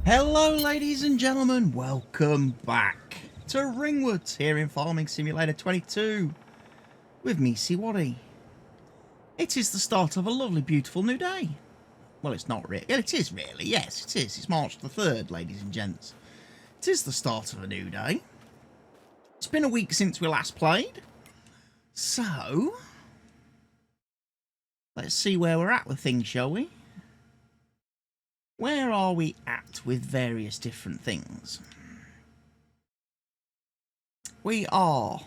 Hello ladies and gentlemen, welcome back to Ringwoods here in Farming Simulator 22 with me, CWATTYESO. It is the start of a lovely beautiful new day. Well, it's not really, it is really, yes it is, it's March the 3rd ladies and gents. It is the start of a new day. It's been a week since we last played, so let's see where we're at with things, shall we? Where are we at with various different things? We are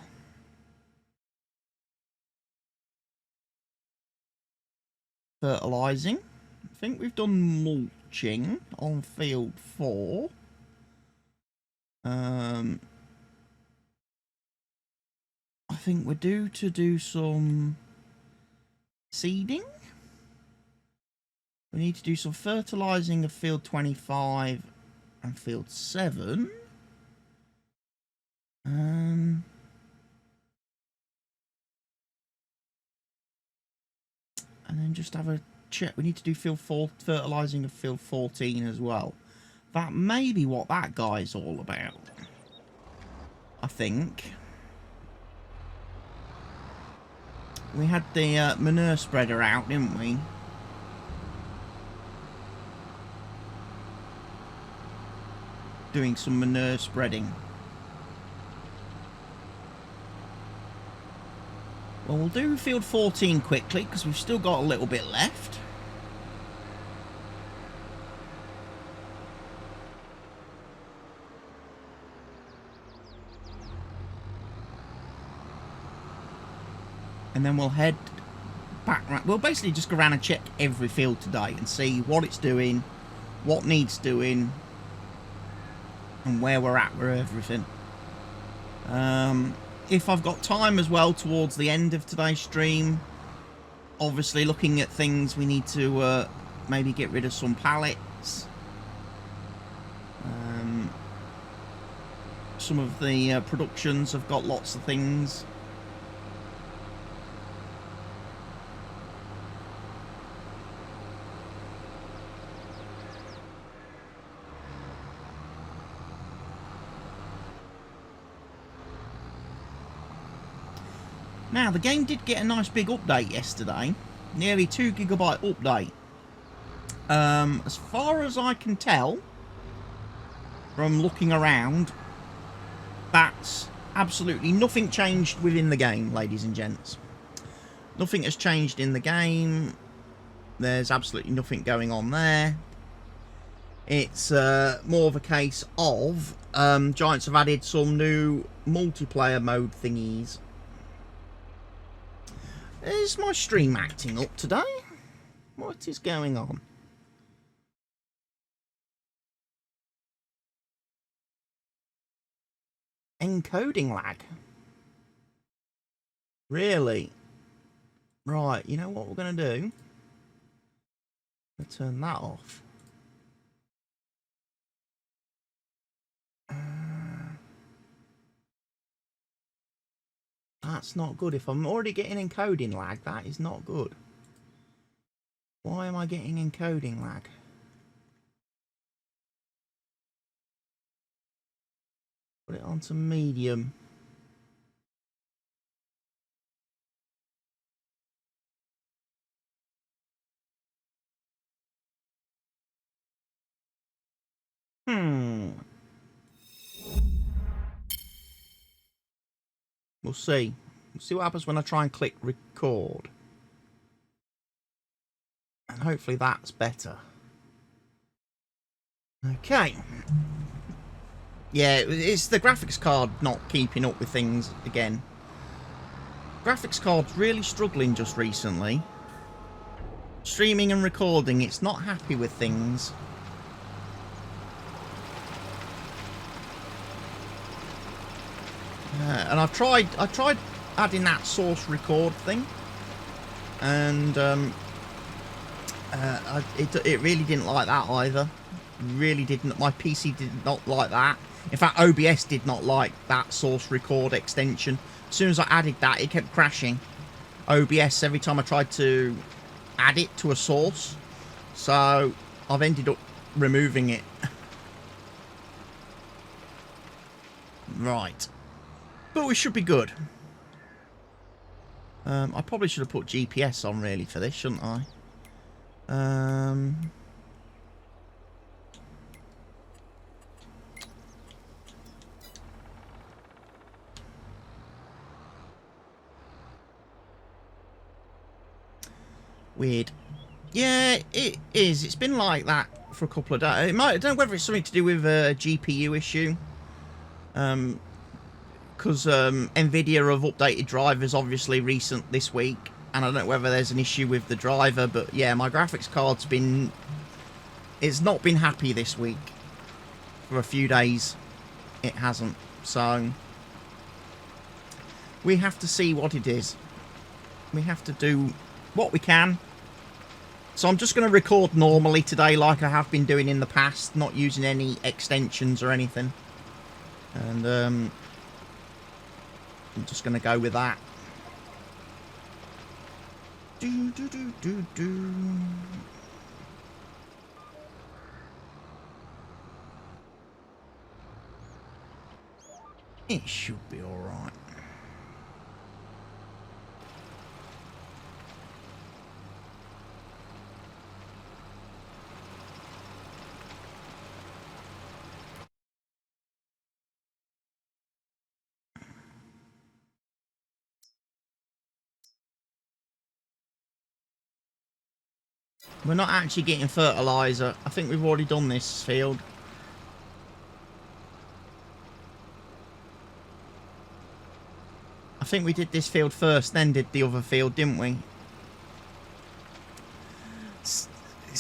fertilising. I think we've done mulching on field 4. I think we're due to do some seeding. We need to do some fertilising of field 25 and field 7. And then just have a check. We need to do fertilising of field 14 as well. That may be what that guy's all about, I think. We had the manure spreader out, didn't we? Doing some manure spreading. Well, we'll do field 14 quickly because we've still got a little bit left. And then we'll head back. We'll basically just go around and check every field today and see what it's doing, what needs doing, and where we're at with everything. If I've got time as well towards the end of today's stream, obviously looking at things we need to maybe get rid of some pallets. Some of the productions have got lots of things. Now, the game did get a nice big update yesterday. Nearly 2 GB update. As far as I can tell, from looking around, that's absolutely nothing changed within the game, ladies and gents. Nothing has changed in the game. There's absolutely nothing going on there. It's more of a case of Giants have added some new multiplayer mode thingies. Is my stream acting up today? What is going on? Encoding lag. Really? Right, you know what we're going to do? Let's turn that off. That's not good. If I'm already getting encoding lag, that is not good. Why am I getting encoding lag? Put it onto medium. We'll see. We'll see what happens when I try and click record. And hopefully that's better. Okay. Yeah, it's the graphics card not keeping up with things again. Graphics card's really struggling just recently. Streaming and recording, it's not happy with things. And I tried adding that source record thing, and it really didn't like that either. Really didn't. My PC did not like that. In fact, OBS did not like that source record extension. As soon as I added that, it kept crashing. OBS every time I tried to add it to a source. So I've ended up removing it. Right. But we should be good. I probably should have put GPS on really for this, shouldn't I? Weird. Yeah, it is. It's been like that for a couple of days. I don't know whether it's something to do with a GPU issue. Because Nvidia have updated drivers obviously this week, and I don't know whether there's an issue with the driver, but yeah, my graphics card's it's not been happy this week. For a few days it hasn't, so we have to see what it is. We have to do what we can. So I'm just going to record normally today like I have been doing in the past, not using any extensions or anything, and I'm just going to go with that. It should be alright. We're not actually getting fertiliser. I think we've already done this field. I think we did this field first, then did the other field, didn't we? It's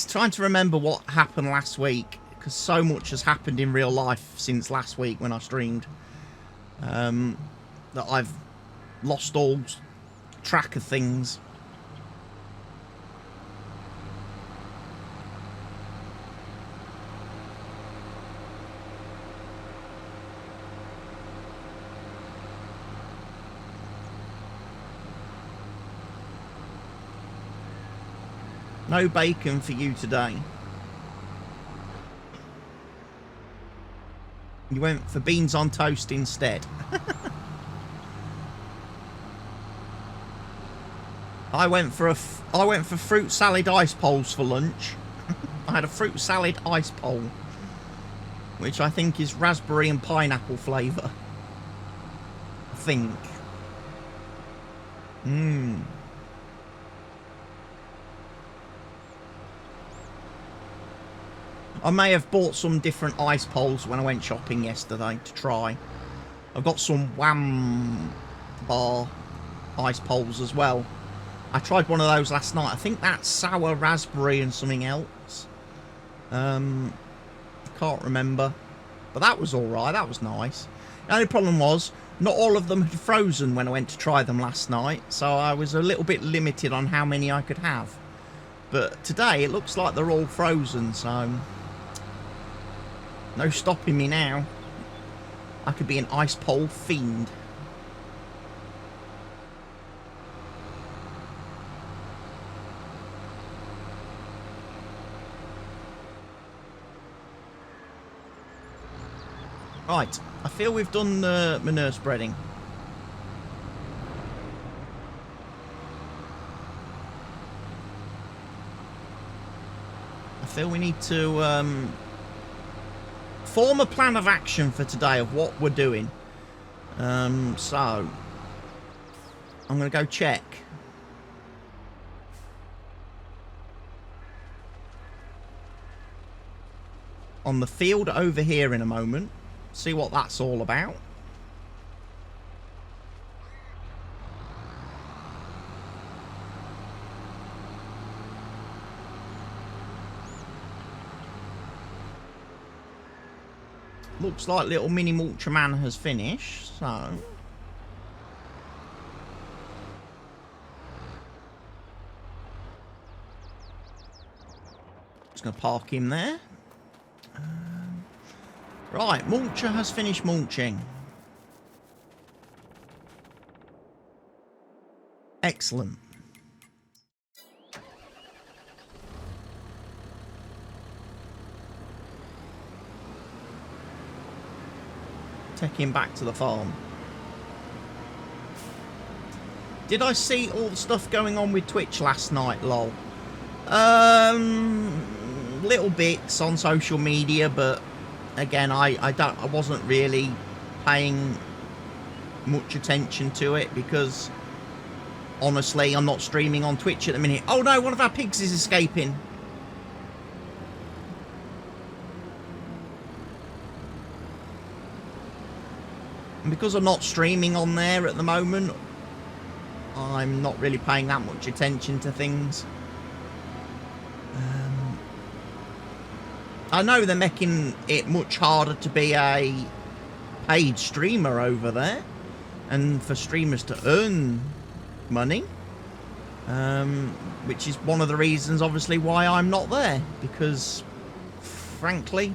trying to remember what happened last week, because so much has happened in real life since last week when I streamed, that I've lost all track of things. No bacon for you today. You went for beans on toast instead. I went for fruit salad ice poles for lunch. I had a fruit salad ice pole, which I think is raspberry and pineapple flavour. I think. I may have bought some different ice poles when I went shopping yesterday to try. I've got some Wham bar ice poles as well. I tried one of those last night. I think that's sour raspberry and something else. I can't remember. But that was alright. That was nice. The only problem was, not all of them had frozen when I went to try them last night. So I was a little bit limited on how many I could have. But today, it looks like they're all frozen, so no stopping me now. I could be an ice pole fiend. Right, I feel we've done the manure spreading. I feel we need to form a plan of action for today of what we're doing. So I'm going to go check. On the field over here in a moment. See what that's all about. Looks like little mini mulcher man has finished, so just going to park him there. Right, mulcher has finished mulching. Excellent. taking back to the farm. Did I see all the stuff going on with Twitch last night, lol? Little bits on social media, but again, I wasn't really paying much attention to it because honestly, I'm not streaming on Twitch at the minute. Oh no, one of our pigs is escaping. And because I'm not streaming on there at the moment, I'm not really paying that much attention to things. I know they're making it much harder to be a paid streamer over there, and for streamers to earn money, which is one of the reasons, obviously, why I'm not there, because, frankly,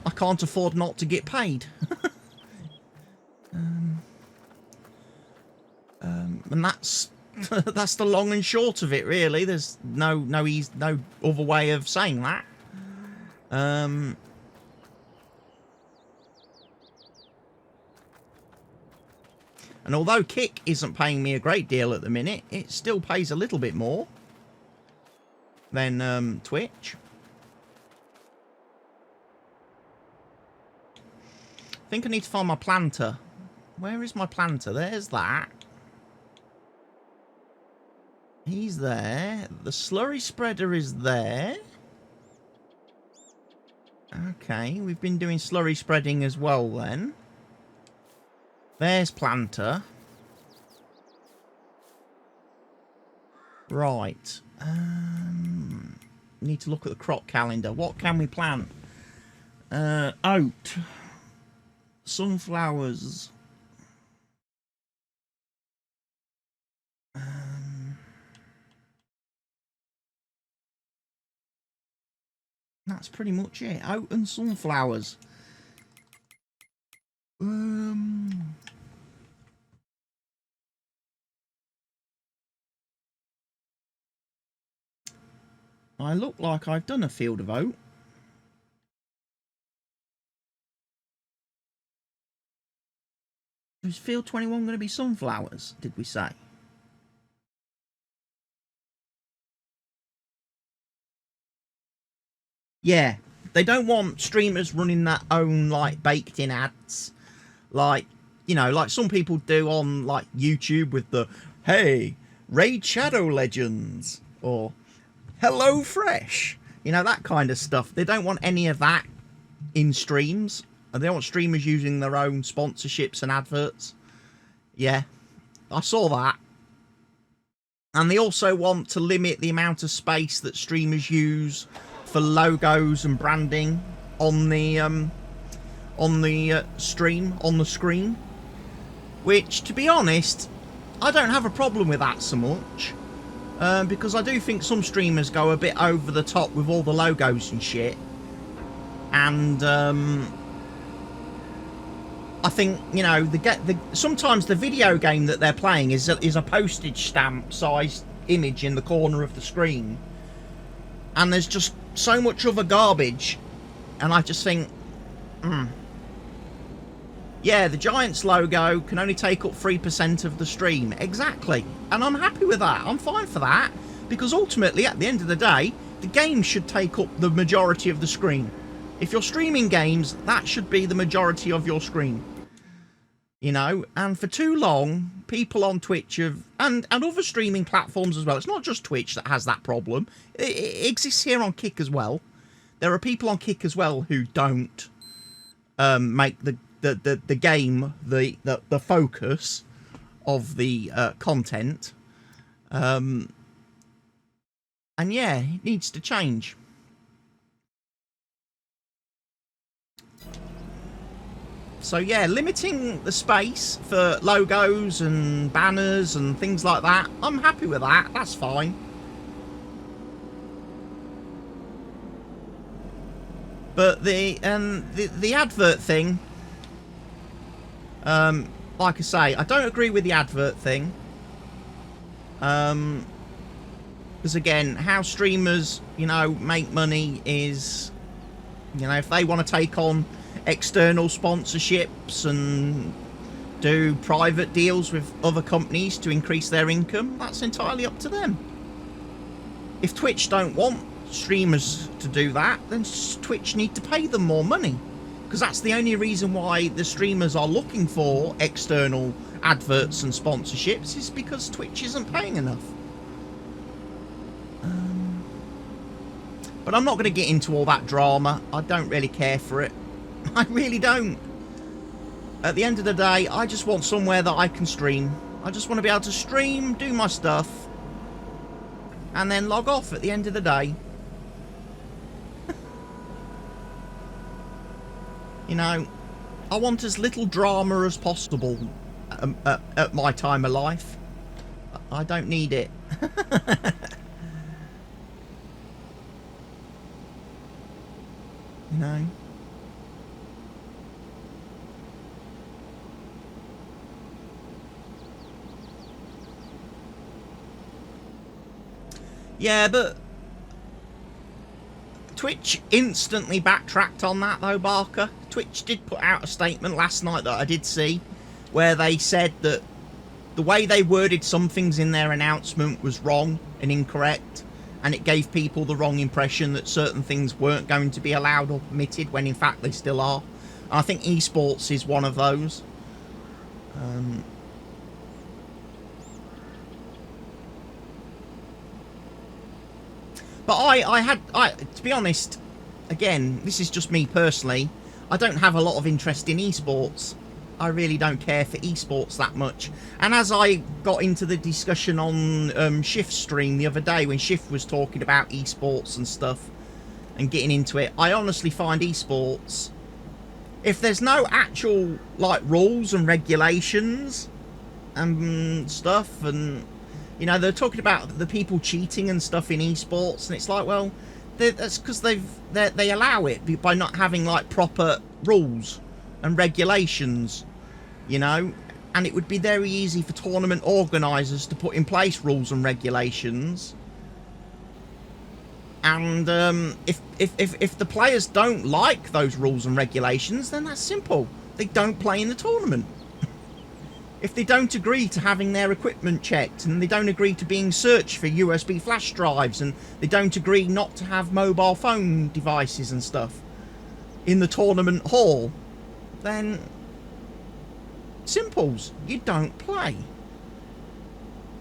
I can't afford not to get paid. And that's that's the long and short of it, really. There's no other way of saying that. And although Kick isn't paying me a great deal at the minute, it still pays a little bit more than Twitch. I think I need to find my planter. Where is my planter? There's that. He's there. The slurry spreader is there. Okay, we've been doing slurry spreading as well then. There's planter. Right. Need to look at the crop calendar. What can we plant? Oat. Sunflowers. That's pretty much it. Oat and sunflowers. I look like I've done a field of oat. Is field 21 going to be sunflowers, did we say? Yeah, they don't want streamers running their own, like, baked-in ads. Like, you know, like some people do on, like, YouTube with the, hey, Raid Shadow Legends, or Hello Fresh. You know, that kind of stuff. They don't want any of that in streams. And they don't want streamers using their own sponsorships and adverts. Yeah, I saw that. And they also want to limit the amount of space that streamers use for logos and branding on the stream, on the screen. Which, to be honest, I don't have a problem with that so much. Because I do think some streamers go a bit over the top with all the logos and shit. And I think, you know, sometimes the video game that they're playing is a postage stamp sized image in the corner of the screen. And there's just so much other garbage. And I just think, yeah, the Giants logo can only take up 3% of the stream. Exactly. And I'm happy with that. I'm fine for that. Because ultimately, at the end of the day, the game should take up the majority of the screen. If you're streaming games, that should be the majority of your screen. You know, and for too long, people on Twitch have, and other streaming platforms as well, it's not just Twitch that has that problem. It exists here on Kick as well. There are people on Kick as well who don't make the game the focus of the content. And yeah, it needs to change. So yeah, limiting the space for logos and banners and things like that, I'm happy with that. That's fine. But the advert thing, like I say, I don't agree with the advert thing. Because again, how streamers, you know, make money is, you know, if they want to take on external sponsorships and do private deals with other companies to increase their income, that's entirely up to them. If Twitch don't want streamers to do that, then Twitch need to pay them more money, because that's the only reason why the streamers are looking for external adverts and sponsorships, is because Twitch isn't paying enough. But I'm not going to get into all that drama. I don't really care for it. I really don't. At the end of the day, I just want somewhere that I can stream. I just want to be able to stream, do my stuff, and then log off at the end of the day. You know, I want as little drama as possible at my time of life. I don't need it. You know? Yeah, but Twitch instantly backtracked on that, though, Barker. Twitch did put out a statement last night that I did see, where they said that the way they worded some things in their announcement was wrong and incorrect, and it gave people the wrong impression that certain things weren't going to be allowed or permitted, when in fact they still are. And I think esports is one of those. But to be honest, again, this is just me personally, I don't have a lot of interest in esports. I really don't care for esports that much. And as I got into the discussion on Shift's stream the other day, when Shift was talking about esports and stuff and getting into it, I honestly find esports, if there's no actual like rules and regulations and stuff, and you know, they're talking about the people cheating and stuff in esports, and it's like, well, that's because they allow it by not having like proper rules and regulations, you know. And it would be very easy for tournament organisers to put in place rules and regulations. And if the players don't like those rules and regulations, then that's simple. They don't play in the tournament. If they don't agree to having their equipment checked, and they don't agree to being searched for USB flash drives, and they don't agree not to have mobile phone devices and stuff in the tournament hall, then simples, you don't play.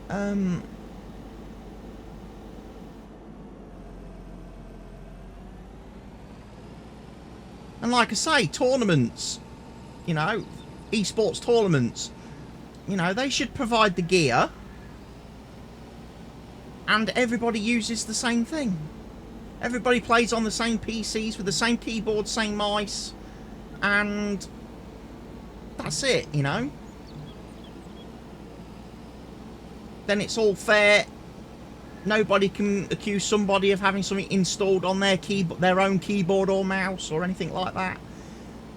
And like I say, tournaments, you know, esports tournaments, you know, they should provide the gear and everybody uses the same thing. Everybody plays on the same PCs with the same keyboard, same mice, and that's it, you know. Then it's all fair. Nobody can accuse somebody of having something installed on their keyboard, their own keyboard or mouse or anything like that.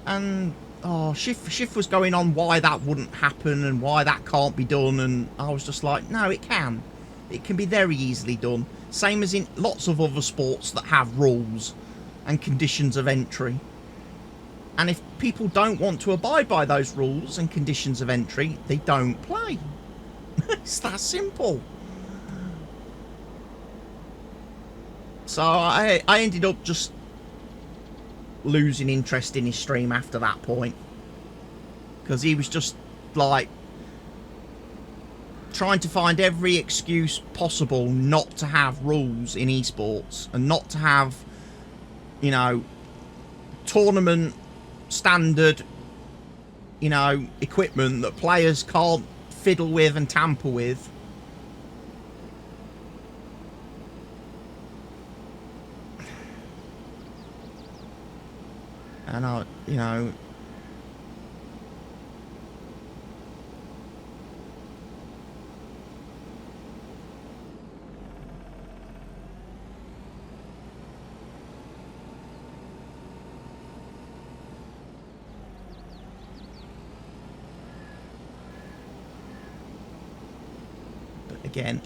And oh, Shift was going on why that wouldn't happen and why that can't be done, and I was just like, no, it can. It can be very easily done. Same as in lots of other sports that have rules and conditions of entry. And if people don't want to abide by those rules and conditions of entry, they don't play. It's that simple. So I ended up just losing interest in his stream after that point, because he was just like trying to find every excuse possible not to have rules in esports and not to have, you know, tournament standard, you know, equipment that players can't fiddle with and tamper with. And I, you know, but again,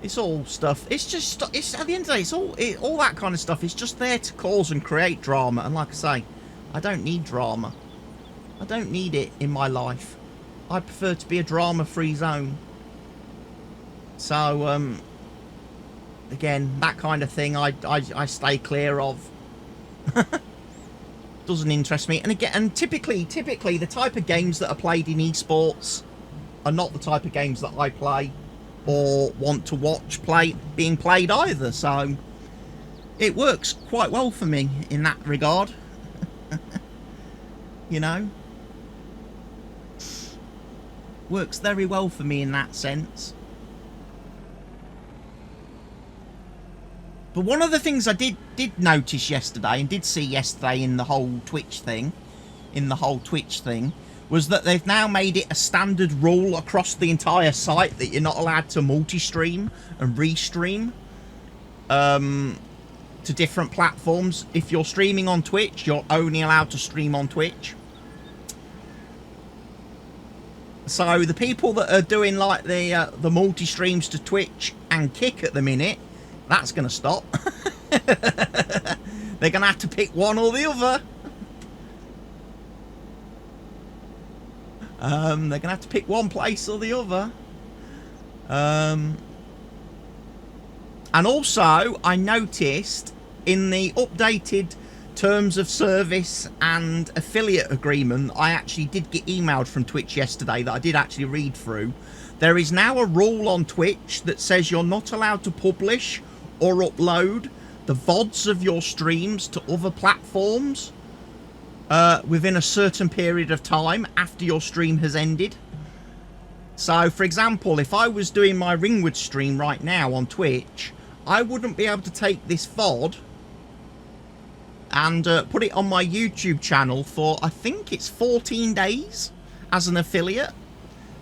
It's all stuff. It's just, it's at the end of the day, it's all that kind of stuff. It's just there to cause and create drama. And like I say, I don't need drama. I don't need it in my life. I prefer to be a drama-free zone. So, again, that kind of thing I stay clear of. Doesn't interest me. And again, and typically the type of games that are played in esports are not the type of games that I play or want to watch being played either. So it works quite well for me in that regard. You know, works very well for me in that sense. But one of the things I did notice yesterday and did see yesterday in the whole Twitch thing, was that they've now made it a standard rule across the entire site that you're not allowed to multi-stream and restream to different platforms. If you're streaming on Twitch, you're only allowed to stream on Twitch. So the people that are doing like the multi-streams to Twitch and Kick at the minute, that's going to stop. They're going to have to pick one or the other. They're going to have to pick one place or the other. And also, I noticed in the updated terms of service and affiliate agreement, I actually did get emailed from Twitch yesterday that I did actually read through. There is now a rule on Twitch that says you're not allowed to publish or upload the VODs of your streams to other platforms within a certain period of time after your stream has ended. So, for example, if I was doing my Ringwoods stream right now on Twitch, I wouldn't be able to take this VOD and put it on my YouTube channel for, I think it's 14 days as an affiliate.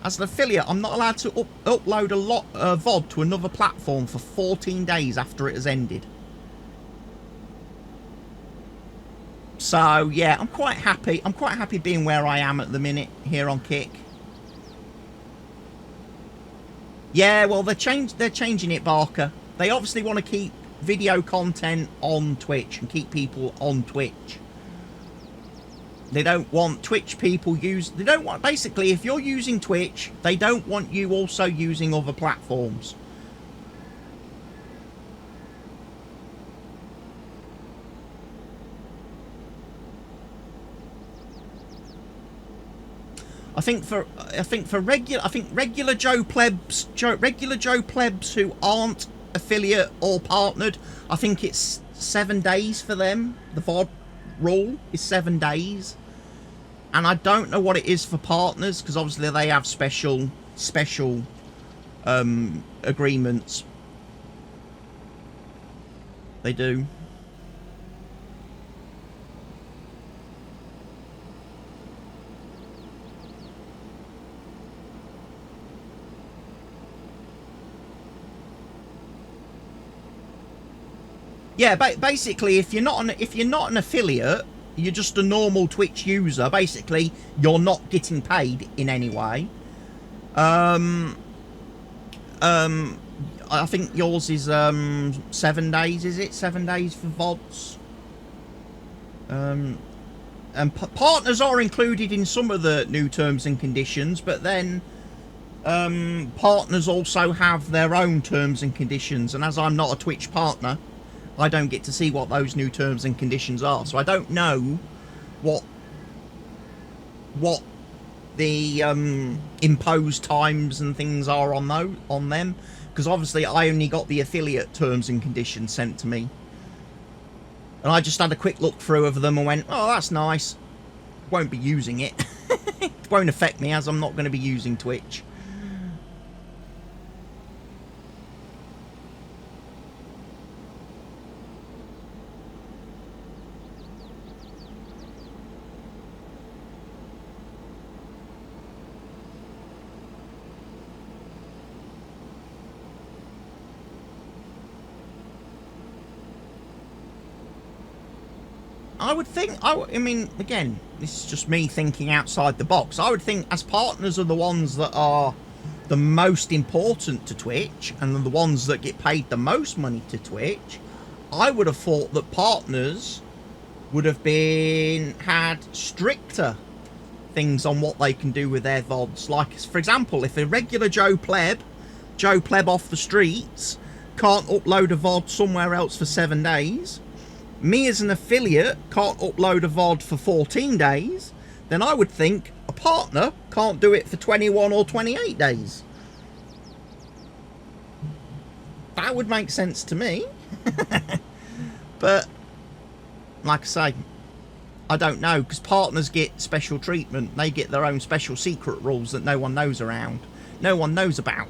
As an affiliate, I'm not allowed to upload a VOD to another platform for 14 days after it has ended. So, yeah, I'm quite happy. I'm quite happy being where I am at the minute here on Kick. Yeah, well, they're changing it, Barker. They obviously want to keep video content on Twitch and keep people on Twitch. They don't want Twitch people they don't want, basically, if you're using Twitch, they don't want you also using other platforms. I think regular Joe plebs who aren't affiliate or partnered, I think it's 7 days for them. The VOD rule is 7 days, and I don't know what it is for partners, because obviously they have special agreements. They do. Yeah, basically, if you're not an affiliate, you're just a normal Twitch user. Basically, you're not getting paid in any way. I think yours is 7 days. Is it 7 days for VODs? And partners are included in some of the new terms and conditions, but then partners also have their own terms and conditions. And as I'm not a Twitch partner, I don't get to see what those new terms and conditions are, so I don't know what the imposed times and things are on them, because obviously I only got the affiliate terms and conditions sent to me, and I just had a quick look through of them and went, oh, that's nice. Won't be using it. It won't affect me, as I'm not going to be using Twitch. I would think, I mean, again, this is just me thinking outside the box. I would think as partners are the ones that are the most important to Twitch and the ones that get paid the most money to Twitch, I would have thought that partners would have had stricter things on what they can do with their VODs. Like, for example, if a regular Joe Pleb off the streets can't upload a VOD somewhere else for 7 days, me as an affiliate can't upload a VOD for 14 days, then I would think a partner can't do it for 21 or 28 days. That would make sense to me. But, like I say, I don't know, because partners get special treatment. They get their own special secret rules that no one knows around. No one knows about.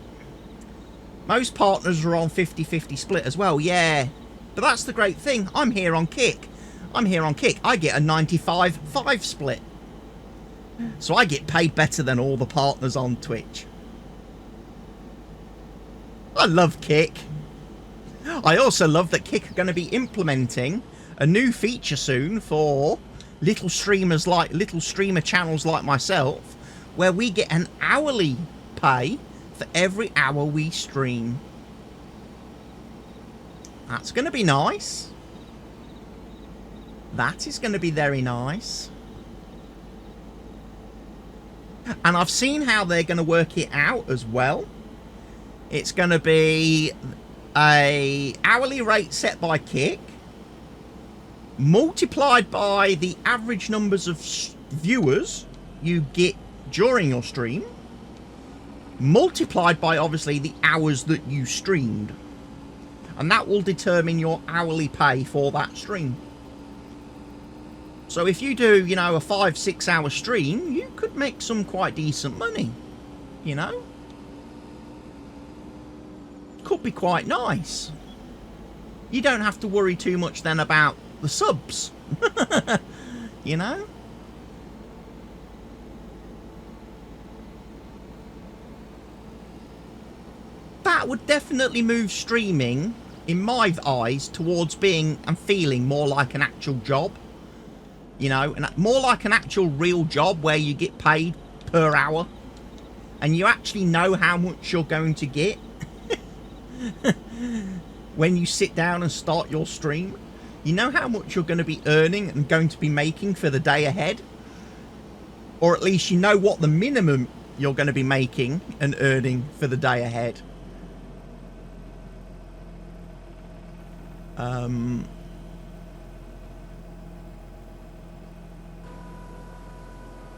Most partners are on 50-50 split as well, yeah. But that's the great thing. I'm here on Kick. I get a 95-5 split. So I get paid better than all the partners on Twitch. I love Kick. I also love that Kick are going to be implementing a new feature soon for little streamer channels like myself, where we get an hourly pay for every hour we stream. That's going to be nice. That is going to be very nice. And I've seen how they're going to work it out as well. It's going to be a hourly rate set by Kick, multiplied by the average numbers of viewers you get during your stream, multiplied by obviously the hours that you streamed, and that will determine your hourly pay for that stream. So if you do, you know, a 5-6 hour stream, you could make some quite decent money, you know. Could be quite nice. You don't have to worry too much then about the subs. You know. That would definitely move streaming, in my eyes, towards being and feeling more like an actual job. You know, and more like an actual real job where you get paid per hour and you actually know how much you're going to get when you sit down and start your stream. You know how much you're going to be earning and going to be making for the day ahead, or at least you know what the minimum you're going to be making and earning for the day ahead.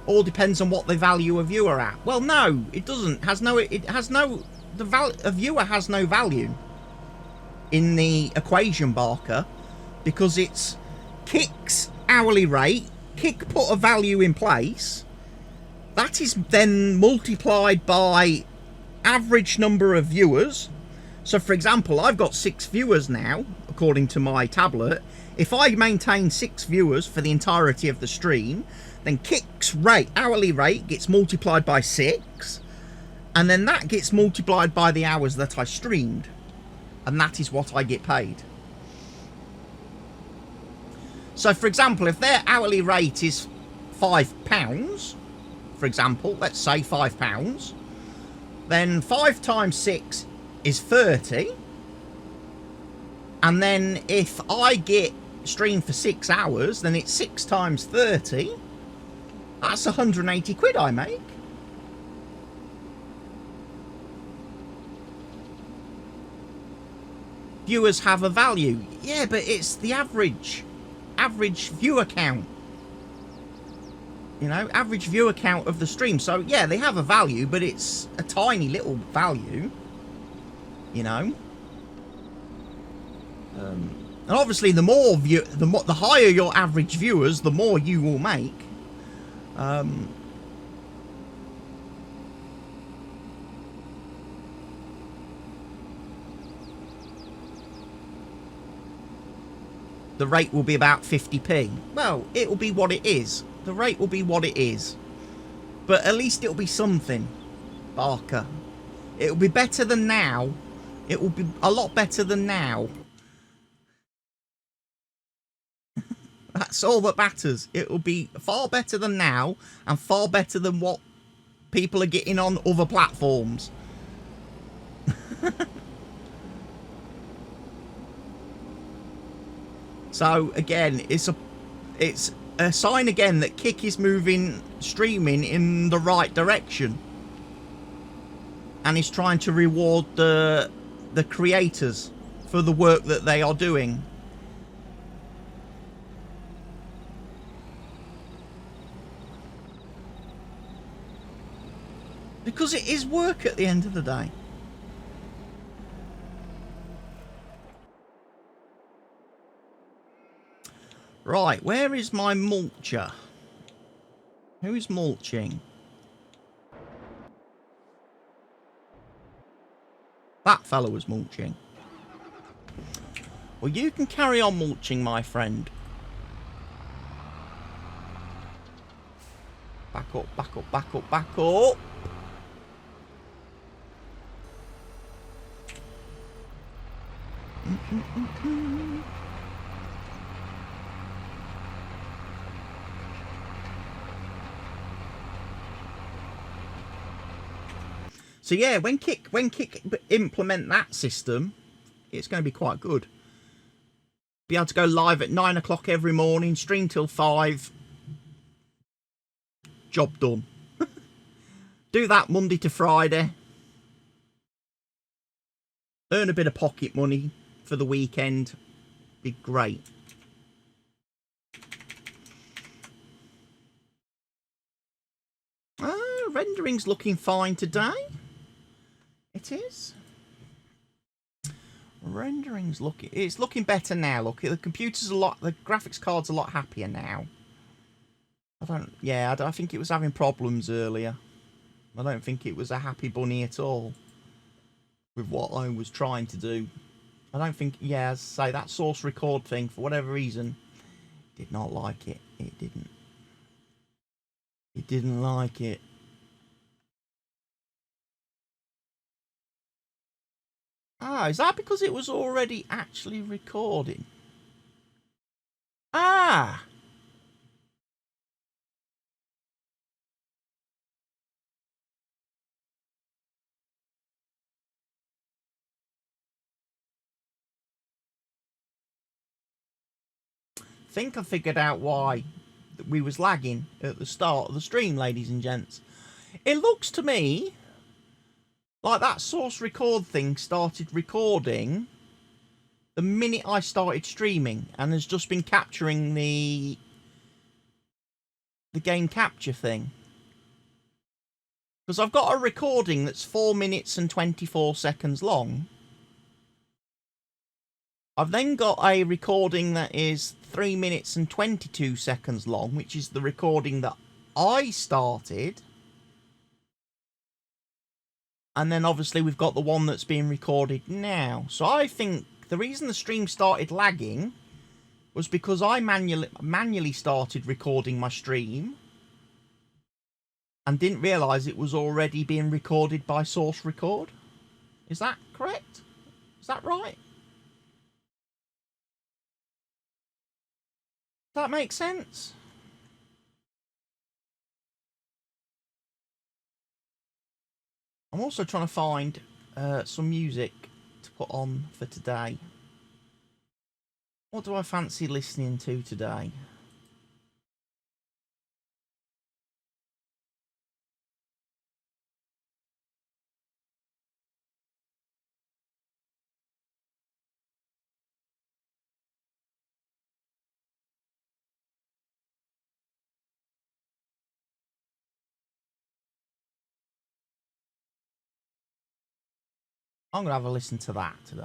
All depends on what they value a viewer at. Well, no, it doesn't. A viewer has no value in the equation, Barker, because it's Kick's hourly rate. Kick put a value in place. That is then multiplied by average number of viewers. So, for example, I've got 6 viewers now, according to my tablet. If I maintain 6 viewers for the entirety of the stream, then Kick's hourly rate gets multiplied by 6, and then that gets multiplied by the hours that I streamed, and that is what I get paid. So, for example, if their hourly rate is £5, for example, let's say £5, then 5 times 6 is 30, and then if I get streamed for 6 hours, then it's 6 times 30. That's 180 quid I make. Viewers have a value. Yeah, but it's the average viewer count. You know, average viewer count of the stream. So, yeah, they have a value, but it's a tiny little value. You know. And obviously, the higher your average viewers, the more you will make. The rate will be about 50p. Well, it will be what it is. The rate will be what it is. But at least it will be something, Barker. It will be better than now. It will be a lot better than now. That's all that matters. It will be far better than now, and far better than what people are getting on other platforms. So again, it's a sign again that Kick is moving streaming in the right direction, and is trying to reward the creators for the work that they are doing. Because it is work at the end of the day. Right, where is my mulcher? Who is mulching? That fellow was mulching. Well, you can carry on mulching, my friend. Back up, back up, back up, back up. So yeah, when Kick implement that system, it's going to be quite good. Be able to go live at 9 o'clock every morning, stream till 5. Job done. Do that Monday to Friday. Earn a bit of pocket money for the weekend. Be great. Rendering's looking fine today. It is. Rendering's looking... It's looking better now. Look, the computer's a lot... The graphics card's a lot happier now. I think it was having problems earlier. I don't think it was a happy bunny at all with what I was trying to do. I don't think... Yeah, as I say, that source record thing, for whatever reason, did not like it. It didn't. It didn't like it. Ah, is that because it was already actually recording? Ah! I think I figured out why we was lagging at the start of the stream, ladies and gents. It looks to me like that source record thing started recording the minute I started streaming, and has just been capturing the game capture thing. Because I've got a recording that's 4 minutes and 24 seconds long. I've then got a recording that is 3 minutes and 22 seconds long, which is the recording that I started. And then obviously we've got the one that's being recorded now. So I think the reason the stream started lagging was because I manually started recording my stream and didn't realise it was already being recorded by source record. Is that correct? Is that right? Does that make sense? I'm also trying to find some music to put on for today. What do I fancy listening to today? I'm going to have a listen to that today.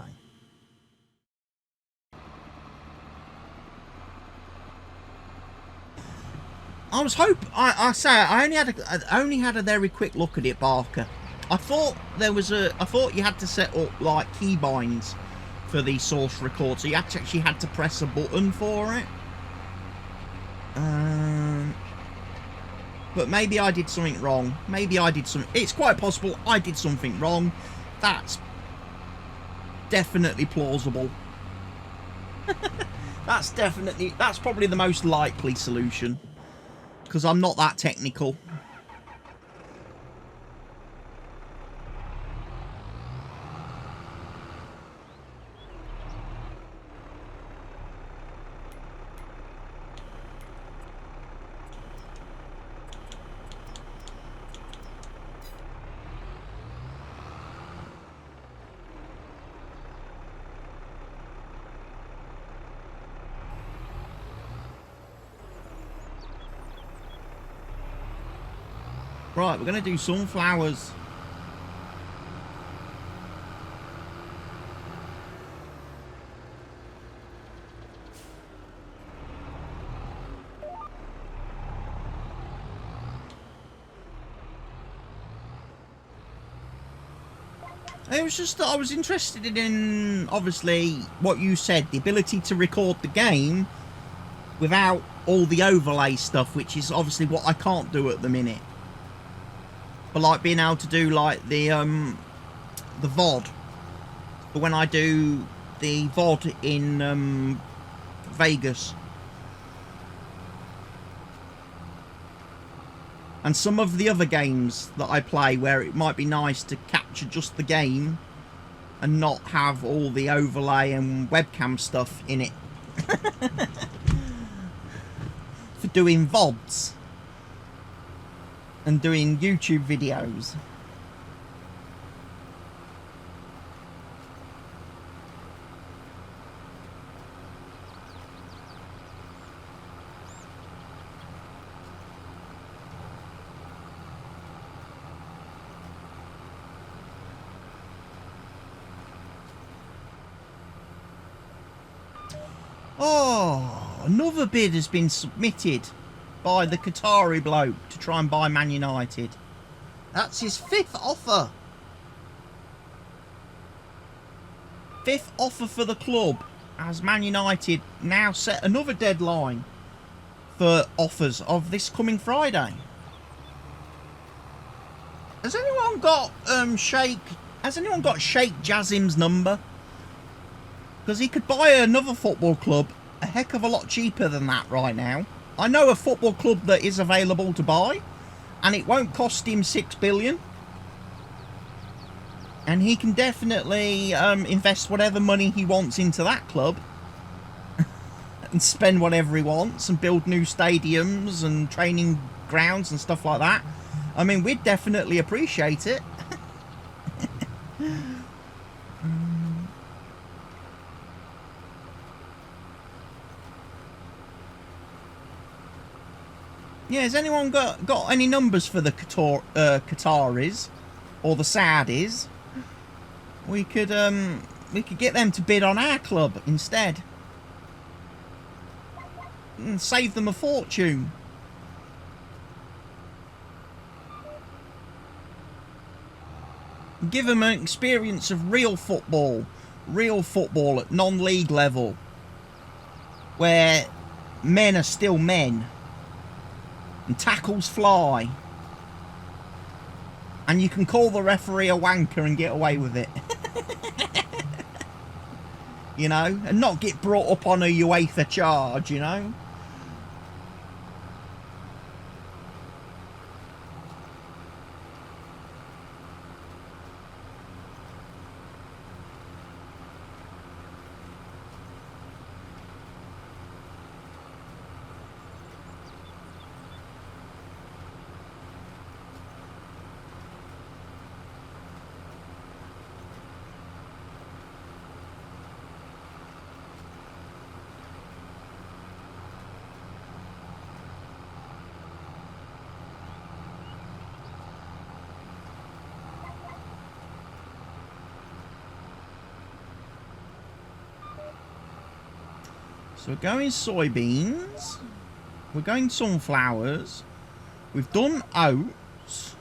I was hoping... I only had a very quick look at it, Barker. I thought you had to set up, like, keybinds for the source record. So you actually had to press a button for it. But maybe I did something wrong. Maybe I did something... It's quite possible I did something wrong. That's definitely plausible. That's probably the most likely solution, because I'm not that technical. Right, we're going to do sunflowers. It was just that I was interested in, obviously, what you said, the ability to record the game without all the overlay stuff, which is obviously what I can't do at the minute. But like being able to do like the VOD. But when I do the VOD in Vegas. And some of the other games that I play where it might be nice to capture just the game and not have all the overlay and webcam stuff in it. For doing VODs and doing YouTube videos. Oh, another bid has been submitted by the Qatari bloke to try and buy Man United. That's his 5th offer. 5th offer for the club, as Man United now set another deadline for offers of this coming Friday. Has anyone got Sheikh Jassim's number? Because he could buy another football club a heck of a lot cheaper than that right now. I know a football club that is available to buy, and it won't cost him 6 billion. And he can definitely invest whatever money he wants into that club and spend whatever he wants and build new stadiums and training grounds and stuff like that. I mean, we'd definitely appreciate it. Yeah, has anyone got any numbers for the Qataris or the Saudis? We could get them to bid on our club instead and save them a fortune. Give them an experience of real football at non-league level, where men are still men. And tackles fly. And you can call the referee a wanker and get away with it. You know? And not get brought up on a UEFA charge, you know? So we're going soybeans, we're going sunflowers, we've done oats,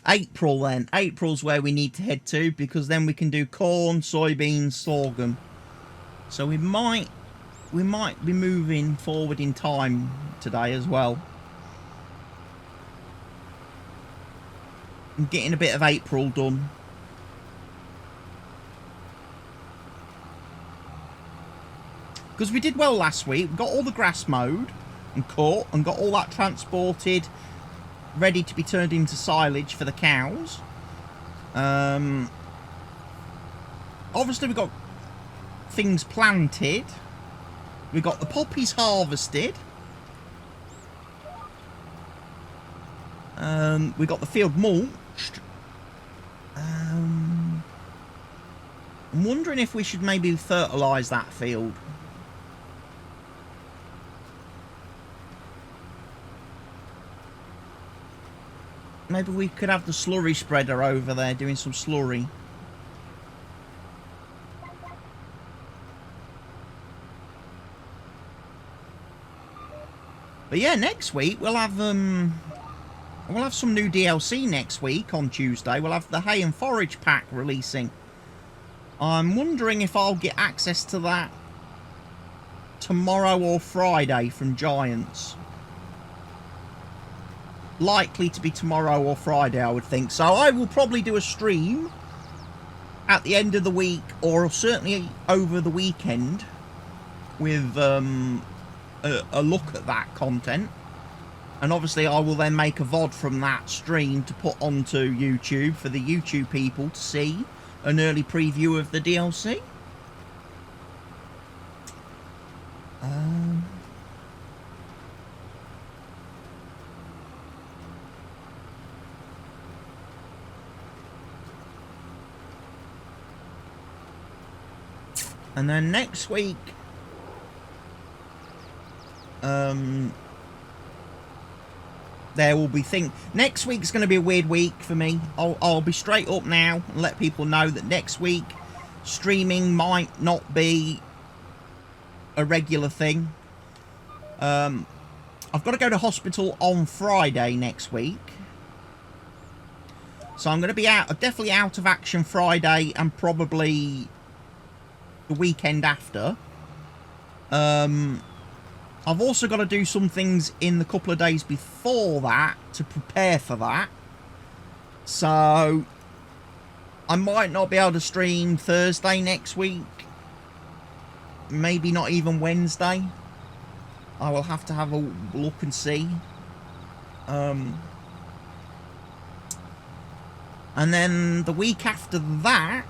April then. April's where we need to head to, because then we can do corn, soybeans, sorghum. So we might be moving forward in time today as well. And getting a bit of April done. Because we did well last week. We got all the grass mowed and cut and got all that transported, ready to be turned into silage for the cows. Obviously we got things planted. We got the poppies harvested. We got the field mulched. watched. I'm wondering if we should maybe fertilise that field. Maybe we could have the slurry spreader over there doing some slurry. But yeah, next week we'll have some new DLC next week on Tuesday. We'll have the hay and forage pack releasing. I'm wondering if I'll get access to that tomorrow or Friday from Giants. Likely to be tomorrow or Friday, I would think. So I will probably do a stream at the end of the week, or certainly over the weekend, with a look at that content. And obviously I will then make a VOD from that stream to put onto YouTube for the YouTube people to see an early preview of the DLC. And then next week, there will be next week's going to be a weird week for me. I'll be straight up now and let people know that next week streaming might not be a regular thing. I've got to go to hospital on Friday next week, so I'm going to be definitely out of action Friday and probably the weekend after. I've also got to do some things in the couple of days before that to prepare for that. So I might not be able to stream Thursday next week. Maybe not even Wednesday. I will have to have a look and see. And then the week after that,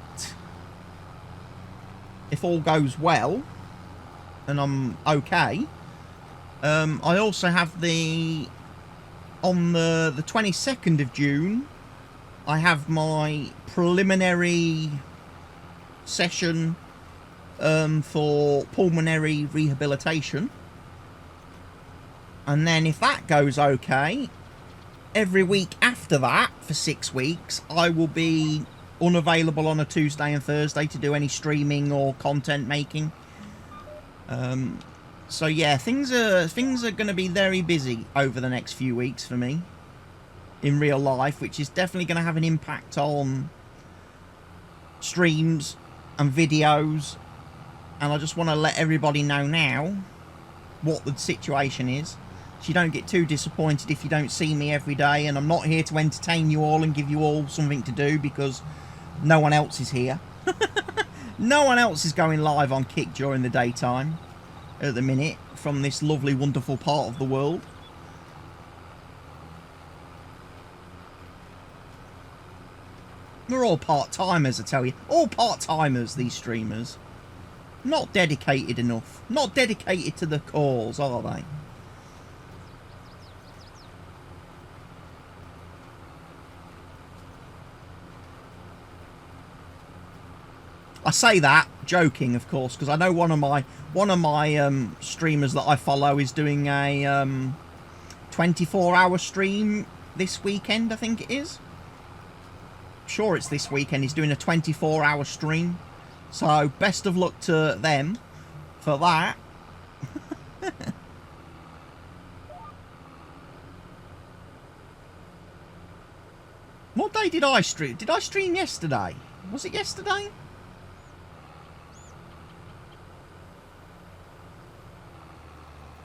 if all goes well and I'm okay, I also have on the 22nd of June, I have my preliminary session for pulmonary rehabilitation. And then if that goes okay, every week after that for 6 weeks, I will be unavailable on a Tuesday and Thursday to do any streaming or content making. So yeah, things are going to be very busy over the next few weeks for me in real life, which is definitely going to have an impact on streams and videos. And I just want to let everybody know now what the situation is, so you don't get too disappointed if you don't see me every day. And I'm not here to entertain you all and give you all something to do, because no one else is here. No one else is going live on Kick during the daytime at the minute from this lovely, wonderful part of the world. We're all part-timers, I tell you. All part-timers, these streamers. Not dedicated enough. Not dedicated to the cause, are they? I say that joking, of course, because I know one of my streamers that I follow is doing a 24-hour stream this weekend. I think it is. Sure, it's this weekend. He's doing a 24-hour stream. So best of luck to them for that. What day did I stream? Did I stream yesterday? Was it yesterday?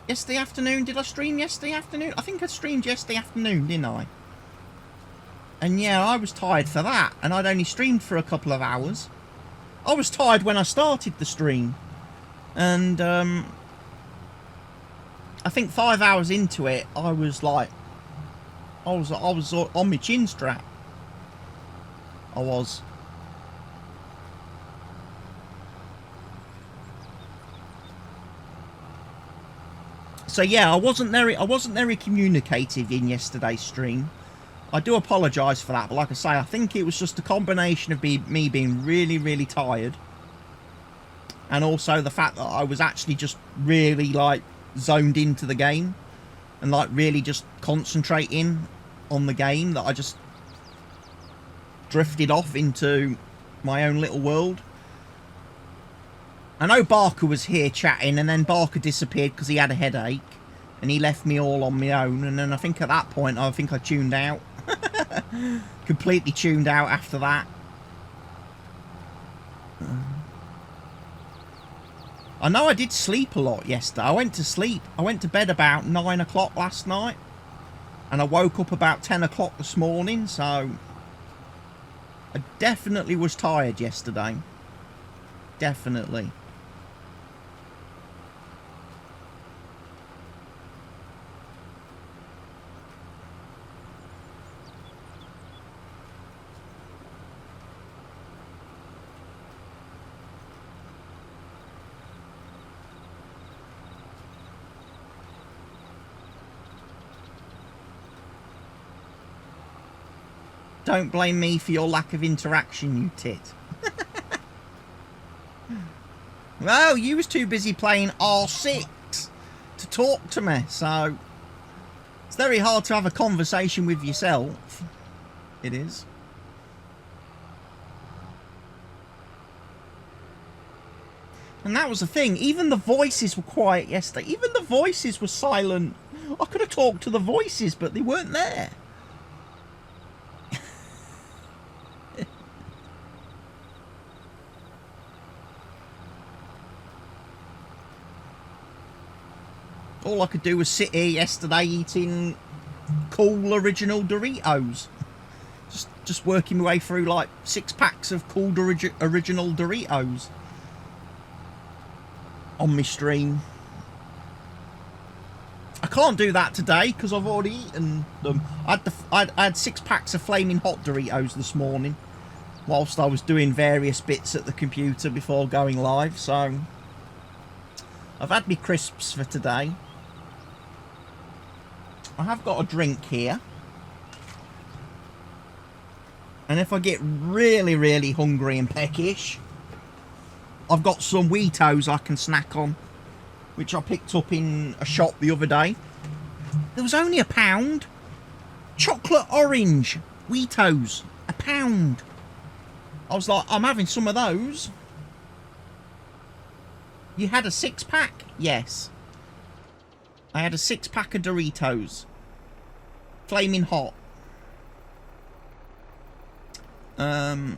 Yesterday afternoon? Did I stream yesterday afternoon? I think I streamed yesterday afternoon, didn't I? And yeah, I was tired for that, and I'd only streamed for a couple of hours. I was tired when I started the stream, and I think 5 hours into it, I was like, I was on my chin strap. I was. So yeah, I wasn't very communicative in yesterday's stream. I do apologise for that, but like I say, I think it was just a combination of me being really, really tired, and also the fact that I was actually just really, like, zoned into the game, and, like, really just concentrating on the game, that I just drifted off into my own little world. I know Barker was here chatting, and then Barker disappeared because he had a headache, and he left me all on my own, and then I think at that point, I think I tuned out. Completely tuned out after that. I know I did sleep a lot yesterday. I went to sleep. I went to bed about 9 o'clock last night, and I woke up about 10 o'clock this morning, so I definitely was tired yesterday. Definitely. Don't blame me for your lack of interaction, you tit. Well, you was too busy playing R6 to talk to me, so it's very hard to have a conversation with yourself. It is. And that was the thing. Even the voices were quiet yesterday. Even the voices were silent. I could have talked to the voices, but they weren't there. All I could do was sit here yesterday eating cool original Doritos. Just working my way through like 6 packs of cool original Doritos on my stream. I can't do that today because I've already eaten them. I had 6 packs of flaming hot Doritos this morning whilst I was doing various bits at the computer before going live, so I've had my crisps for today. I have got a drink here, and if I get really, really hungry and peckish, I've got some Wheatos I can snack on, which I picked up in a shop the other day. There was only £1. Chocolate orange Wheatos, £1. I was like, I'm having some of those. You had a 6-pack? Yes. I had a 6-pack of Doritos. Flaming hot. I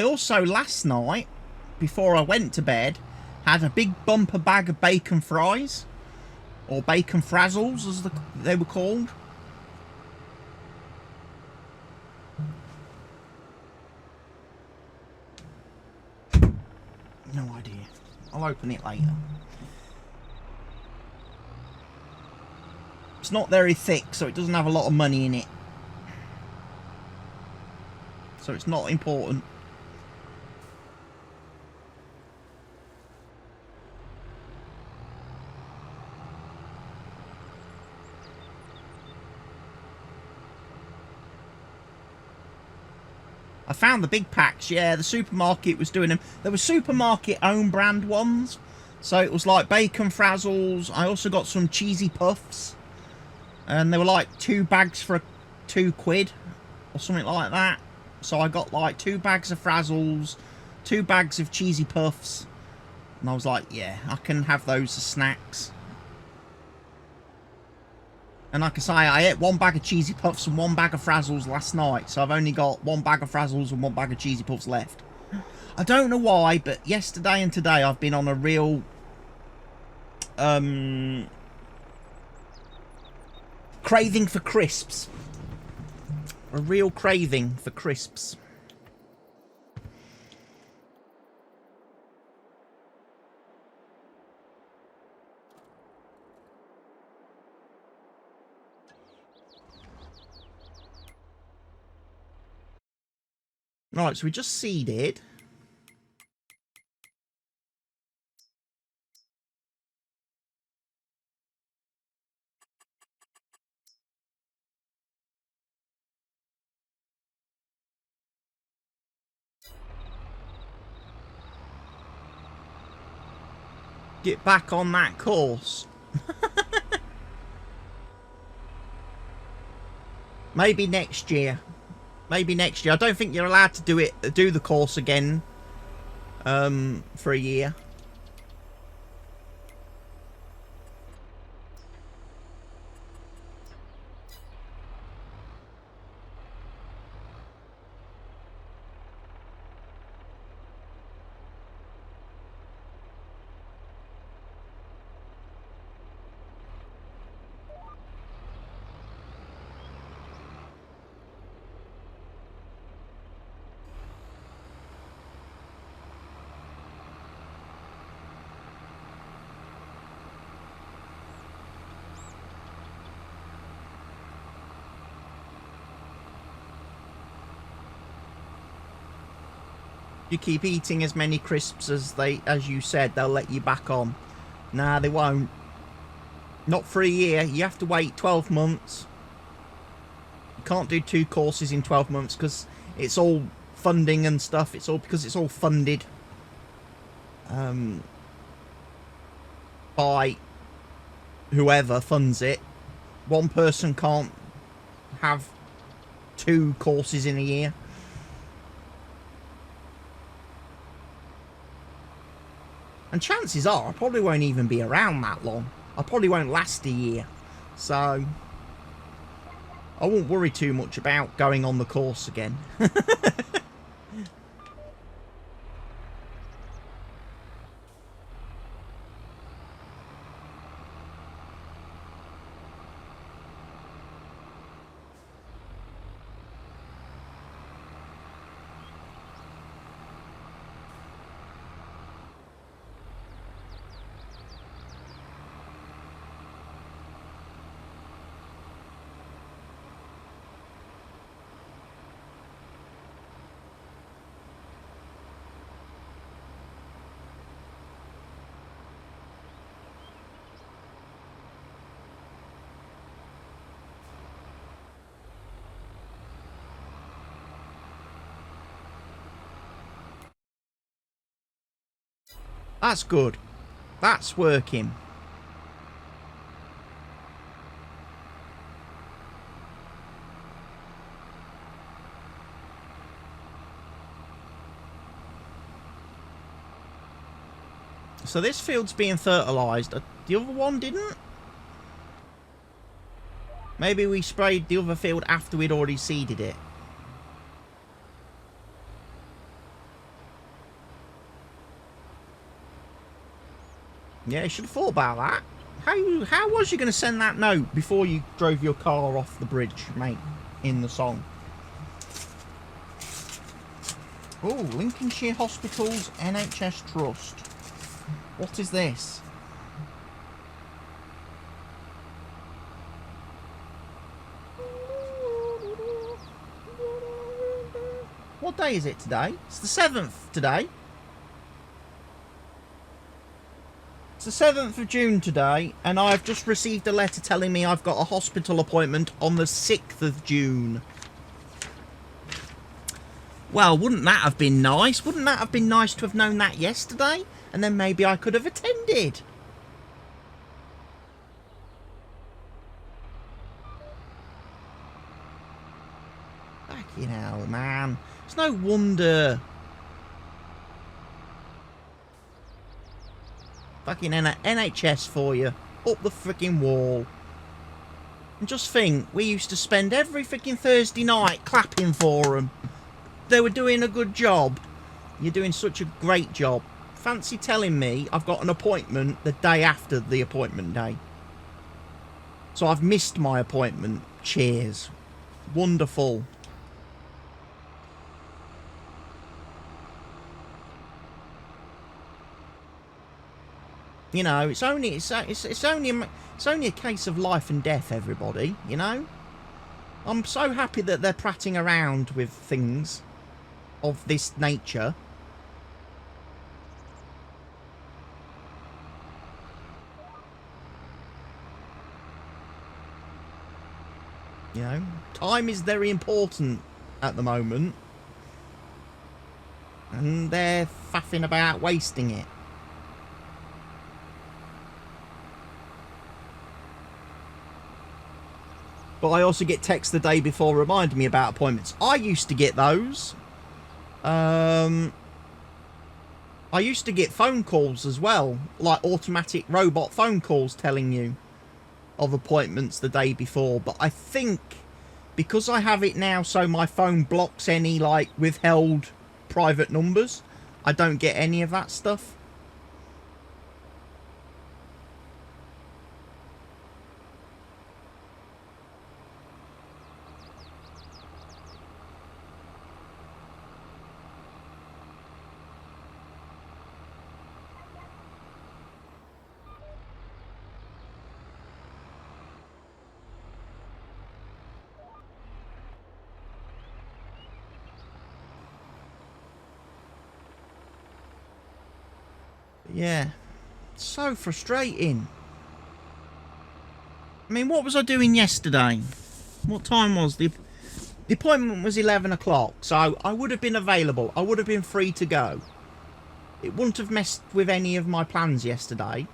also, last night, before I went to bed, had a big bumper bag of bacon fries. Or bacon frazzles, as they were called. No idea. I'll open it later. It's not very thick, so it doesn't have a lot of money in it. So it's not important. I found the big packs, yeah, the supermarket was doing them. There were supermarket own brand ones. So it was like bacon frazzles. I also got some cheesy puffs. And they were like 2 bags for £2 or something like that. So I got like 2 bags of frazzles, 2 bags of cheesy puffs. And I was like, yeah, I can have those as snacks. And like I say, I ate 1 bag of cheesy puffs and 1 bag of frazzles last night. So I've only got 1 bag of frazzles and 1 bag of cheesy puffs left. I don't know why, but yesterday and today I've been on a real... craving for crisps. A real craving for crisps. Right, so we just seeded. Get back on that course. Maybe next year. Maybe next year. I don't think you're allowed to do the course again for a year. You keep eating as many crisps as you said, they'll let you back on. Nah, they won't. Not for a year. You have to wait 12 months. You can't do 2 courses in 12 months because it's all funding and stuff. It's all because it's all funded by whoever funds it. One person can't have 2 courses in a year. And chances are I probably won't even be around that long. I probably won't last a year. So I won't worry too much about going on the course again. That's good. That's working. So this field's being fertilised. The other one didn't? Maybe we sprayed the other field after we'd already seeded it. Yeah, you should have thought about that. How was you going to send that note before you drove your car off the bridge, mate, in the song? Oh, Lincolnshire Hospitals NHS Trust. What is this? What day is it today? It's the 7th today. The 7th of June today, and I've just received a letter telling me I've got a hospital appointment on the 6th of June. Well, wouldn't that have been nice? Wouldn't that have been nice to have known that yesterday? And then maybe I could have attended. Fucking hell, man. It's no wonder. Fucking NHS for you. Up the freaking wall. And just think, we used to spend every freaking Thursday night clapping for them. They were doing a good job. You're doing such a great job. Fancy telling me I've got an appointment the day after the appointment day. So I've missed my appointment. Cheers. Wonderful. You know, it's only a case of life and death, everybody, you know? I'm so happy that they're prattling around with things of this nature. You know, time is very important at the moment. And they're faffing about wasting it. But I also get texts the day before reminding me about appointments. I used to get those. I used to get phone calls as well. Like automatic robot phone calls telling you of appointments the day before. But I think because I have it now so my phone blocks any like withheld private numbers, I don't get any of that stuff. Yeah, so frustrating. I mean, what was I doing yesterday? What time was the appointment? Was 11 o'clock, so I would have been available. I would have been free to go. It wouldn't have messed with any of my plans yesterday.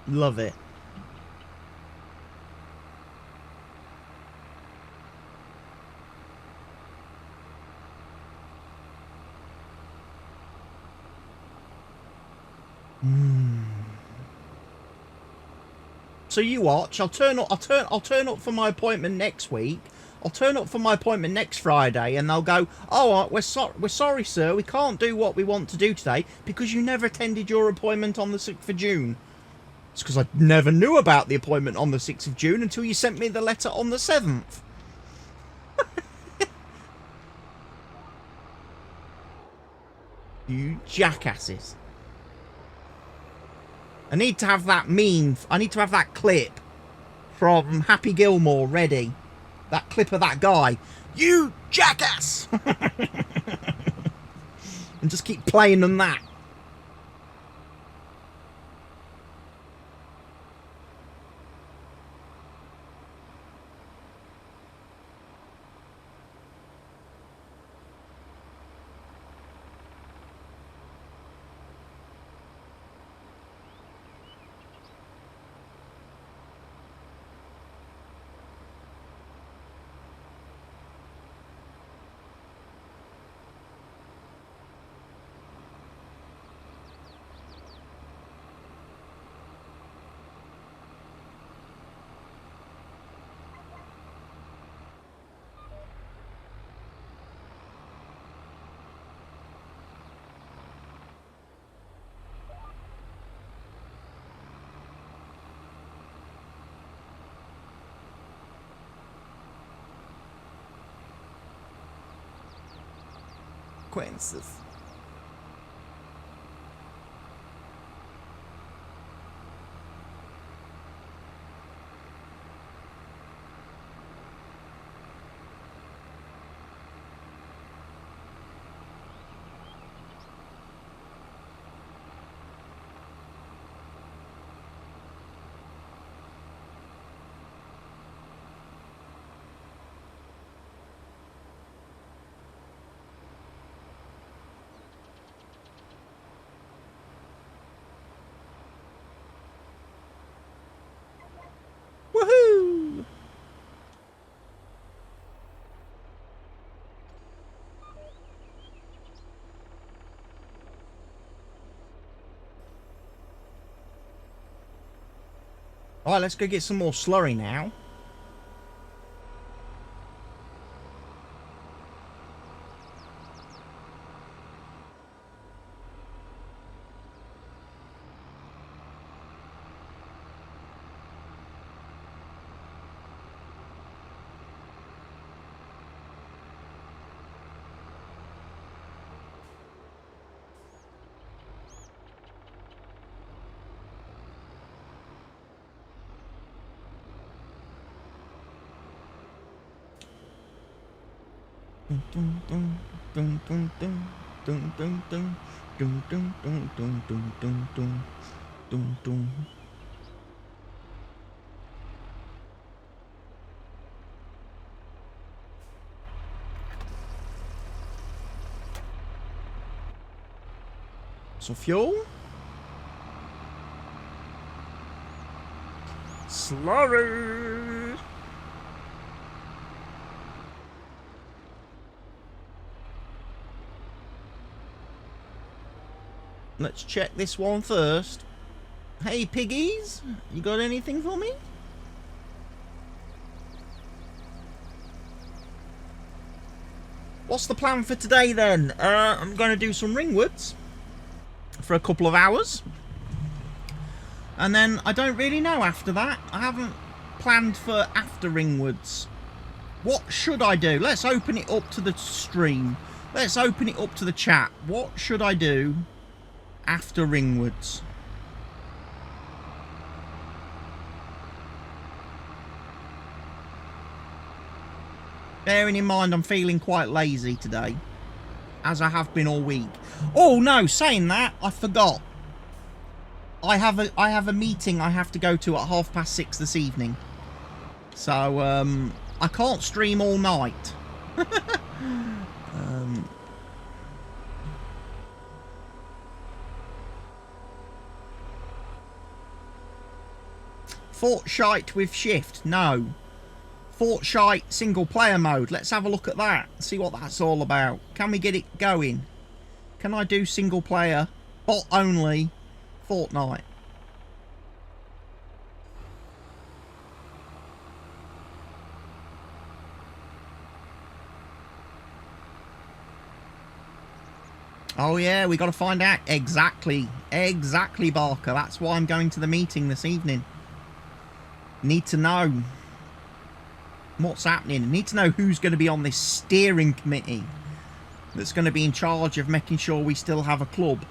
Love it. So you watch. I'll turn up for my appointment next week. I'll turn up for my appointment next Friday, and they'll go, "Oh, we're sorry, sir. We can't do what we want to do today because you never attended your appointment on the 6th of June." It's because I never knew about the appointment on the 6th of June until you sent me the letter on the 7th. You jackasses. I need to have that meme. I need to have that clip from Happy Gilmore ready. That clip of that guy. You jackass! And just keep playing on that. Consequences. Woohoo! Alright, let's go get some more slurry now. Dun, dun, dun, dun, dun, dun, dun, dun, dun, dun, dun, dun, dun, dun, dun, dun, dun, dun. Some fuel. Slurry. Let's check this one first. Hey, piggies, you got anything for me? What's the plan for today then? I'm going to do some ringwoods for a couple of hours. And then I don't really know after that. I haven't planned for after ringwoods. What should I do? Let's open it up to the stream. Let's open it up to the chat. What should I do after ringwoods? Bearing in mind I'm feeling quite lazy today, as I have been all week. Oh no, saying that, I forgot. I have a meeting I have to go to at 6:30 this evening. So I can't stream all night. Fortshite with shift, no. Fortshite single player mode. Let's have a look at that. See what that's all about. Can we get it going? Can I do single player, bot only, Fortnite? Oh yeah, we got to find out. Exactly, Barker. That's why I'm going to the meeting this evening. Need to know what's happening. Need to know who's going to be on this steering committee that's going to be in charge of making sure we still have a club.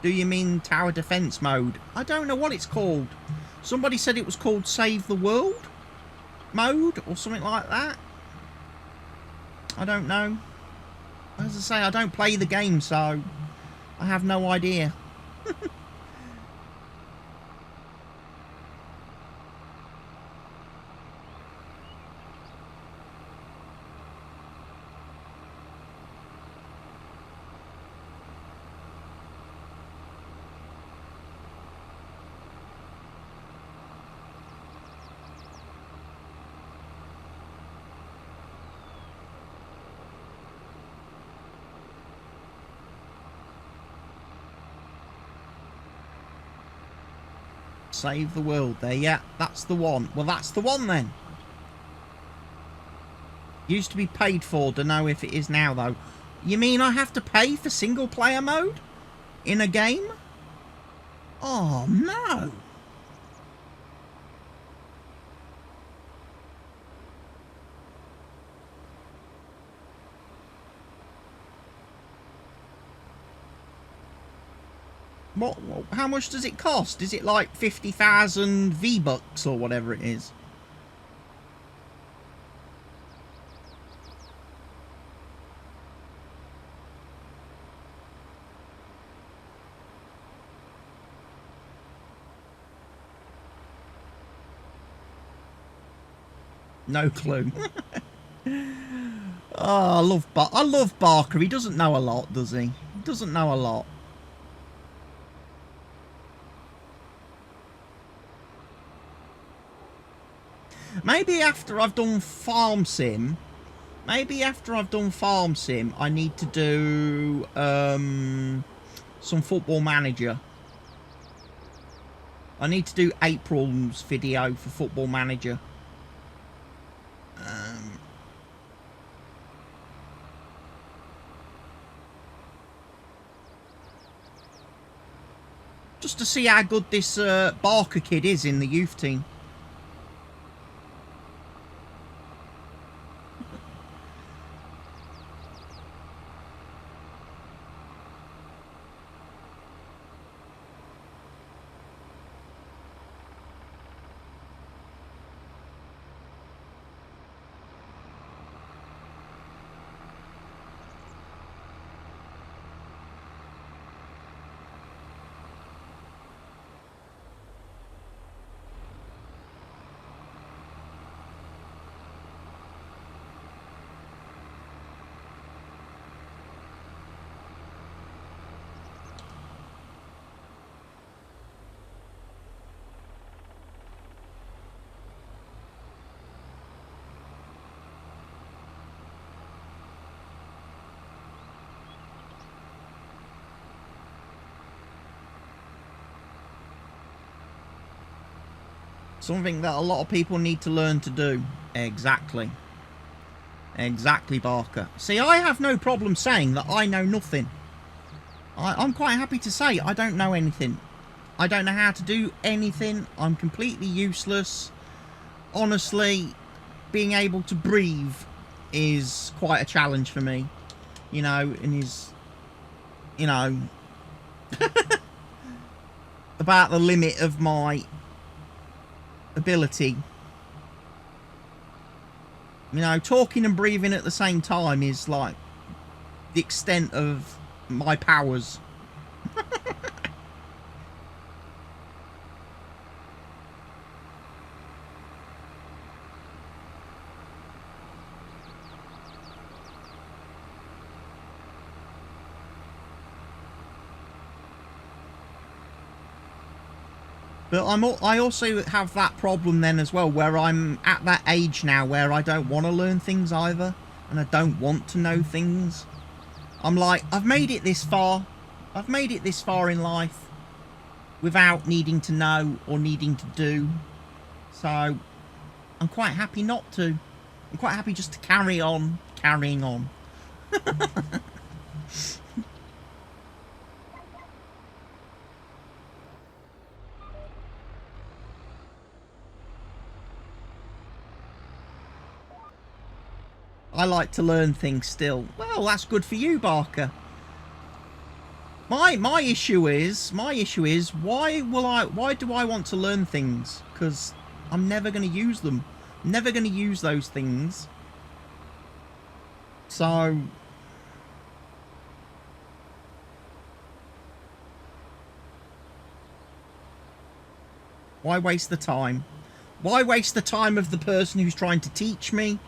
Do you mean tower defense mode? I don't know what it's called. Somebody said it was called Save the World mode or something like that. I don't know. As I say, I don't play the game, so I have no idea. Save the world there, yeah, that's the one. Well, that's the one then. Used to be paid for, don't know if it is now though. You mean I have to pay for single player mode in a game? Oh no. What? How much does it cost? Is it like 50,000 V-Bucks or whatever it is? No clue. Oh, I love Barker. He doesn't know a lot, does he? He doesn't know a lot. Maybe after I've done Farm Sim, I need to do some Football Manager. I need to do April's video for Football Manager. Just to see how good this Barker kid is in the youth team. Something that a lot of people need to learn to do. Exactly. Exactly, Barker. See, I have no problem saying that I know nothing. I'm quite happy to say I don't know anything. I don't know how to do anything. I'm completely useless. Honestly, being able to breathe is quite a challenge for me. You know, and is, you know, about the limit of my ability. You know, talking and breathing at the same time is like the extent of my powers. But I also have that problem then as well, where I'm at that age now where I don't want to learn things either, and I don't want to know things. I'm like, I've made it this far. I've made it this far in life without needing to know or needing to do. So I'm quite happy not to. I'm quite happy just to carry on carrying on. I like to learn things still. Well, that's good for you, Barker. My issue is why do I want to learn things? Because I'm never going to use them. I'm never going to use those things. So why waste the time? Why waste the time of the person who's trying to teach me?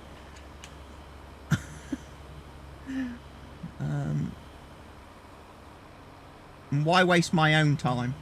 And why waste my own time?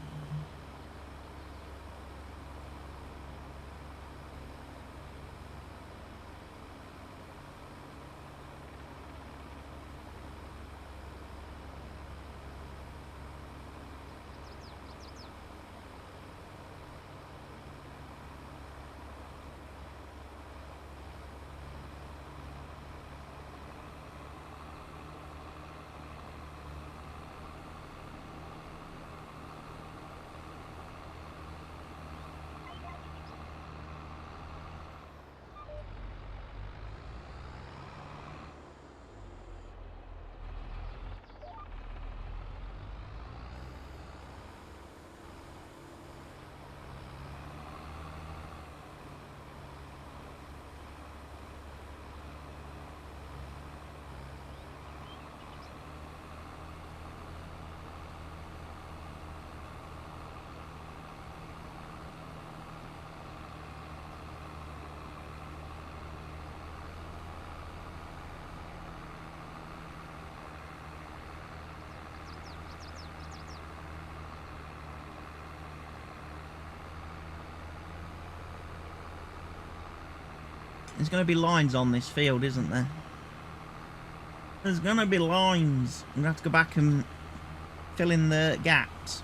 There's going to be lines on this field, isn't there? There's going to be lines. I'm going to have to go back and fill in the gaps.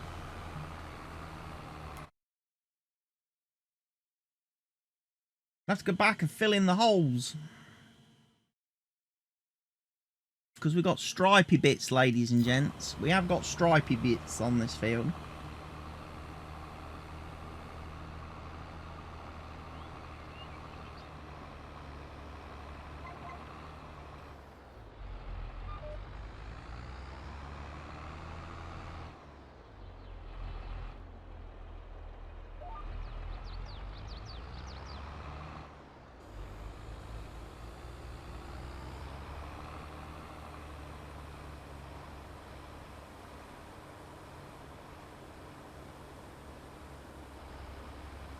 I have to go back and fill in the holes. Because we've got stripy bits, ladies and gents. We have got stripy bits on this field.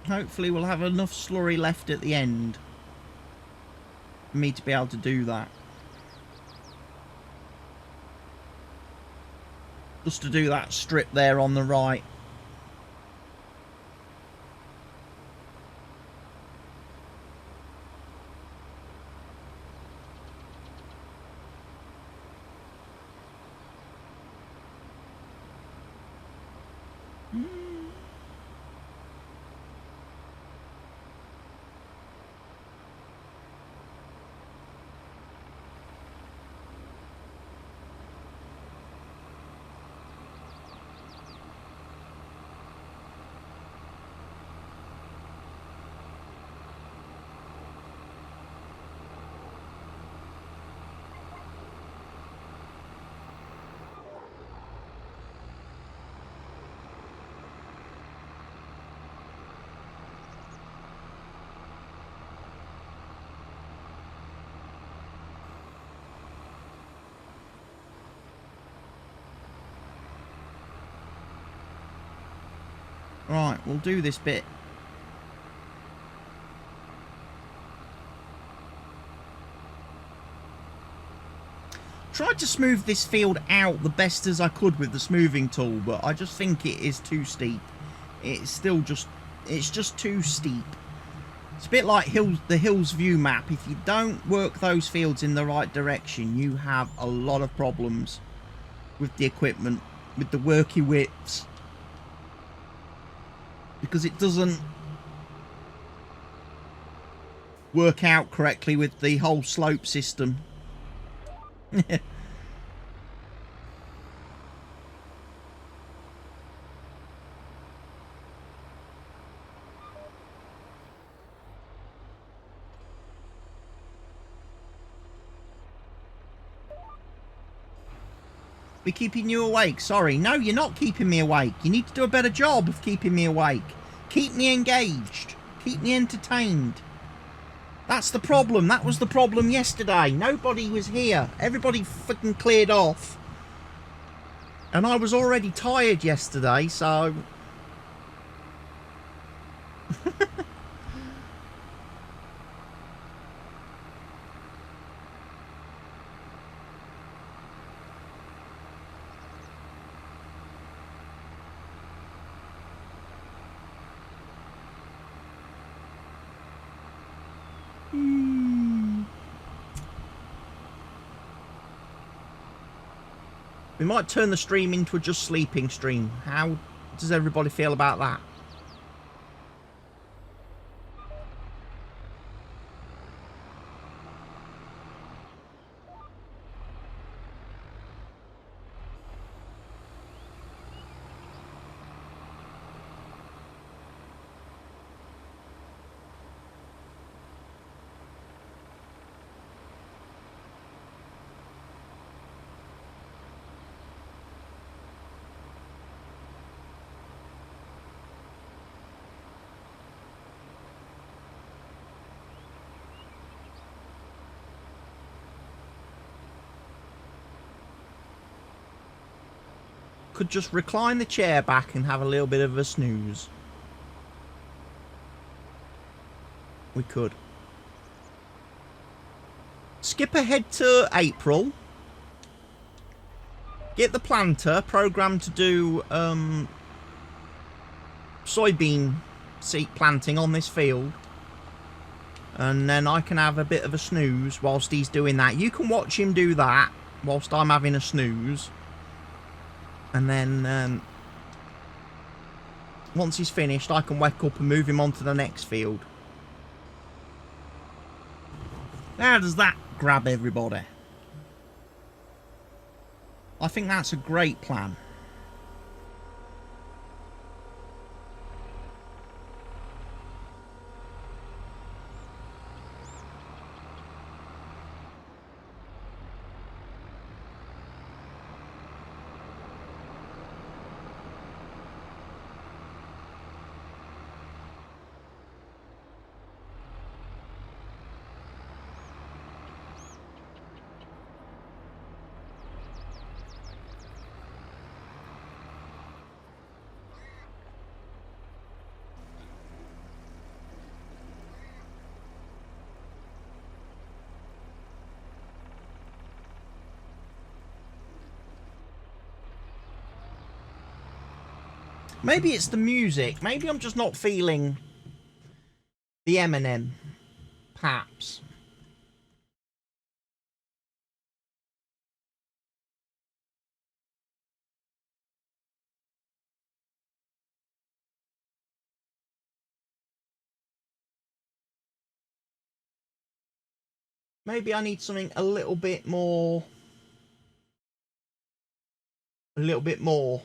Hopefully we'll have enough slurry left at the end for me to be able to do that. Just to do that strip there on the right. Right, we'll do this bit. Tried to smooth this field out the best as I could with the smoothing tool, but I just think it is too steep. It's just too steep. It's a bit like the Hills View map. If you don't work those fields in the right direction, you have a lot of problems with the equipment, with the worky widths, because it doesn't work out correctly with the whole slope system. We're keeping you awake. Sorry. No, you're not keeping me awake. You need to do a better job of keeping me awake. Keep me engaged. Keep me entertained. That's the problem. That was the problem yesterday. Nobody was here. Everybody fucking cleared off. And I was already tired yesterday, so... We might turn the stream into a just sleeping stream. How does everybody feel about that? Could just recline the chair back and have a little bit of a snooze. We could. Skip ahead to April. Get the planter programmed to do soybean seed planting on this field. And then I can have a bit of a snooze whilst he's doing that. You can watch him do that whilst I'm having a snooze. And then once he's finished, I can wake up and move him on to the next field. How does that grab everybody? I think that's a great plan. Maybe it's the music. Maybe I'm just not feeling the Eminem. Perhaps. Maybe I need something a little bit more. A little bit more.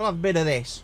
I'll have a bit of this.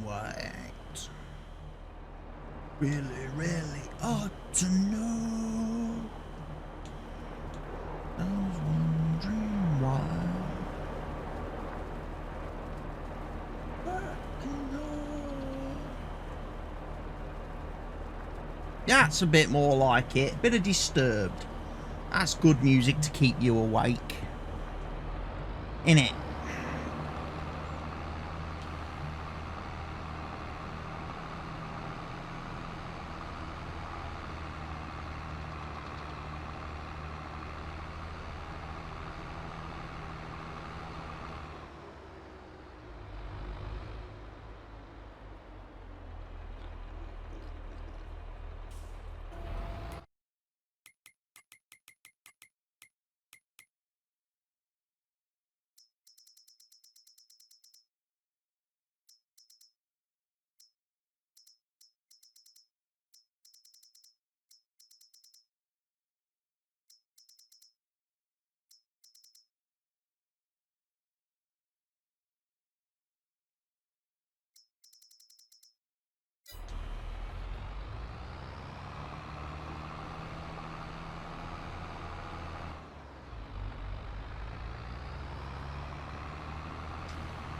wait. Really, really ought to know. I was wondering why. That's a bit more like it. A bit of Disturbed. That's good music to keep you awake. Innit?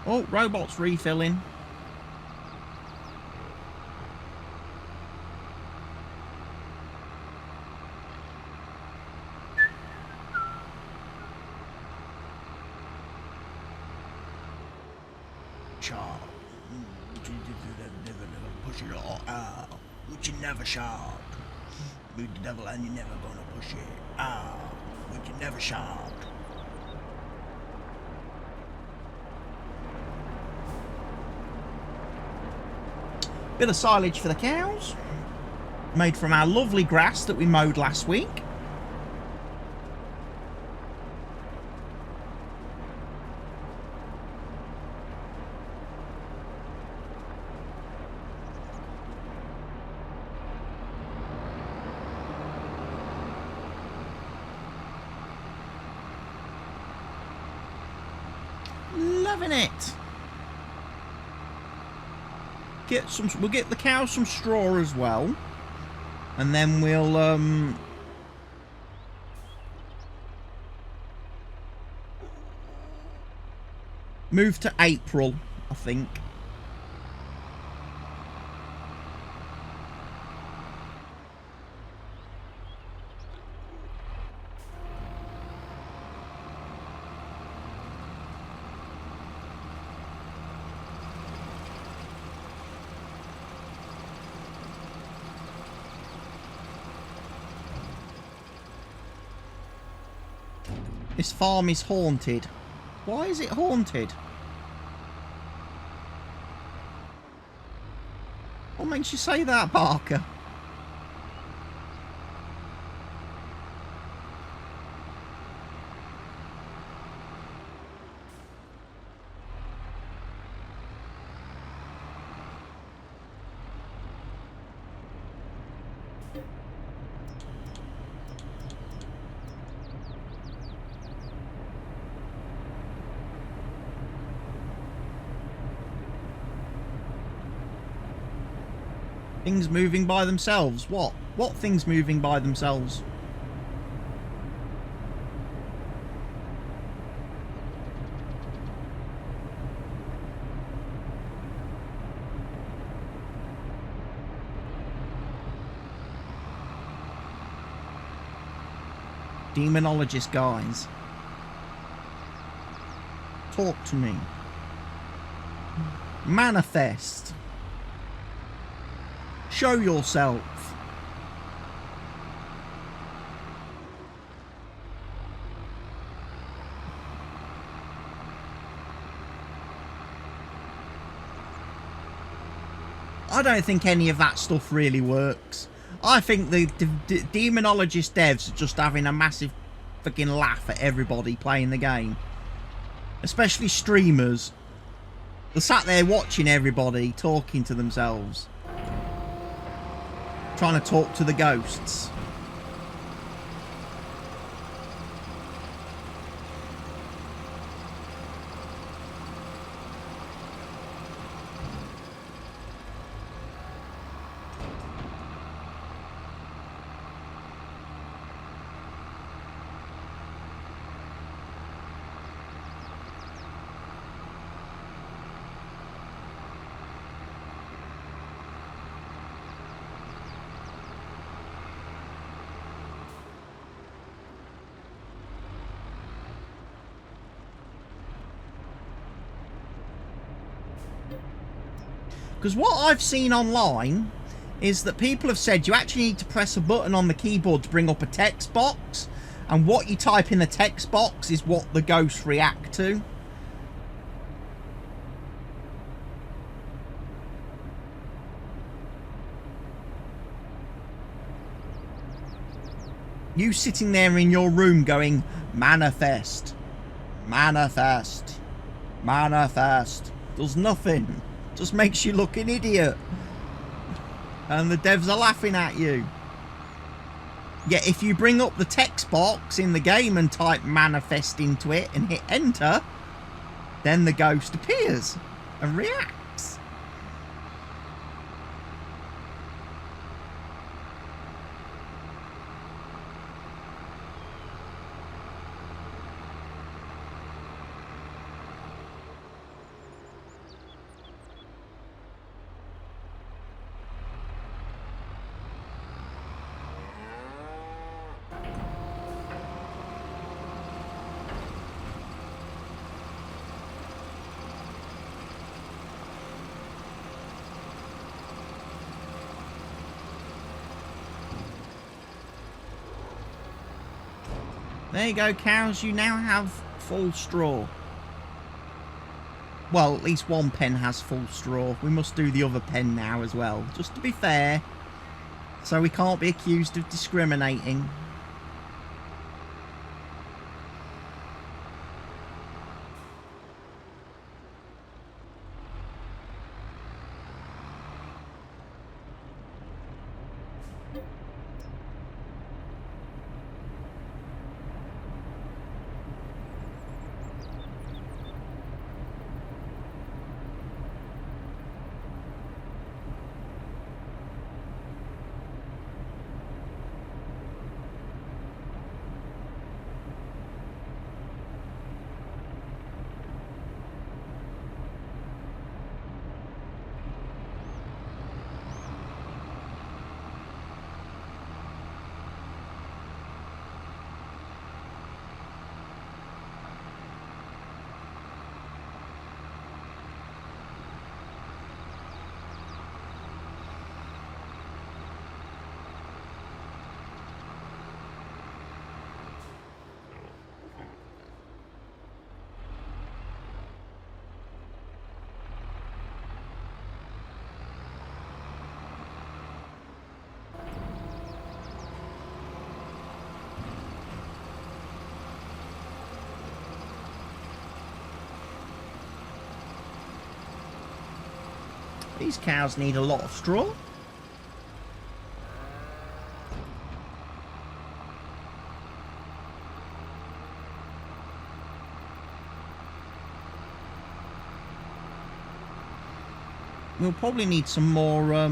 Oh, robot's refilling. Sharp. Never push it all out. Would you never sharp? Beat the devil and you're never gonna push it out. Would you never sharp? Bit of silage for the cows, made from our lovely grass that we mowed last week. Loving it. We'll get the cows some straw as well, and then we'll move to April, I think. This farm is haunted. Why is it haunted? What makes you say that, Barker? Things moving by themselves? What? What things moving by themselves? Demonologist guys. Talk to me. Manifest. Show yourself. I don't think any of that stuff really works. I think the demonologist devs are just having a massive fucking laugh at everybody playing the game. Especially streamers. They're sat there watching everybody talking to themselves. Trying to talk to the ghosts. Because what I've seen online is that people have said you actually need to press a button on the keyboard to bring up a text box, and what you type in the text box is what the ghosts react to. You sitting there in your room going, manifest, manifest, manifest, does nothing. Just makes you look an idiot. And the devs are laughing at you. Yet if you bring up the text box in the game and type manifest into it and hit enter, then the ghost appears and reacts. There you go, cows. You now have full straw. Well, at least one pen has full straw. We must do the other pen now as well, just to be fair. So we can't be accused of discriminating. These cows need a lot of straw. We'll probably need some more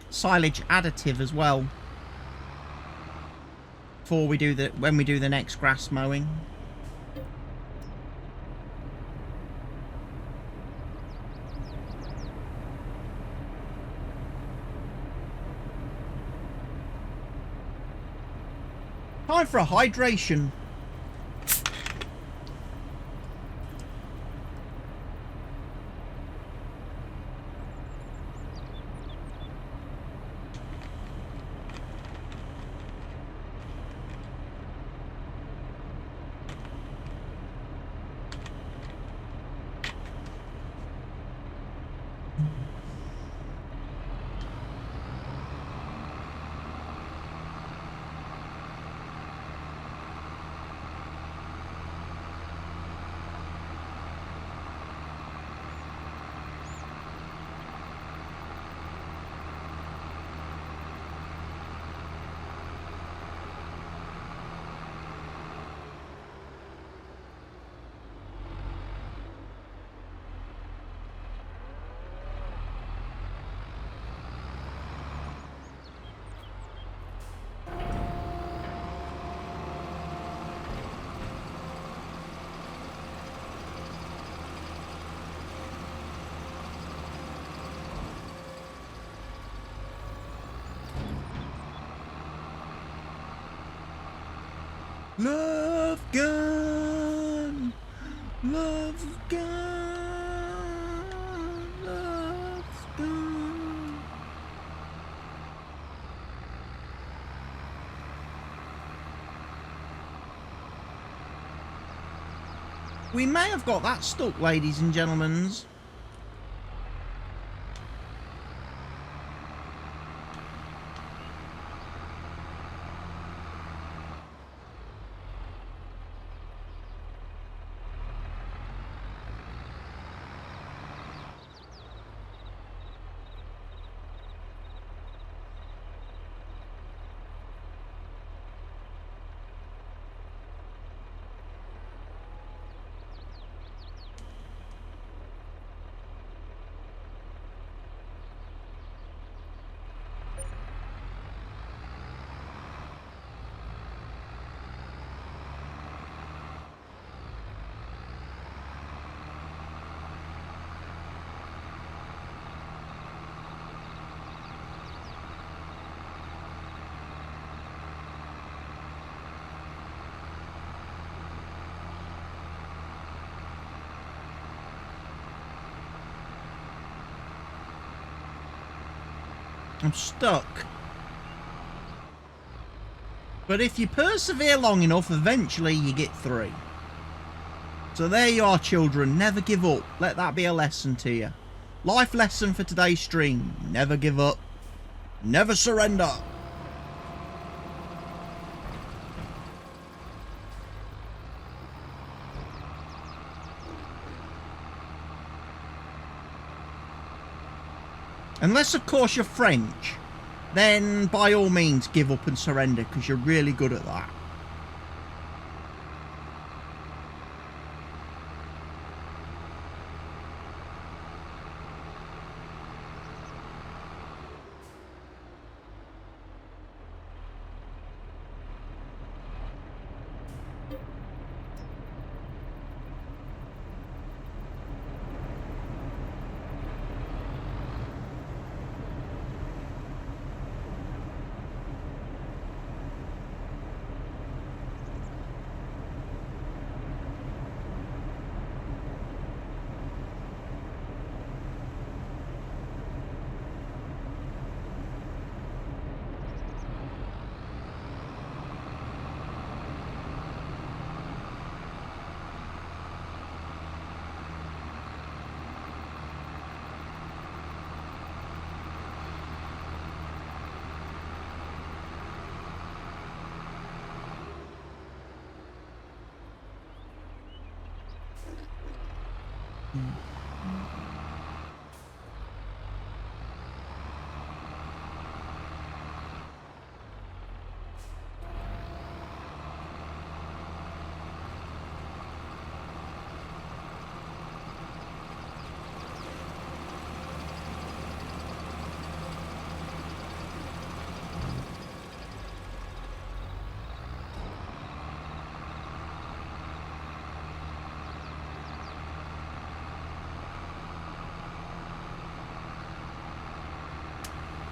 silage additive as well before we do when we do the next grass mowing. Time for a hydration. Love gun, love gun. We may have got that stuck, ladies and gentlemen. I'm stuck. But if you persevere long enough, eventually you get through. So there you are, children. Never give up. Let that be a lesson to you. Life lesson for today's stream. Never give up. Never surrender. Unless, of course, you're French, then by all means give up and surrender, because you're really good at that.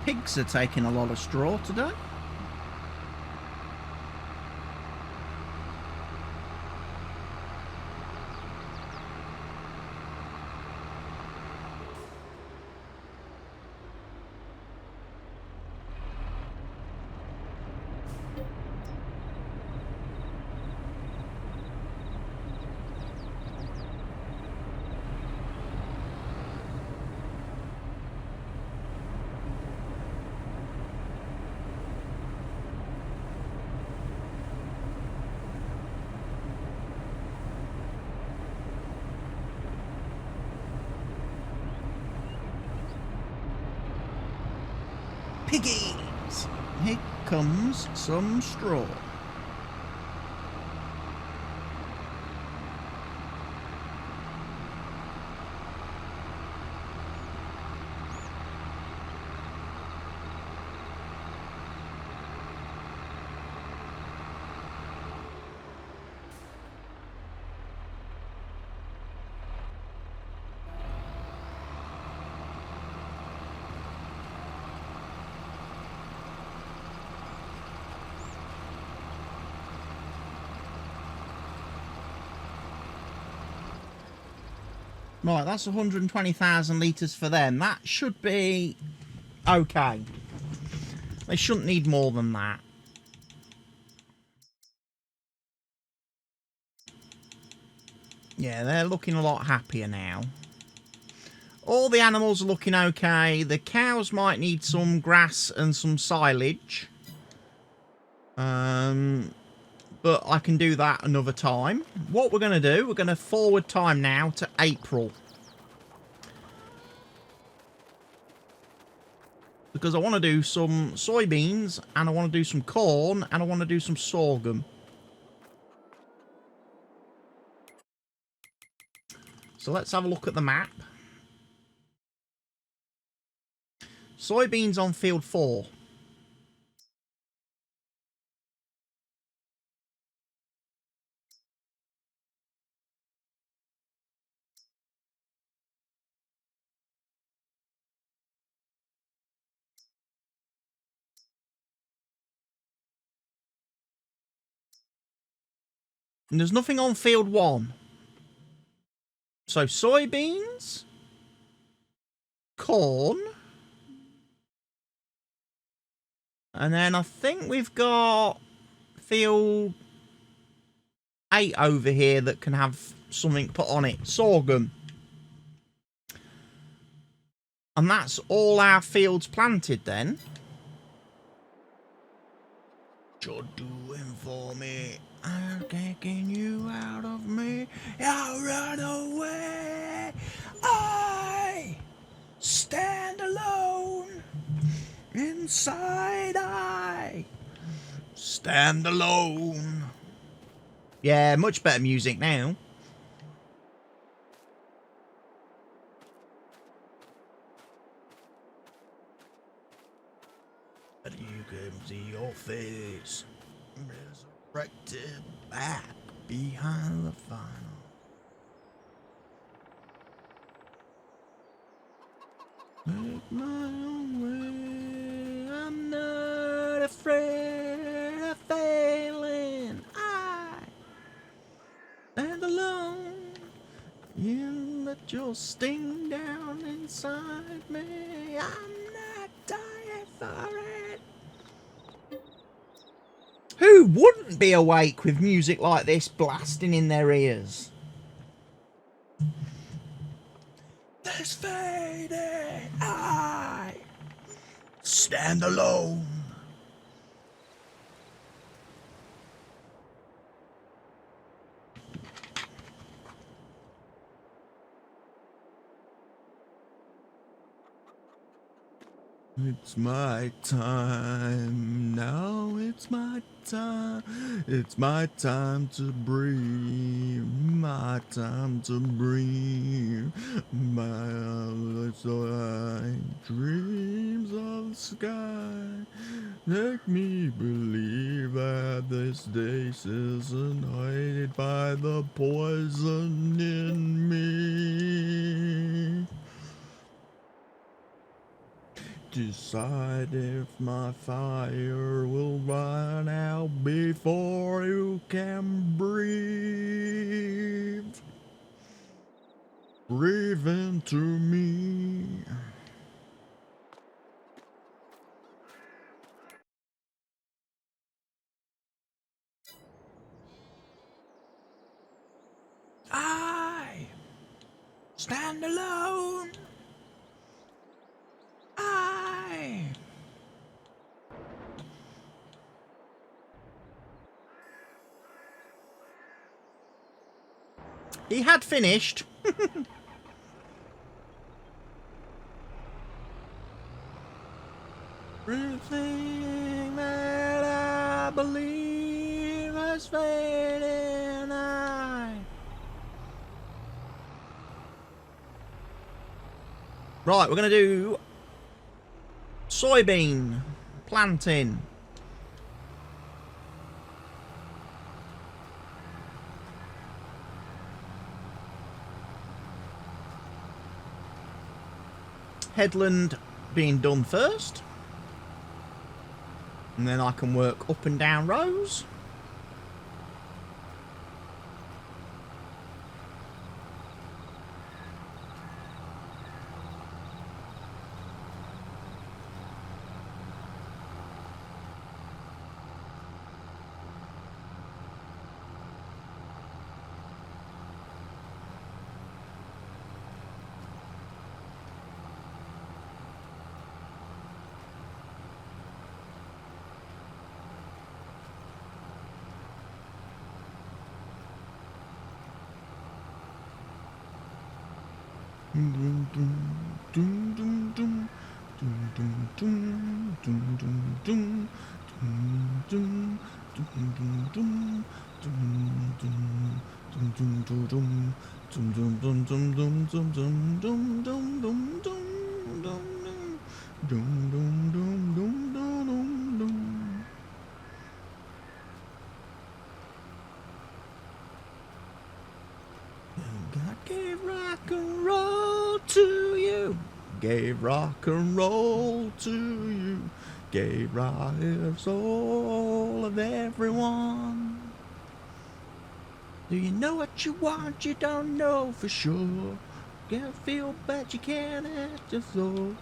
Pigs are taking a lot of straw today. Piggies! Here comes some straw. Right, that's 120,000 litres for them. That should be okay. They shouldn't need more than that. Yeah, they're looking a lot happier now. All the animals are looking okay. The cows might need some grass and some silage. But I can do that another time. What we're going to do, we're going to forward time now to April. Because I want to do some soybeans, and I want to do some corn, and I want to do some sorghum. So let's have a look at the map. Soybeans on field 4. And there's nothing on field 1. So soybeans, corn, and then I think we've got field 8 over here that can have something put on it. Sorghum. And that's all our fields planted then. You're doing for me. I'm taking you out of me. I'll run away. I stand alone. Inside I stand alone. Yeah, much better music now. And you can see your face resurrected back behind the final. Make my own way. I'm not afraid of failing. I stand alone. You let your sting down inside me. I'm not dying for it. Who wouldn't be awake with music like this blasting in their ears? This faded, I stand alone. It's my time, now it's my time. It's my time to breathe, my time to breathe. My dreams of the sky make me believe that this day is annoyed by the poison in me. Decide if my fire will run out before you can breathe. Breathe into me. I stand alone. He had finished. Everything that I believe has faded. Right, we're going to do soybean planting. Headland being done first. And then I can work up and down rows. God gave rock and roll to you. Gave rock and roll to you. Gave rock and soul of everyone. Do you know what you want? You don't know for sure. Can't feel but you can't ask your soul.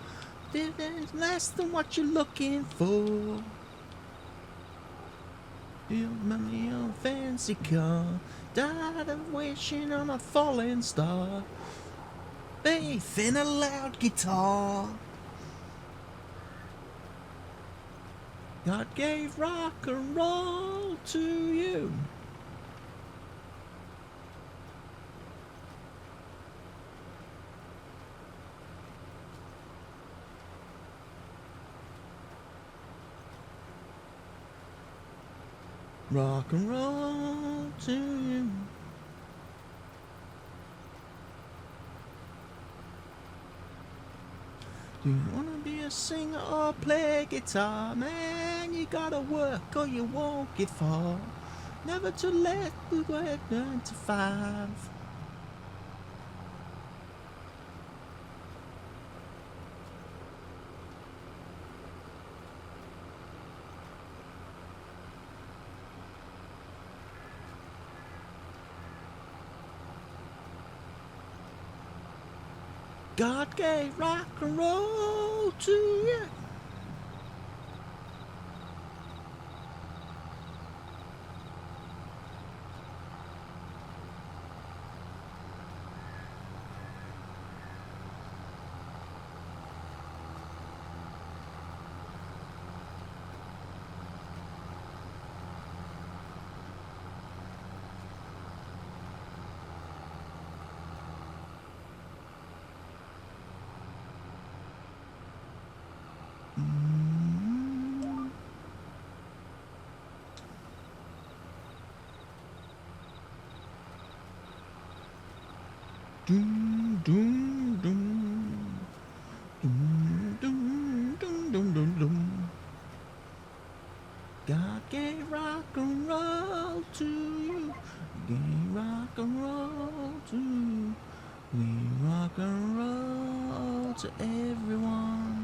This is less than what you're looking for. Feel money on a fancy car. Died of wishing on a falling star. Faith in a loud guitar. God gave rock and roll to you. Rock and roll to you. Do you wanna be a singer or play guitar? Man, you gotta work or you won't get far. Never too late to work 9 to 5. God gave rock and roll to you. Doom, doom, doom. Doom, doom, doom, doom, doom, doom. God gave rock and roll to you. Gave rock and roll to you. We rock and roll to everyone.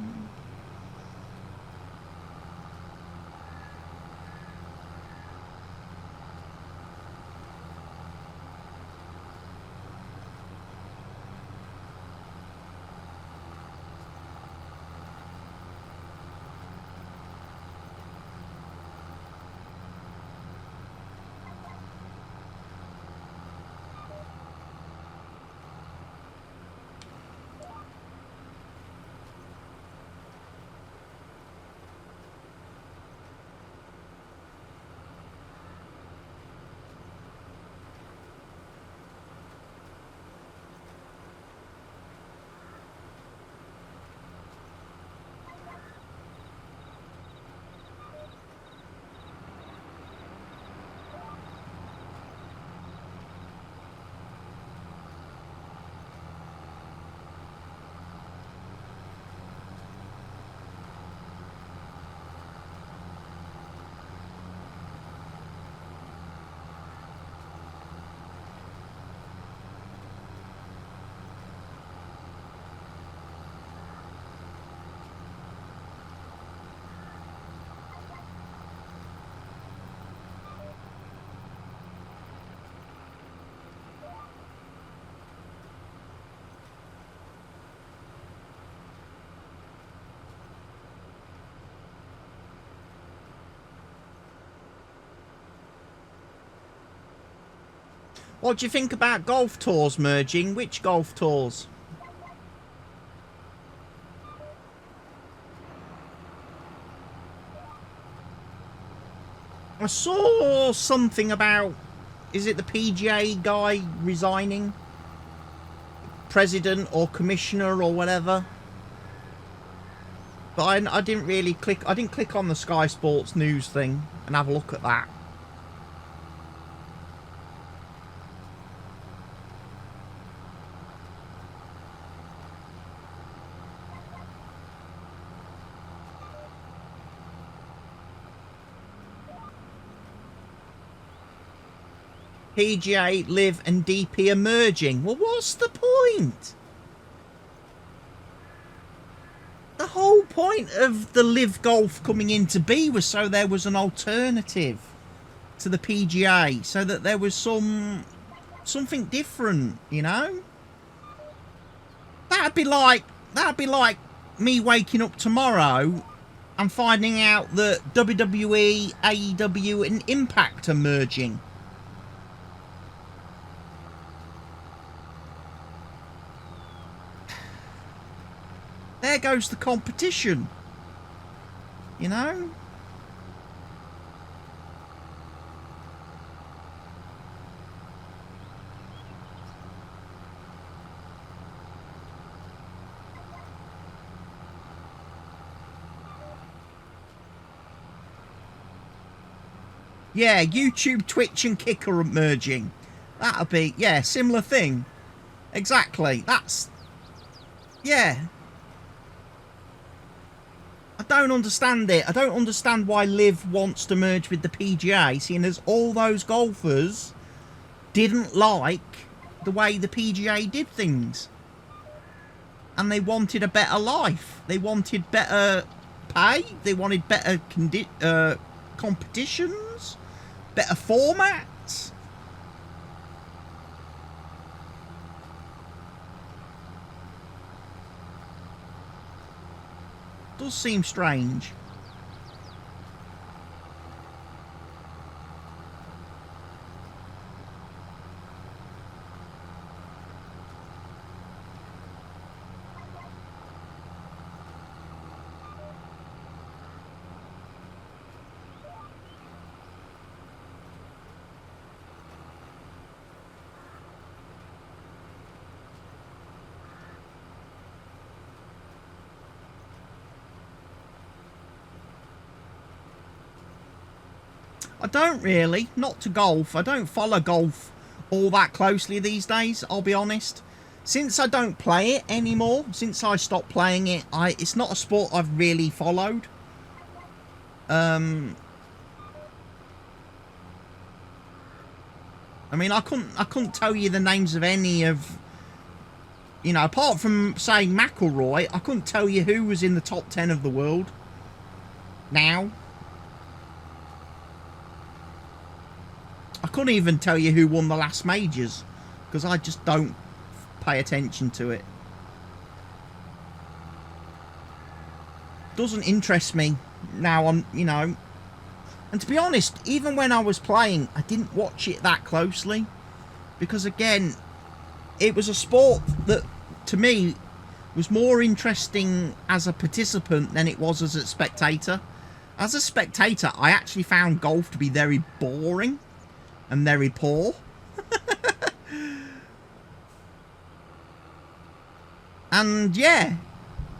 What do you think about golf tours merging? Which golf tours? I saw something about, is it the PGA guy resigning? president or commissioner or whatever. But I didn't really click. I didn't click on the Sky Sports news thing and have a look at that. PGA, Live and DP are merging. Well, what's the point? The whole point of the Live Golf coming into be was so there was an alternative to the PGA, so that there was something different, you know? That'd be like me waking up tomorrow and finding out that WWE, AEW and Impact are merging. There goes the competition, you know? Yeah, YouTube, Twitch and Kick are merging. That'll be, yeah, similar thing. Exactly, that's, yeah. I don't understand it. I don't understand why Liv wants to merge with the PGA, seeing as all those golfers didn't like the way the PGA did things. And they wanted a better life. They wanted better pay. They wanted better competitions, better formats. Does seem strange. I don't really, not to golf. I don't follow golf all that closely these days, I'll be honest. Since I don't play it anymore, since I stopped playing it, it's not a sport I've really followed. I mean, I couldn't tell you the names of any of, you know, apart from saying McIlroy, I couldn't tell you who was in the top 10 of the world now. I couldn't even tell you who won the last majors, because I just don't pay attention to it. Doesn't interest me now, you know. And to be honest, even when I was playing, I didn't watch it that closely, because again, it was a sport that, to me, was more interesting as a participant than it was as a spectator. As a spectator, I actually found golf to be very boring and very poor. And yeah,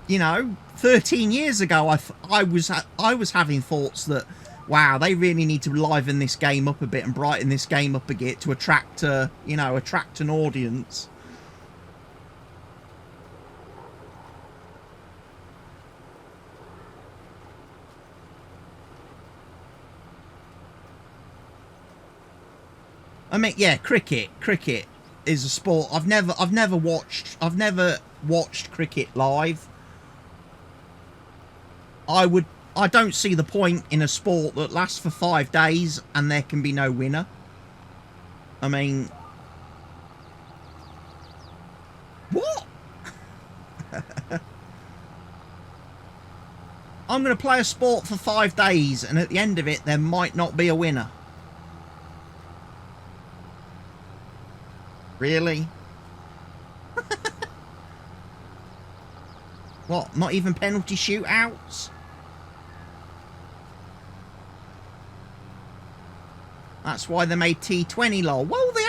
you know, 13 years ago I was having thoughts that, wow, they really need to liven this game up a bit and brighten this game up a bit to attract you know, attract an audience. I mean, yeah, cricket is a sport I've never watched cricket live. I don't see the point in a sport that lasts for 5 days and there can be no winner. I mean, what? I'm going to play a sport for 5 days and at the end of it there might not be a winner. Really? What, not even penalty shootouts? That's why they made T20 lol. Well, they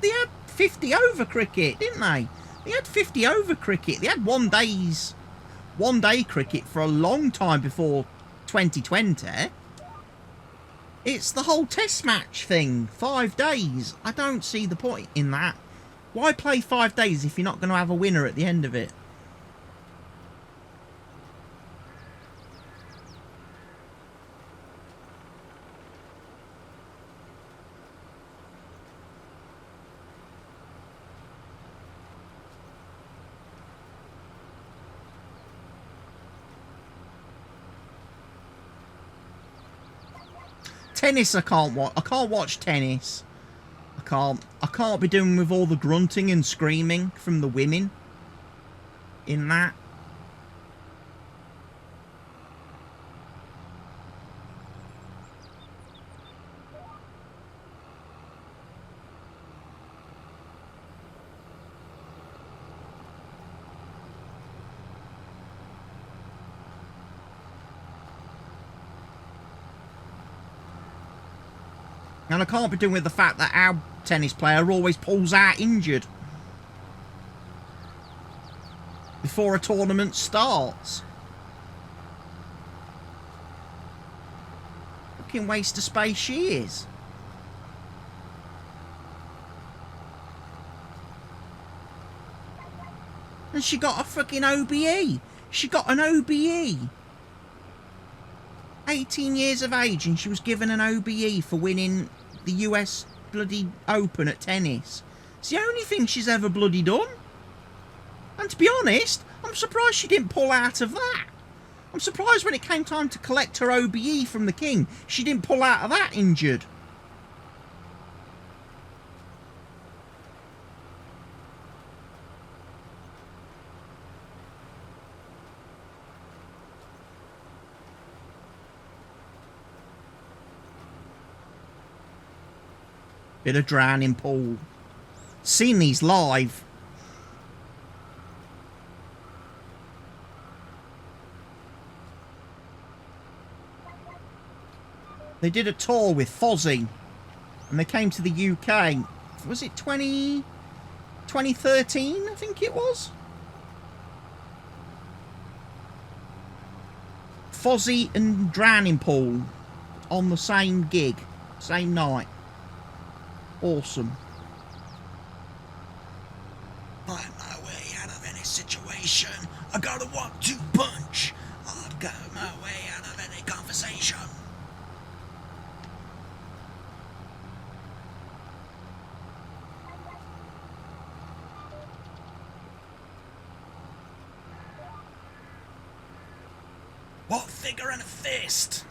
had 50 over cricket, didn't they? They had 50 over cricket. They had one day cricket for a long time before 2020. It's the whole test match thing. 5 days. I don't see the point in that. Why play 5 days if you're not going to have a winner at the end of it? Tennis I can't watch. I can't watch tennis. I can't be doing with all the grunting and screaming from the women in that. And I can't be doing with the fact that our tennis player always pulls out injured before a tournament starts. Fucking waste of space she is. And she got a fucking OBE. She got an OBE. 18 years of age and she was given an OBE for winning the US bloody Open at tennis. It's the only thing she's ever bloody done. And to be honest, I'm surprised she didn't pull out of that. I'm surprised when it came time to collect her OBE from the king, she didn't pull out of that injured. Bit of drowning pool. Seen these live. They did a tour with Fozzy and they came to the UK. Was it 2013, I think it was? Fozzy and Drowning Pool on the same gig, same night. Awesome. Find my way out of any situation. I got a 1-2 punch. I've got my way out of any conversation. What figure and a fist?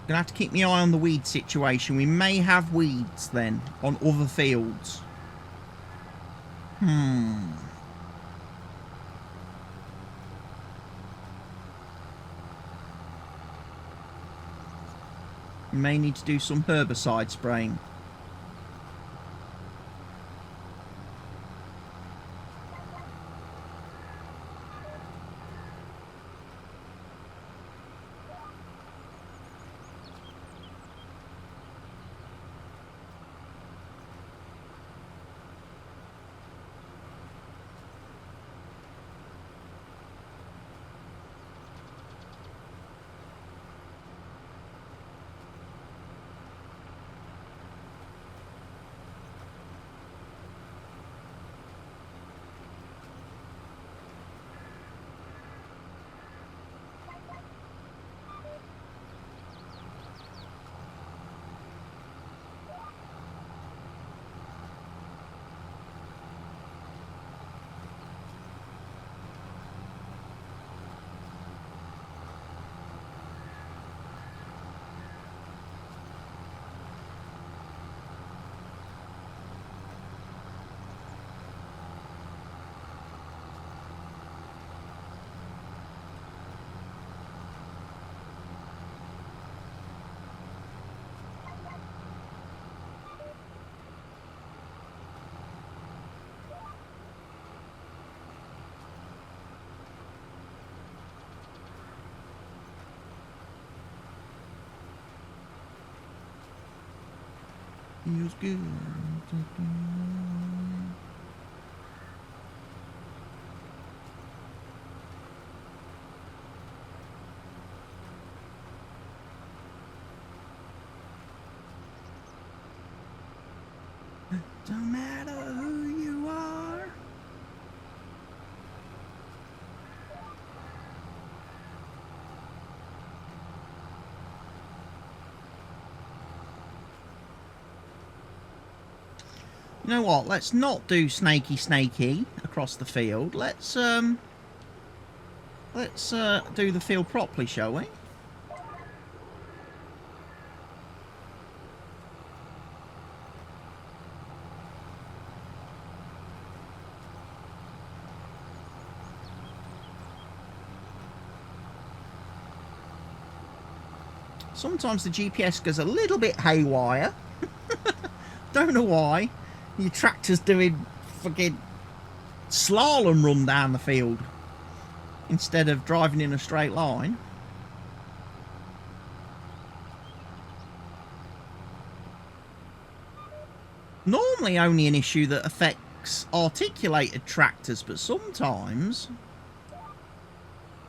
Gonna have to keep my eye on the weed situation. We may have weeds then on other fields. We may need to do some herbicide spraying. Feels good. Don't matter who you are. You know what? Let's not do snaky across the field. Let's do the field properly, shall we? Sometimes the GPS goes a little bit haywire. Don't know why. Your tractor's doing fucking slalom run down the field instead of driving in a straight line. Normally only an issue that affects articulated tractors, but sometimes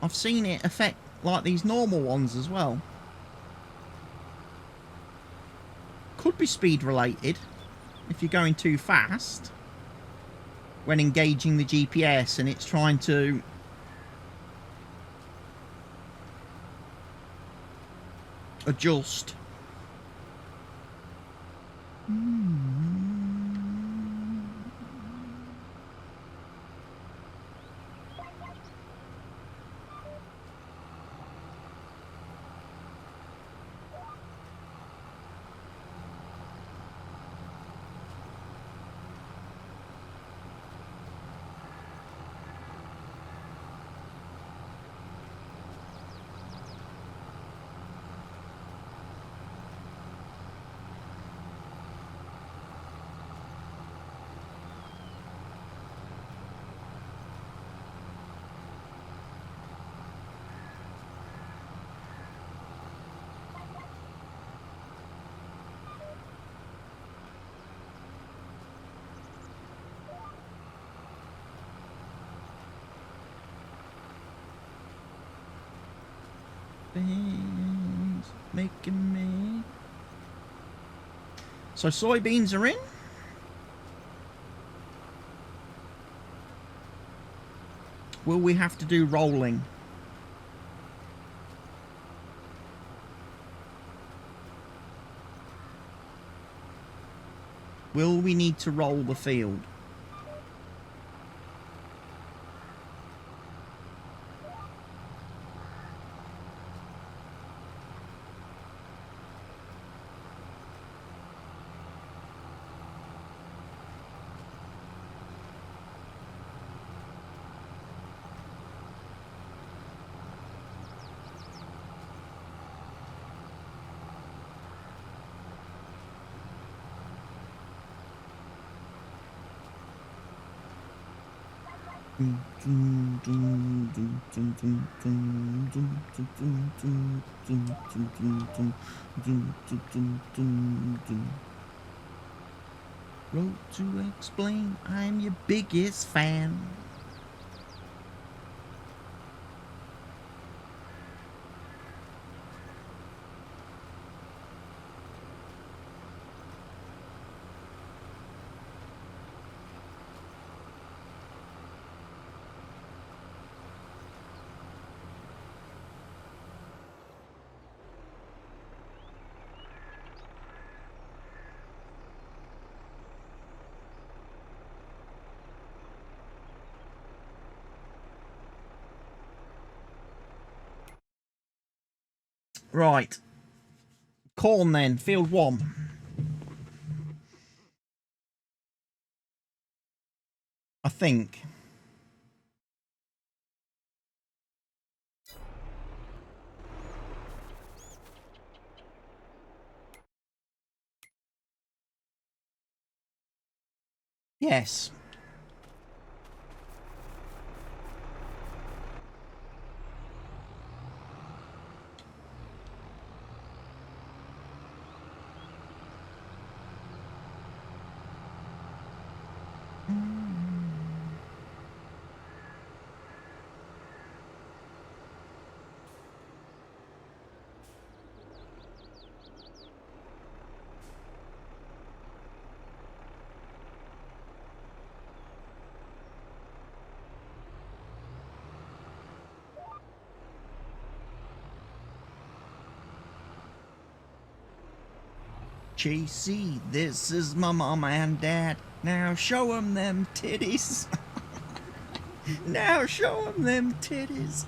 I've seen it affect like these normal ones as well. Could be speed related if you're going too fast when engaging the GPS and it's trying to adjust. Making me. So soybeans are in. Will we have to do rolling? Will we need to roll the field? Wrote to explain I'm your biggest fan. Right. Corn then, field 1. I think. Yes. Archie, see, this is my mom and dad. Now show 'em them titties. Now show 'em them titties.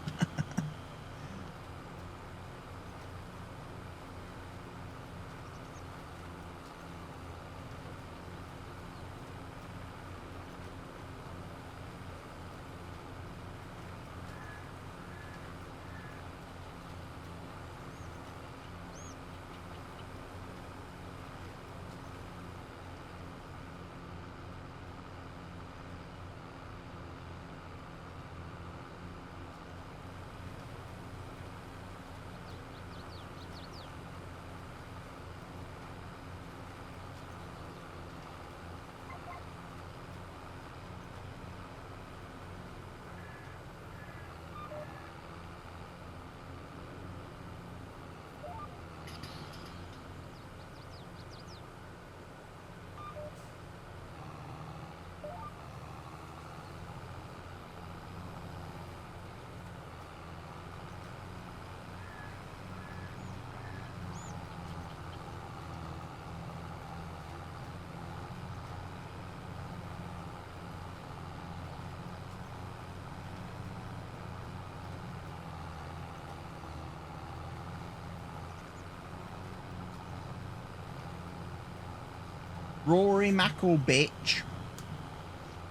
Rory Macklebitch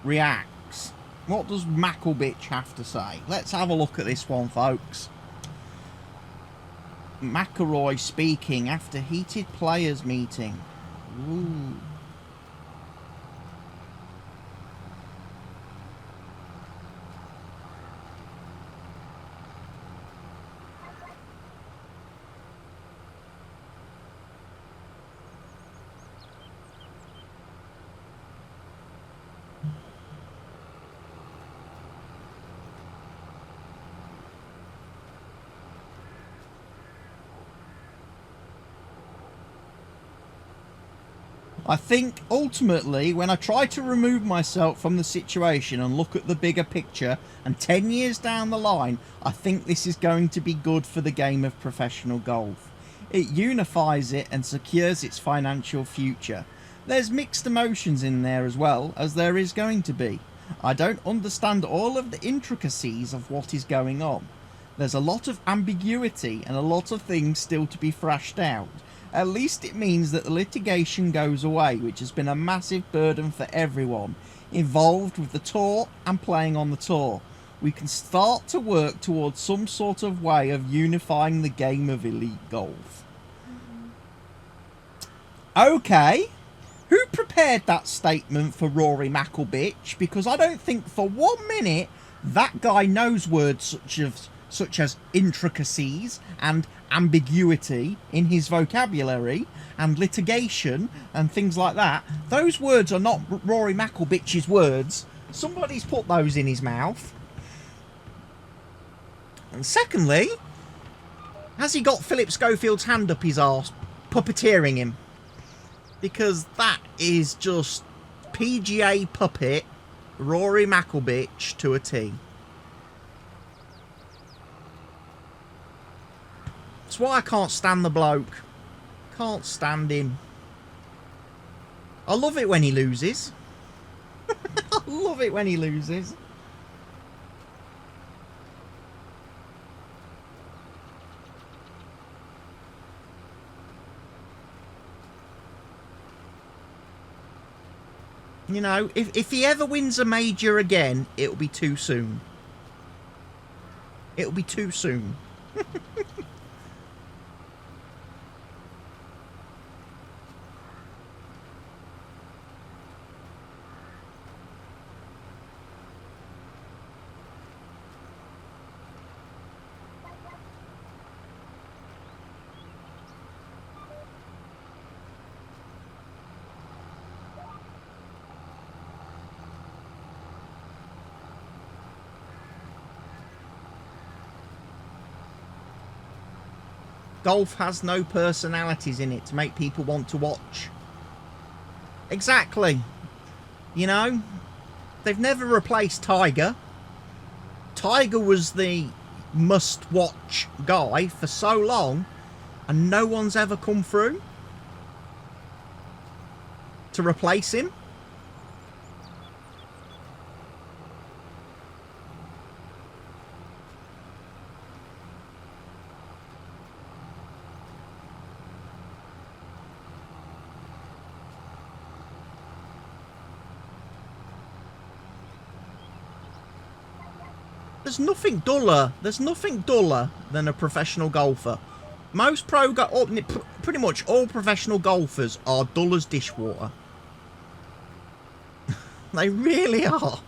reacts. What does Macklebitch have to say? Let's have a look at this one, folks. McElroy speaking after heated players meeting. Ooh. I think ultimately when I try to remove myself from the situation and look at the bigger picture, and 10 years down the line, I think this is going to be good for the game of professional golf. It unifies it and secures its financial future. There's mixed emotions in there as well, as there is going to be. I don't understand all of the intricacies of what is going on. There's a lot of ambiguity and a lot of things still to be thrashed out. At least it means that the litigation goes away, which has been a massive burden for everyone involved with the tour and playing on the tour. We can start to work towards some sort of way of unifying the game of elite golf. Okay, who prepared that statement for Rory Macklebitch? Because I don't think for 1 minute that guy knows words such as intricacies and ambiguity in his vocabulary and litigation and things like that. Those words are not Rory Macklebitch's words. Somebody's put those in his mouth. And secondly, has he got Philip Schofield's hand up his arse, puppeteering him? Because that is just PGA puppet Rory Macklebitch to a T. That's why I can't stand the bloke. Can't stand him. I love it when he loses. I love it when he loses. You know, if he ever wins a major again, it'll be too soon. It'll be too soon. Golf has no personalities in it to make people want to watch. Exactly. You know, they've never replaced Tiger. Tiger was the must-watch guy for so long, and no one's ever come through. to replace him. There's nothing duller than a professional golfer. Most pretty much all professional golfers are dull as dishwater. They really are.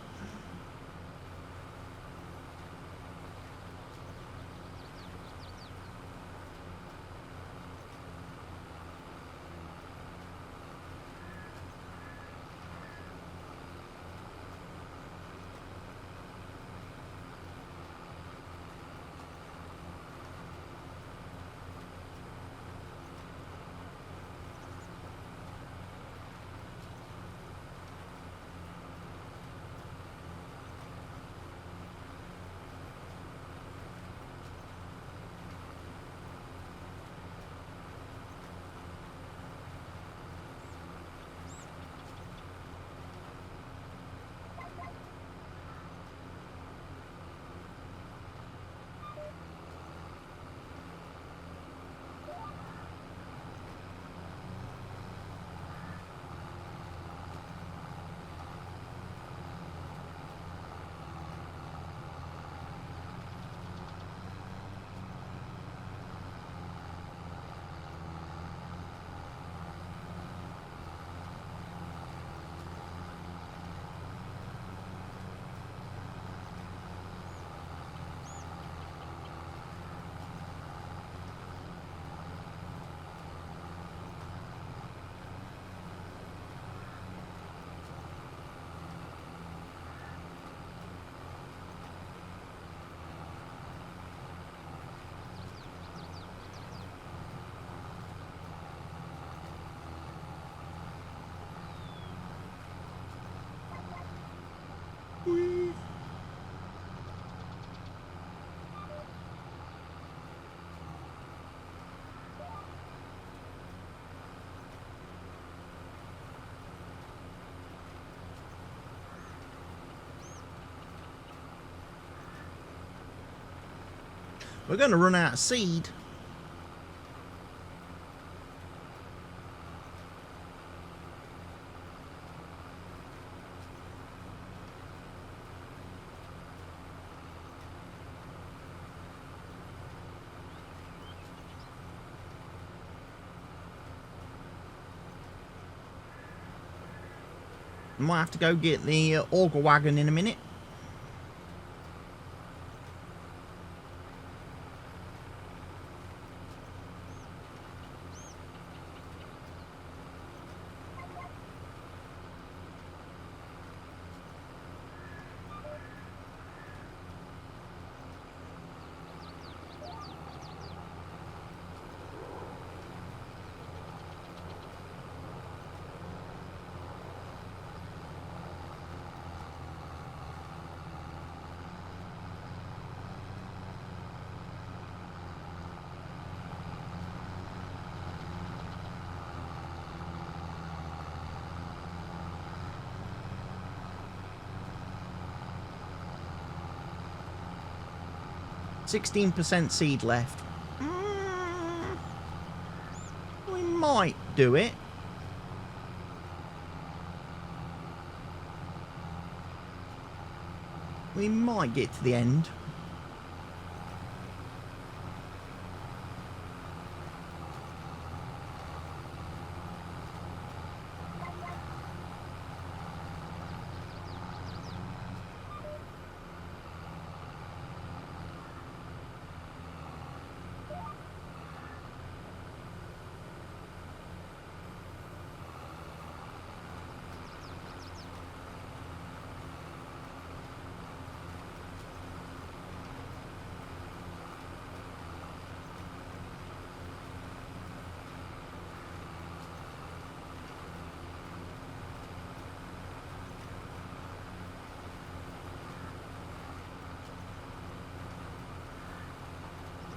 We're going to run out of seed. Might have to go get the auger wagon in a minute. %16 seed left. We might do it. We might get to the end.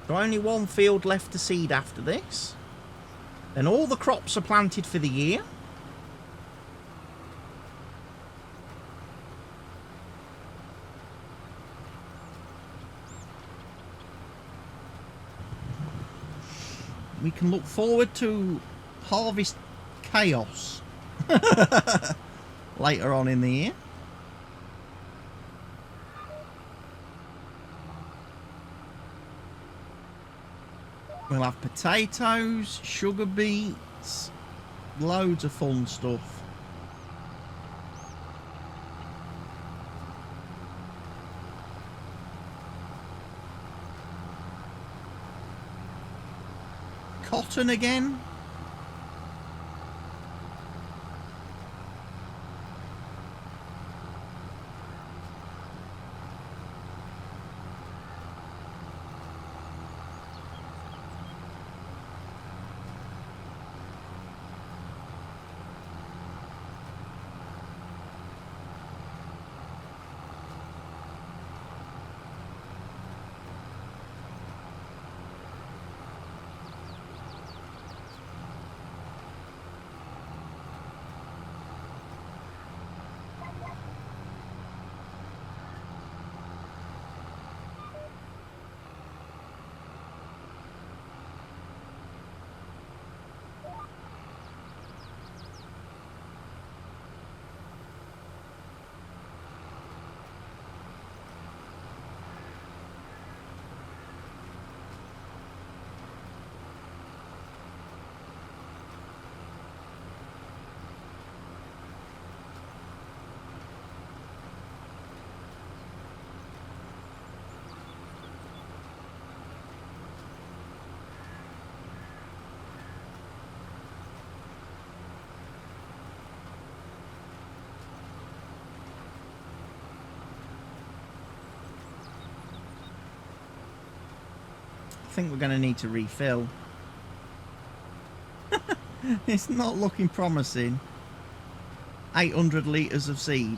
So only one field left to seed after this. Then all the crops are planted for the year. we can look forward to harvest chaos later on in the year. We'll have potatoes, sugar beets, loads of fun stuff. Cotton again. I think we're going to need to refill. It's not looking promising. 800 litres of seed.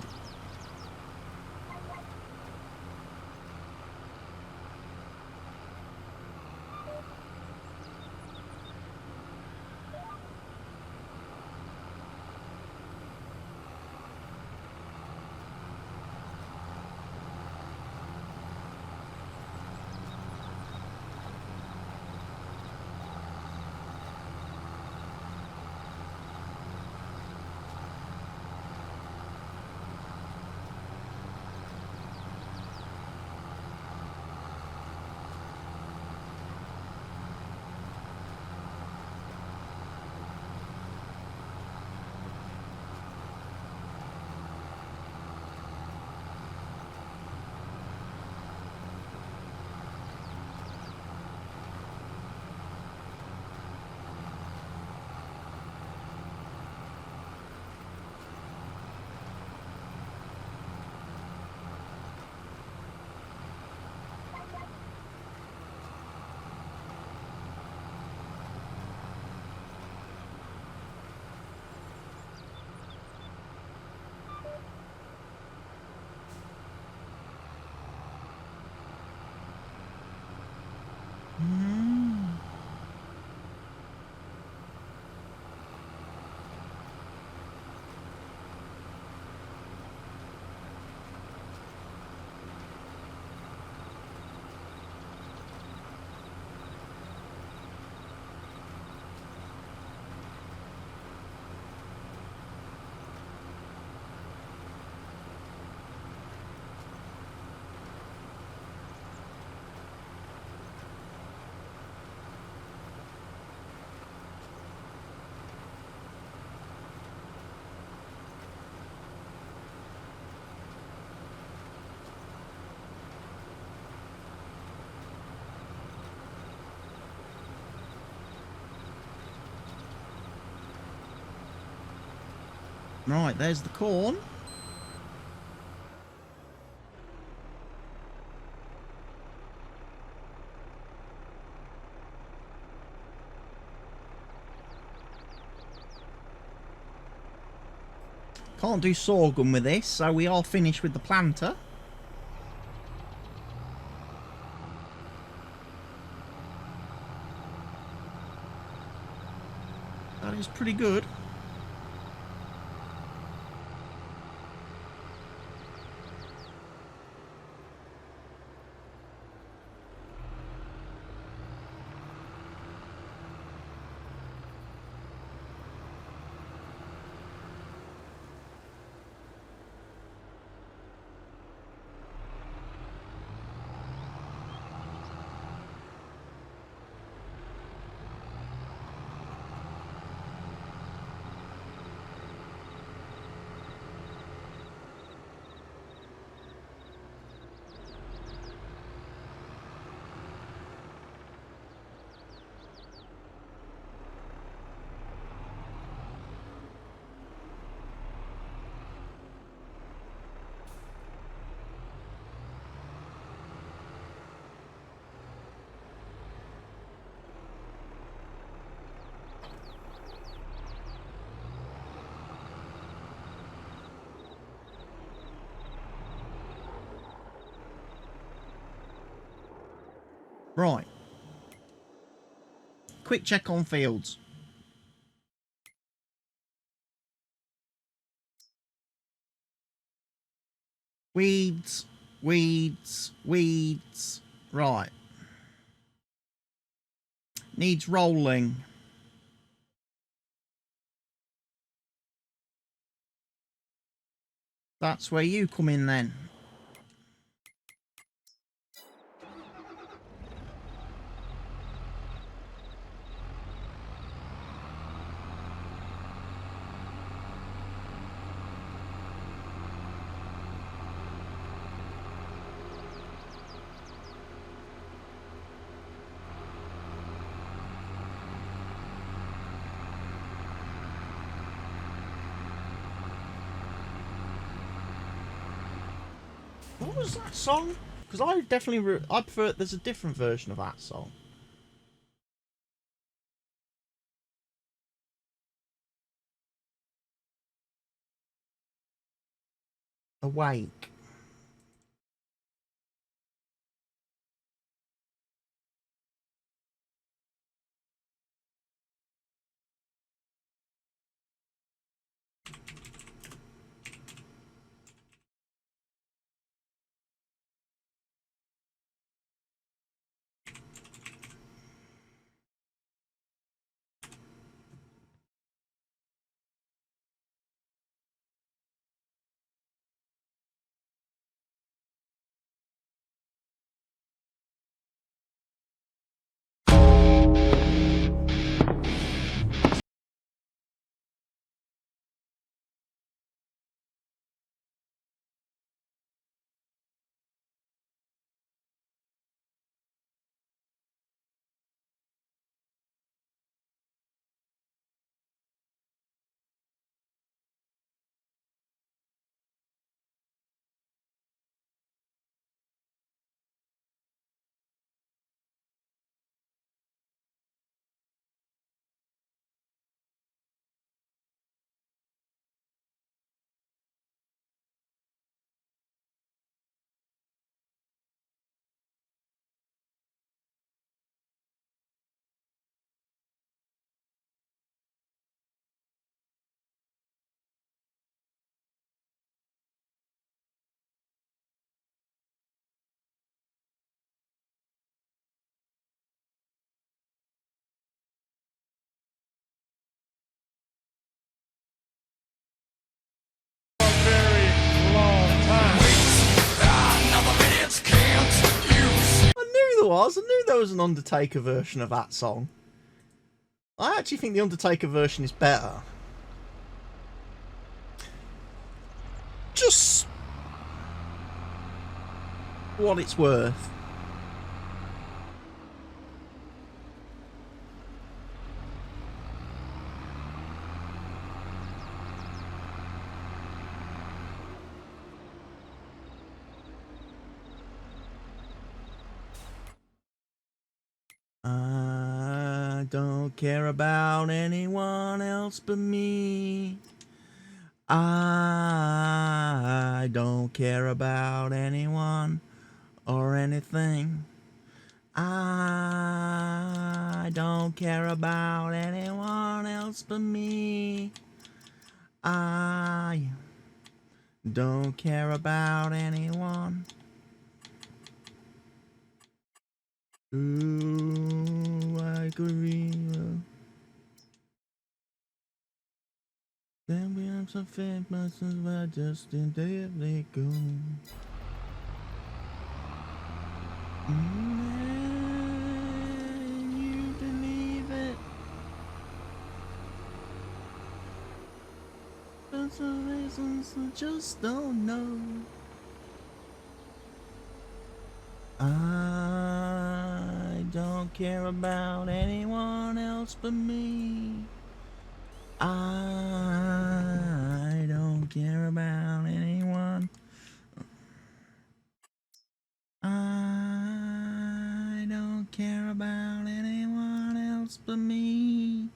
Right, there's the corn. Can't do sorghum with this, so we are finished with the planter. That is pretty good. Right. Quick check on fields. Weeds, weeds, weeds. Right. Needs rolling. That's where you come in then. What was that song? Because I definitely, I prefer, there's a different version of that song. Awake. I knew there was an Undertaker version of that song. I actually think the Undertaker version is better. Just what it's worth. I don't care about anyone else but me. I don't care about anyone or anything. I don't care about anyone else but me. I don't care about anyone. Ooh, I agree. Then we have some famous where just in there they go. You believe it? But some reasons I just don't know. I don't care about anyone else but me. I don't care about anyone. I don't care about anyone else but me.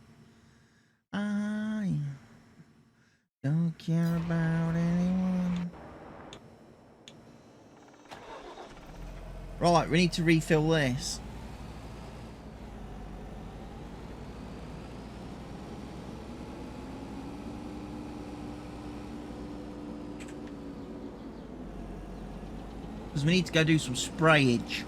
I don't care about anyone. Right, we need to refill this. Because we need to go do some sprayage.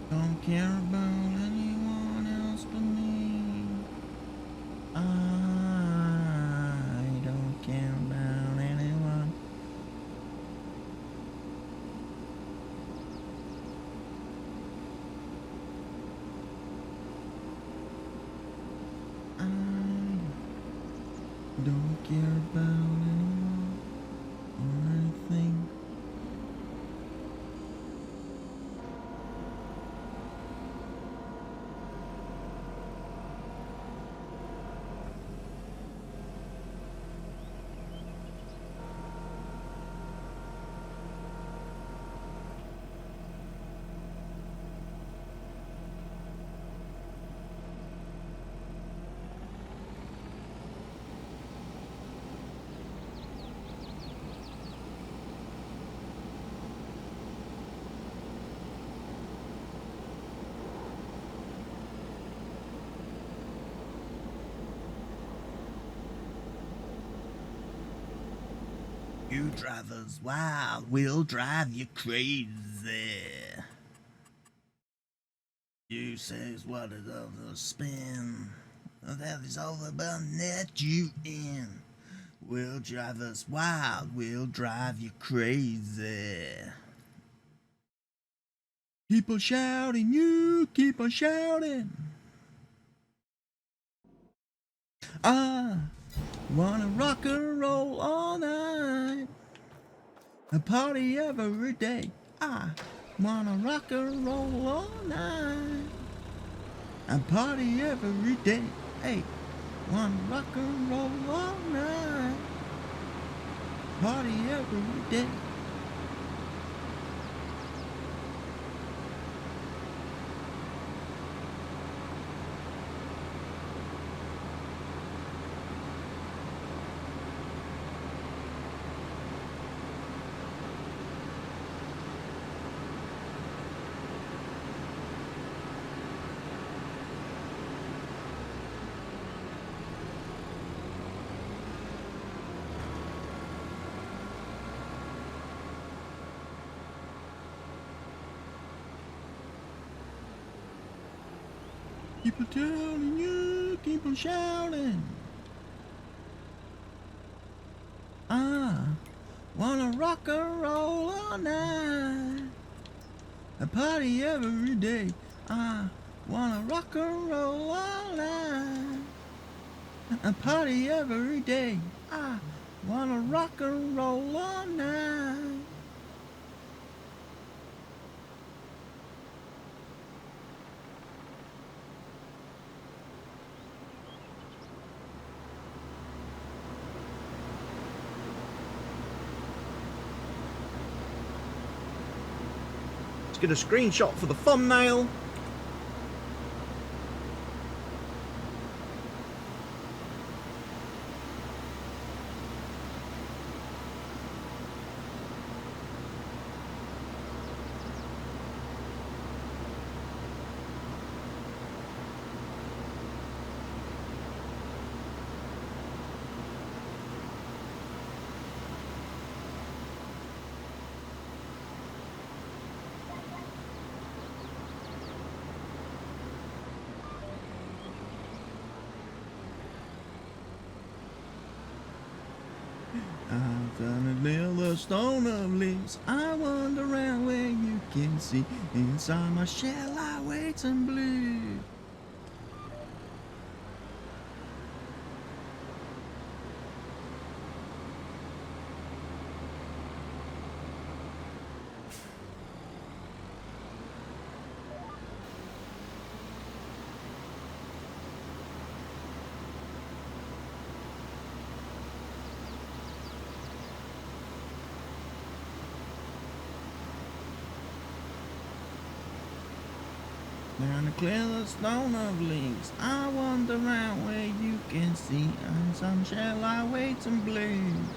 Don't care about anyone else but me. I don't care about anyone. I don't care about anyone or anything. You drivers, wow, we'll drive you crazy. You says what is of the spin? That is all about net you in. We'll drive us wild, we'll drive you crazy. Keep on shouting, you keep on shouting. I wanna rock and roll all night, a party every day. I wanna rock and roll all night, a party every day. Hey, wanna rock and roll all night, party every day. Keep on telling you, keep on shouting. I wanna rock and roll all night, a party every day. I wanna rock and roll all night, a party every day. I wanna rock and roll all night. Get a screenshot for the thumbnail. I've done a little stone of leaves. I wander around where you can see. Inside my shell I wait and bleed. Now to clear the stone of leaves, I wander out where you can see, and some shall I wait and bloom.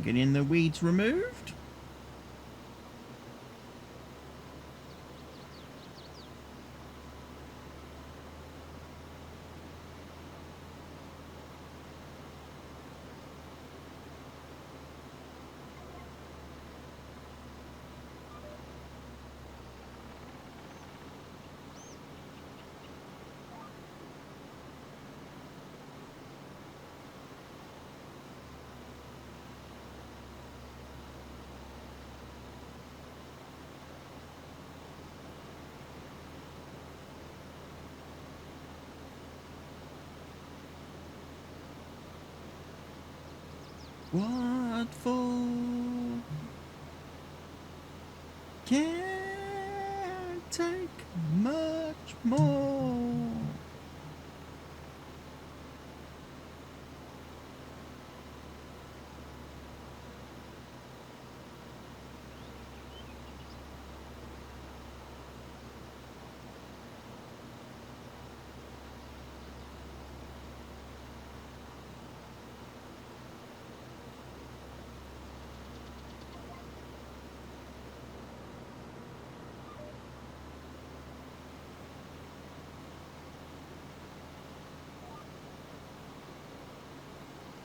Getting the weeds removed. What for? Can't take much more.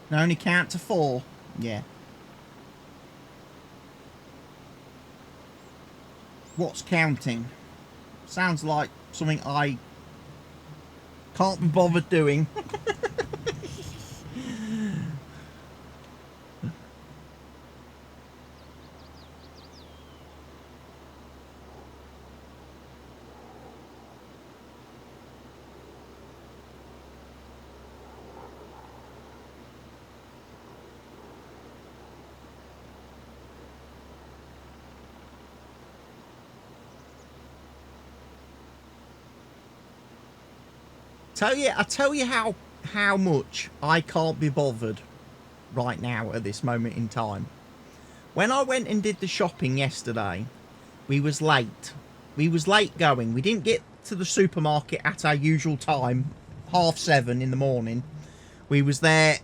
I only count to 4. Yeah. What's counting? Sounds like something I can't be bothered doing. I tell you how much I can't be bothered right now at this moment in time. When I went and did the shopping yesterday, we was late. We was late going. We didn't get to the supermarket at our usual time, 7:30 in the morning. We was there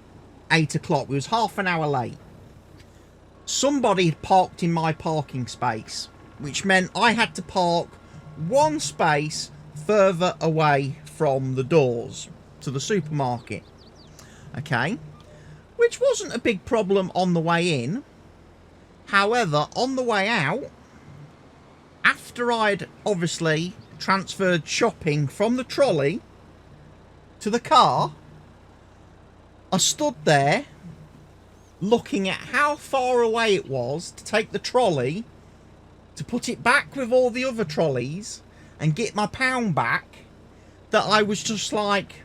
8 o'clock. We was half an hour late. Somebody had parked in my parking space, which meant I had to park one space further away from the doors to the supermarket. Okay, which wasn't a big problem on the way in. However, on the way out, after I'd obviously transferred shopping from the trolley to the car, I stood there looking at how far away it was to take the trolley, to put it back with all the other trolleys and get my pound back, that I was just like,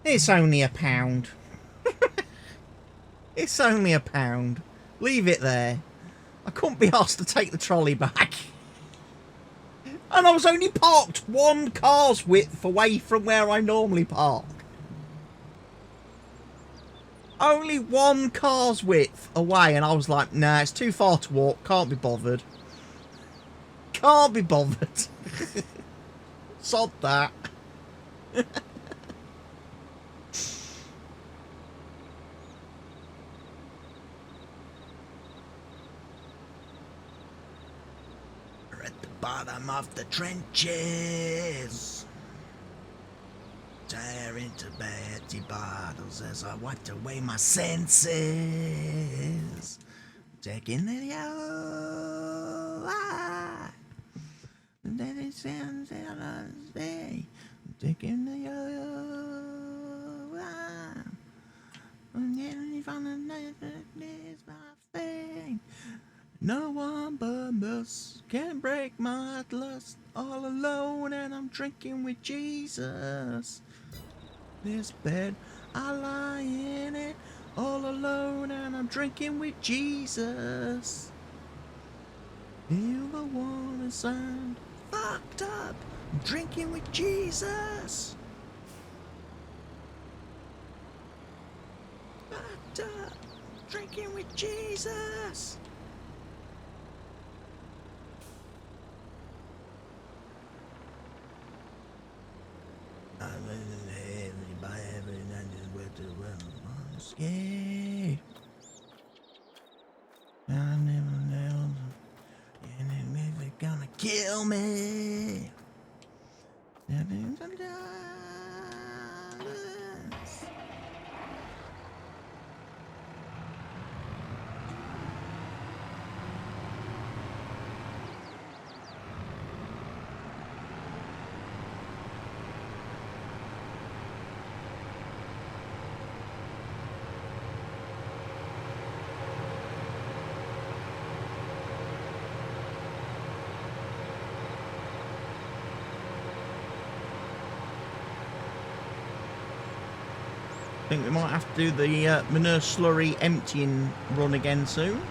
it's only £1. It's only £1. Leave it there. I couldn't be asked to take the trolley back. And I was only parked one car's width away from where I normally park. Only one car's width away, and I was like, nah, it's too far to walk, can't be bothered. can't be bothered. Sod that. We're at the bottom of the trenches. Tearing to Betty bottles as I wiped away my senses. Taking the yellow eye. And then it sounds out of space. Taking the yellow eye. And then you find the is my thing. No one but us can break my lust. All alone and I'm drinking with Jesus. This bed, I lie in it. All alone and I'm drinking with Jesus. Feel the water sound. Fucked up. I'm drinking with Jesus. Fucked up. Drinking with Jesus. Scared. I never know. And they're gonna kill me. I think we might have to do the manure slurry emptying run again soon.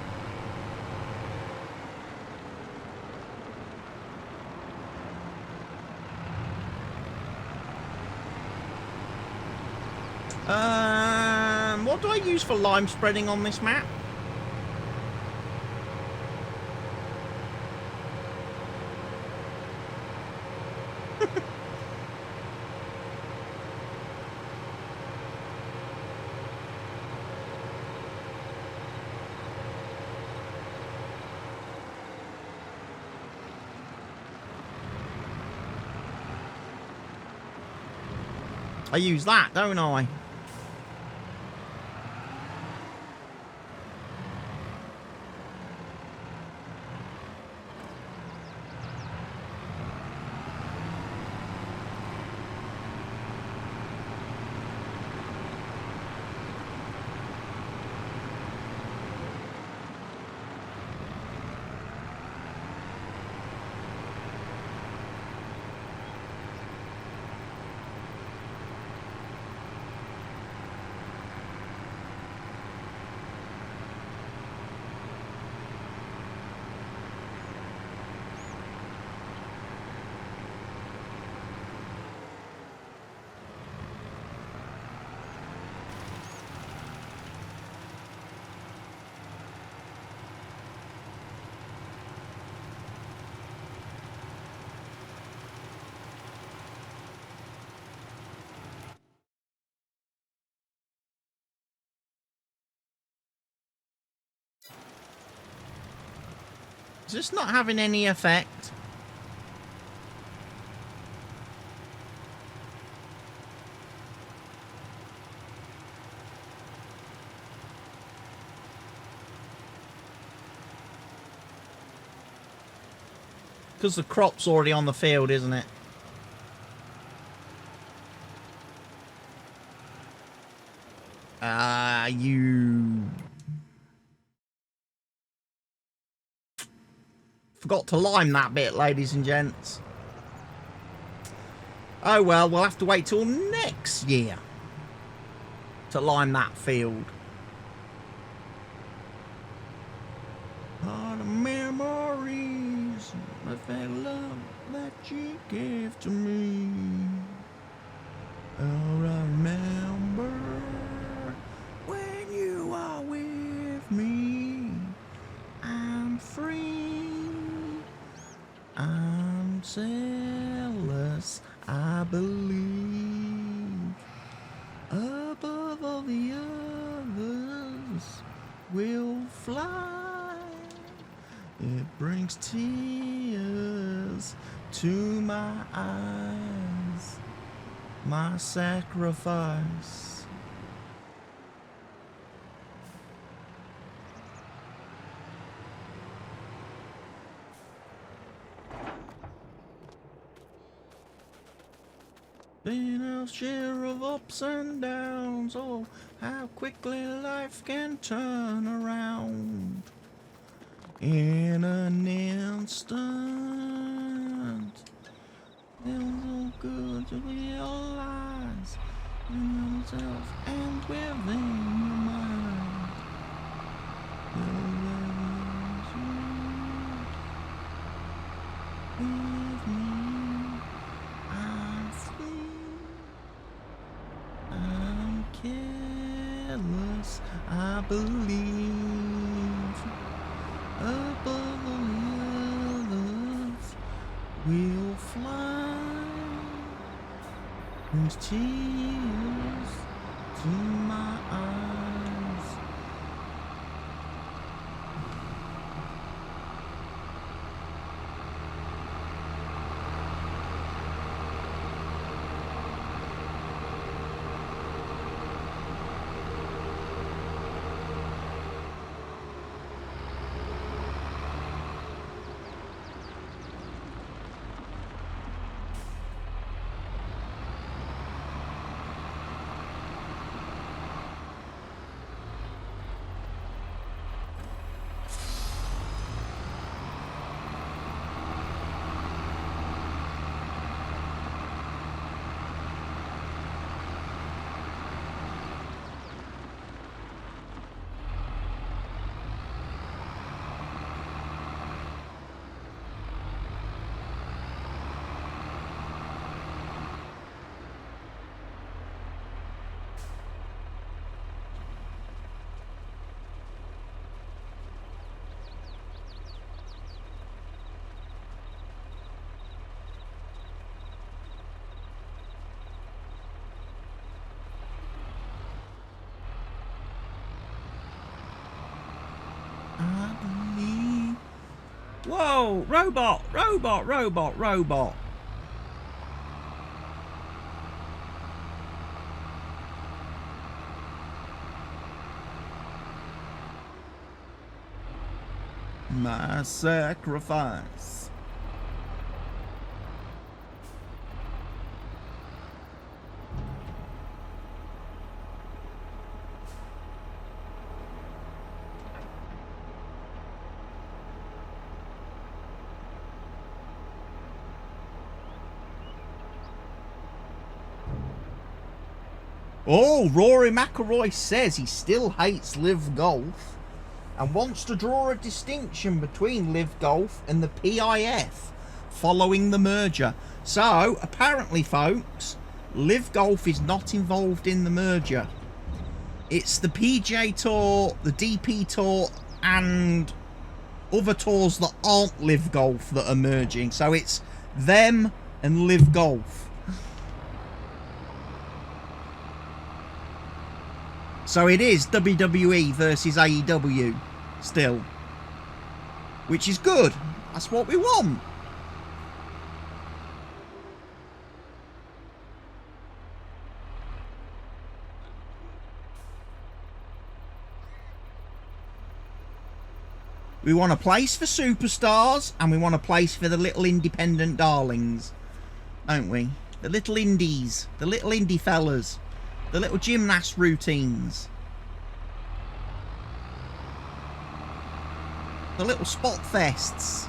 What do I use for lime spreading on this map? I use that, don't I? Is this not having any effect? Because the crop's already on the field, isn't it? You... Forgot to lime that bit, ladies and gents. Oh well, we'll have to wait till next year to lime that field. All the memories of that love that you gave to me. Oh, I remember when you are with me. I'm free. zealous, I believe. Above all the others will fly. It brings tears to my eyes, my sacrifice. Been a share of ups and downs, oh, how quickly life can turn around. In an instant, feels so good to realize in yourself and within your mind. You're with me, I sleep. I'm careless, I believe. Above the others we'll fly. Brings tears to my eyes. Whoa! Robot! Robot! Robot! Robot! My sacrifice. Oh, Rory McIlroy says he still hates Live Golf and wants to draw a distinction between Live Golf and the PIF following the merger. So, apparently, folks, Live Golf is not involved in the merger. It's the PJ Tour, the DP Tour, and other tours that aren't Live Golf that are merging. So it's them and Live Golf. So it is WWE versus AEW still, which is good. That's what we want. We want a place for superstars and we want a place for the little independent darlings, don't we? The little indies, the little indie fellas. The little gymnast routines. The little spot fests.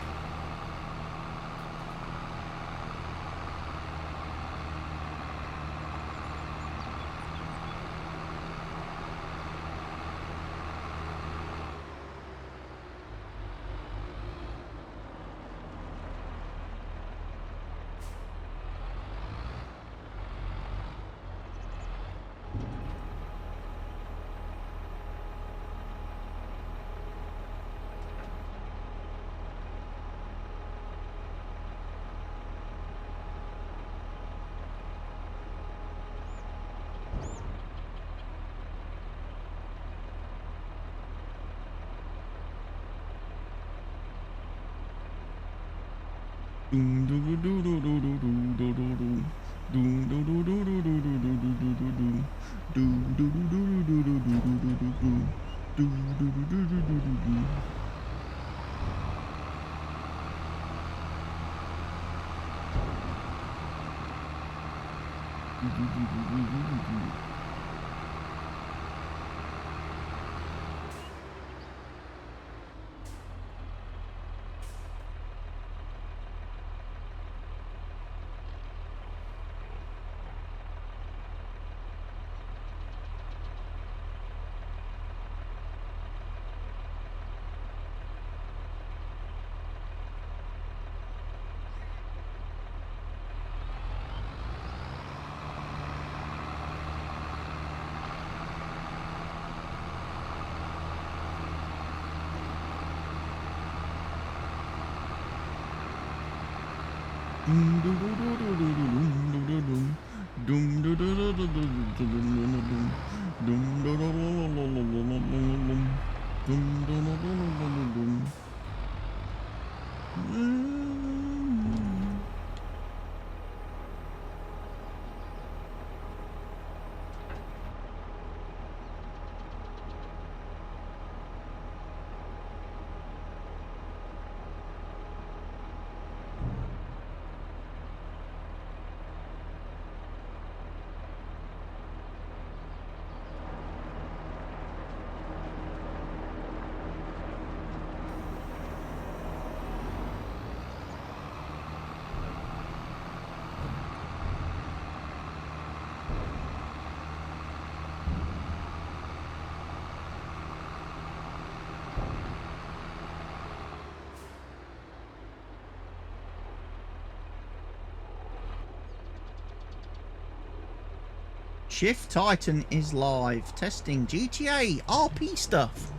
Shift Titan is live. Testing GTA RP stuff.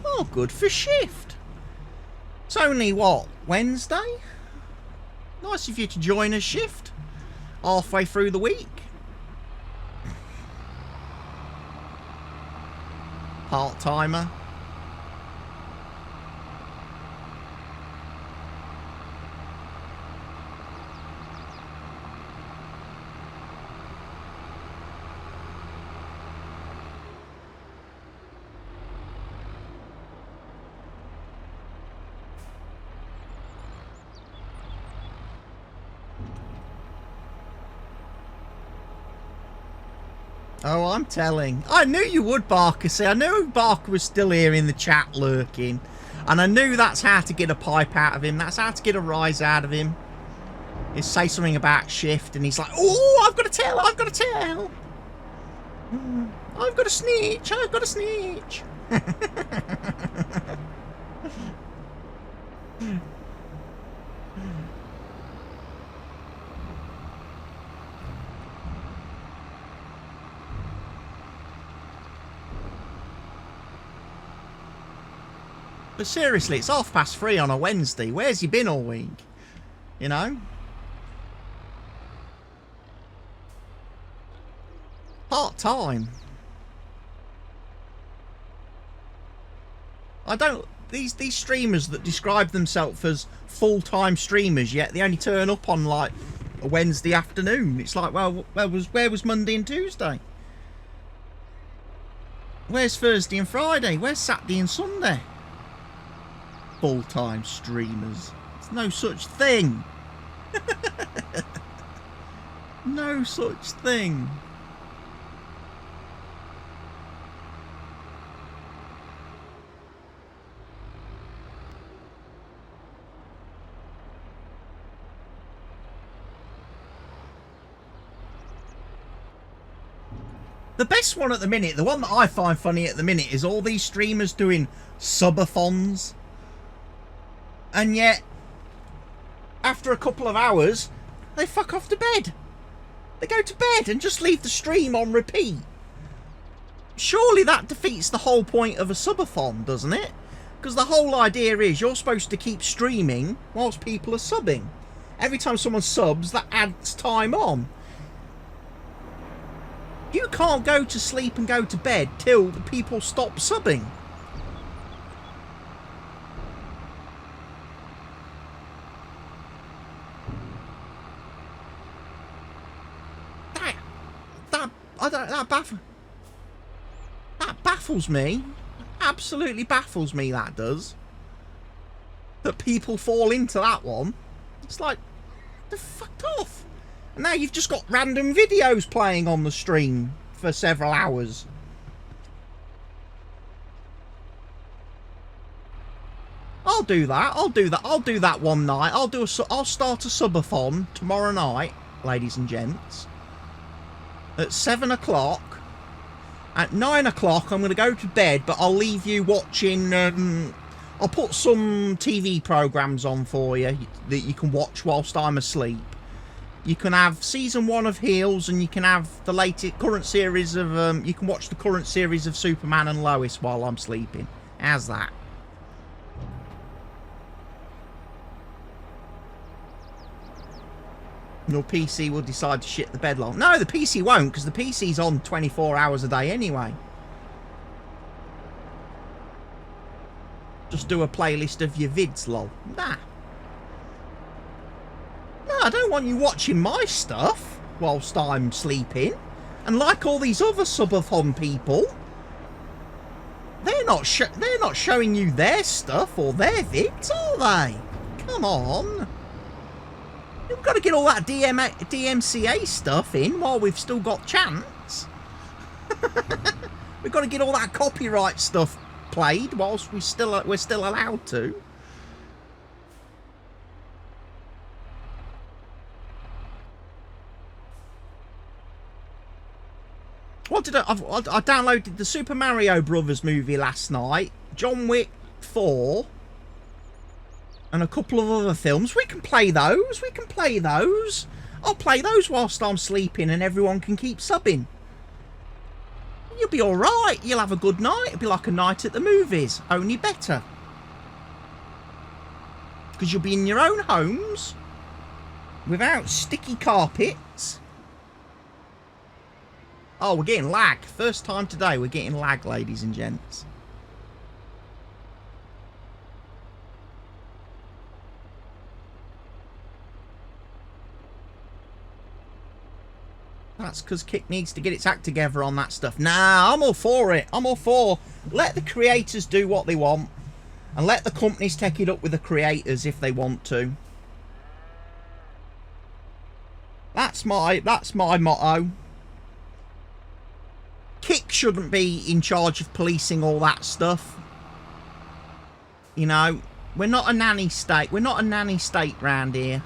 Oh, good for Shift. It's only, what, Wednesday? Nice of you to join us, Shift. Halfway through the week. Part-timer. Oh, I'm telling. I knew you would, Barker. See, I knew Barker was still here in the chat lurking. And I knew that's how to get a pipe out of him. That's how to get a rise out of him. Is say something about Shift and he's like, oh, I've got to tell, I've got to tell. I've got a snitch, I've got a snitch. But seriously, it's 3:30 on a Wednesday. Where's you been all week? You know? Part-time. I don't... These streamers that describe themselves as full-time streamers, yet they only turn up on, like, a Wednesday afternoon. It's like, well, where was Monday and Tuesday? Where's Thursday and Friday? Where's Saturday and Sunday? Full-time streamers. There's no such thing. No such thing. The best one at the minute, the one that I find funny at the minute, is all these streamers doing subathons. And yet, after a couple of hours, they fuck off to bed. They go to bed and just leave the stream on repeat. Surely that defeats the whole point of a subathon, doesn't it? Because the whole idea is you're supposed to keep streaming whilst people are subbing. Every time someone subs, that adds time on. You can't go to sleep and go to bed till the people stop subbing. I don't. That baffles me. Absolutely baffles me. That does. That people fall into that one. It's like, they're fucked off. And now you've just got random videos playing on the stream for several hours. I'll do that. I'll do that one night. I'll start a subathon tomorrow night, ladies and gents. At 7 o'clock. At 9 o'clock, I'm going to go to bed, but I'll leave you watching. I'll put some TV programs on for you that you can watch whilst I'm asleep. You can have season 1 of Heels, and you can have the latest current series of. You can watch the current series of Superman and Lois while I'm sleeping. How's that? Your PC will decide to shit the bed long. No, the PC won't, because the PC's on 24 hours a day anyway. Just do a playlist of your vids, lol. Nah. No, I don't want you watching my stuff whilst I'm sleeping. And like all these other subathon people, they're not showing you their stuff or their vids, are they? Come on. We've got to get all that DMCA stuff in while we've still got chance. We've got to get all that copyright stuff played whilst we're still allowed to. What did I downloaded the Super Mario Brothers movie last night, John Wick 4, and a couple of other films. We can play those. We can play those. I'll play those whilst I'm sleeping, and everyone can keep subbing. You'll be alright. You'll have a good night. It'll be like a night at the movies, only better. Because you'll be in your own homes, without sticky carpets. Oh, we're getting lag. First time today we're getting lag, ladies and gents. That's because Kick needs to get its act together on that stuff. Nah, I'm all for it. I'm all for. Let the creators do what they want. And let the companies take it up with the creators if they want to. That's my motto. Kick shouldn't be in charge of policing all that stuff. You know, we're not a nanny state. We're not a nanny state round here.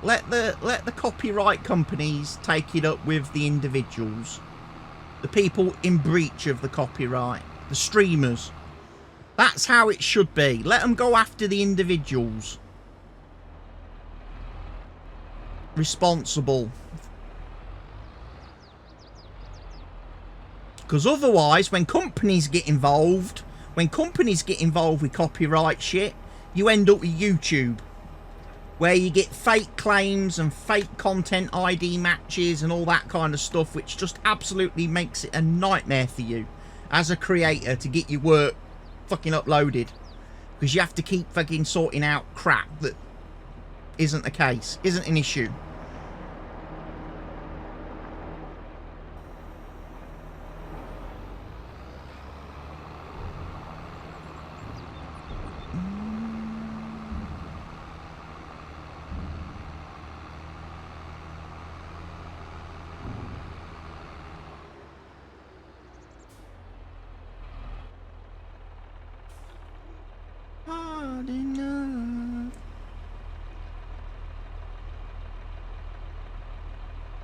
Let the copyright companies take it up with the individuals. The people in breach of the copyright. The streamers. That's how it should be. Let them go after the individuals. Responsible. Because otherwise, when companies get involved with copyright shit, you end up with YouTube. Where you get fake claims and fake content ID matches and all that kind of stuff, which just absolutely makes it a nightmare for you as a creator to get your work fucking uploaded. Because you have to keep fucking sorting out crap that isn't the case, isn't an issue.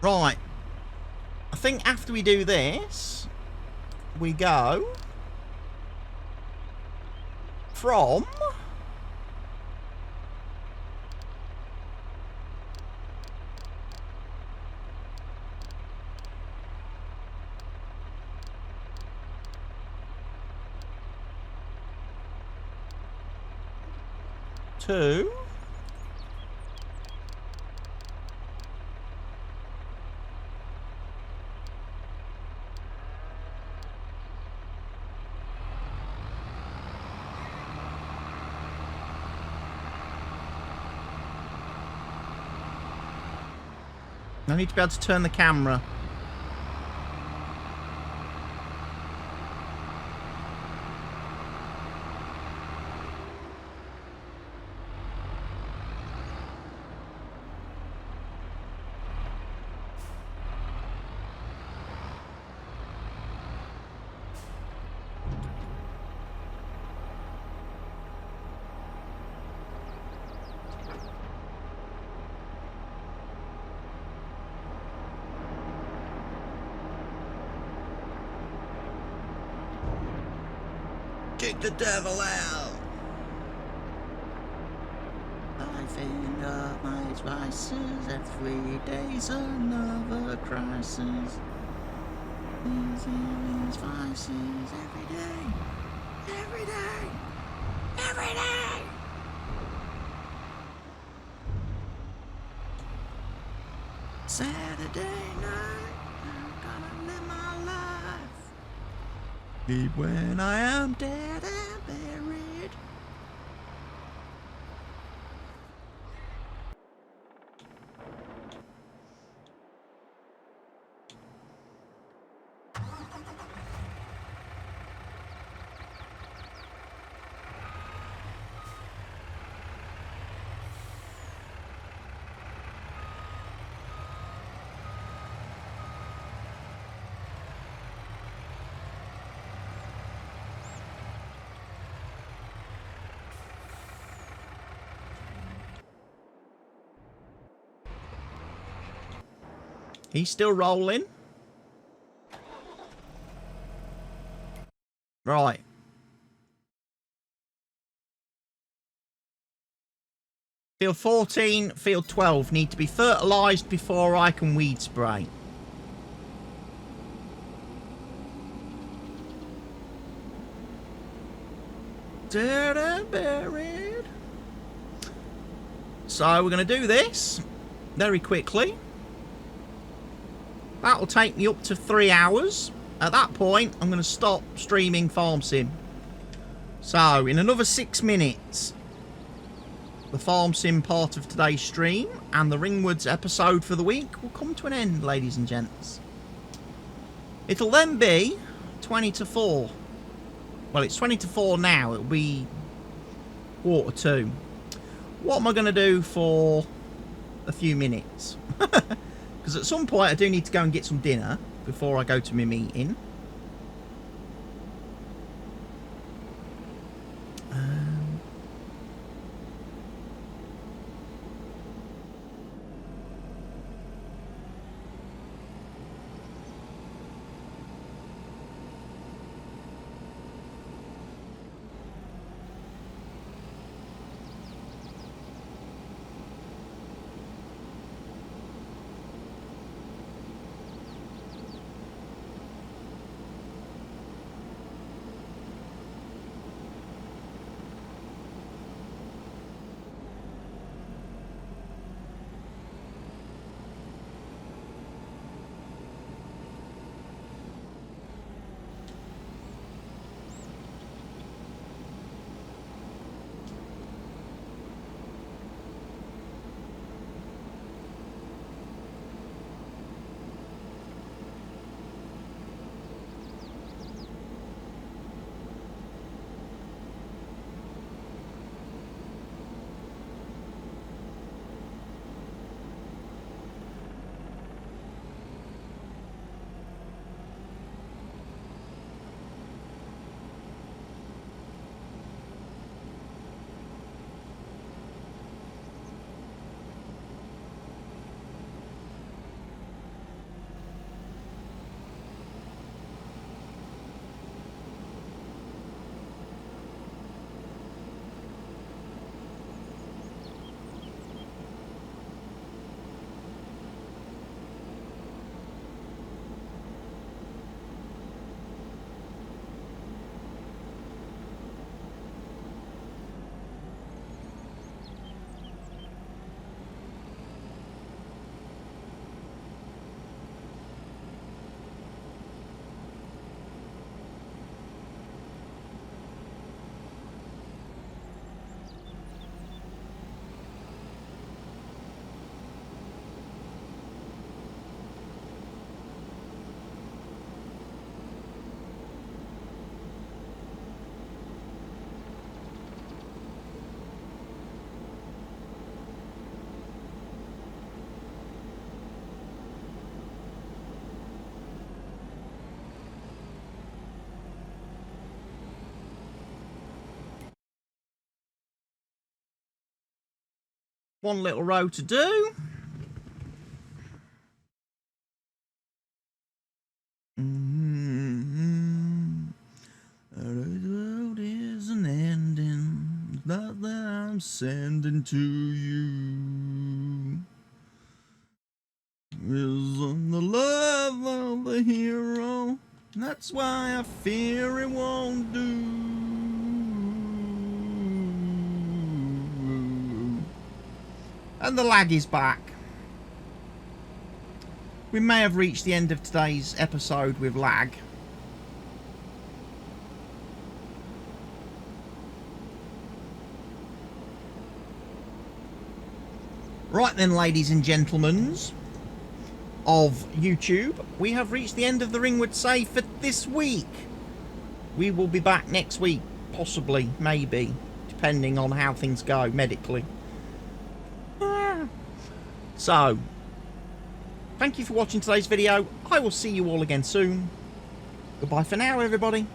Right, I think after we do this, we go from to I need to be able to turn the camera. Kick the devil out. Life in my spices, every day's another crisis. These in spices, every day, every day, every day. Saturday night, I'm gonna live my life. Leave when I am dead and buried. He's still rolling. Right. Field 14, field 12 need to be fertilised before I can weed spray. Dead and buried. So we're going to do this very quickly. That will take me up to 3 hours. At that point, I'm going to stop streaming Farm Sim. So, in another 6 minutes, the Farm Sim part of today's stream and the Ringwoods episode for the week will come to an end, ladies and gents. It'll then be 20 to 4. Well, it's 20 to 4 now. It'll be 1:45. What am I going to do for a few minutes? Because at some point I do need to go and get some dinner before I go to my meeting. One little row to do. sending to you is on the love of the hero. That's why I fear it won't do. And the lag is back. We may have reached the end of today's episode with lag. Right then, ladies and gentlemen of YouTube, we have reached the end of the Ringwood save for this week. We will be back next week, possibly, maybe, depending on how things go medically. So, thank you for watching today's video. I will see you all again soon. Goodbye for now, everybody.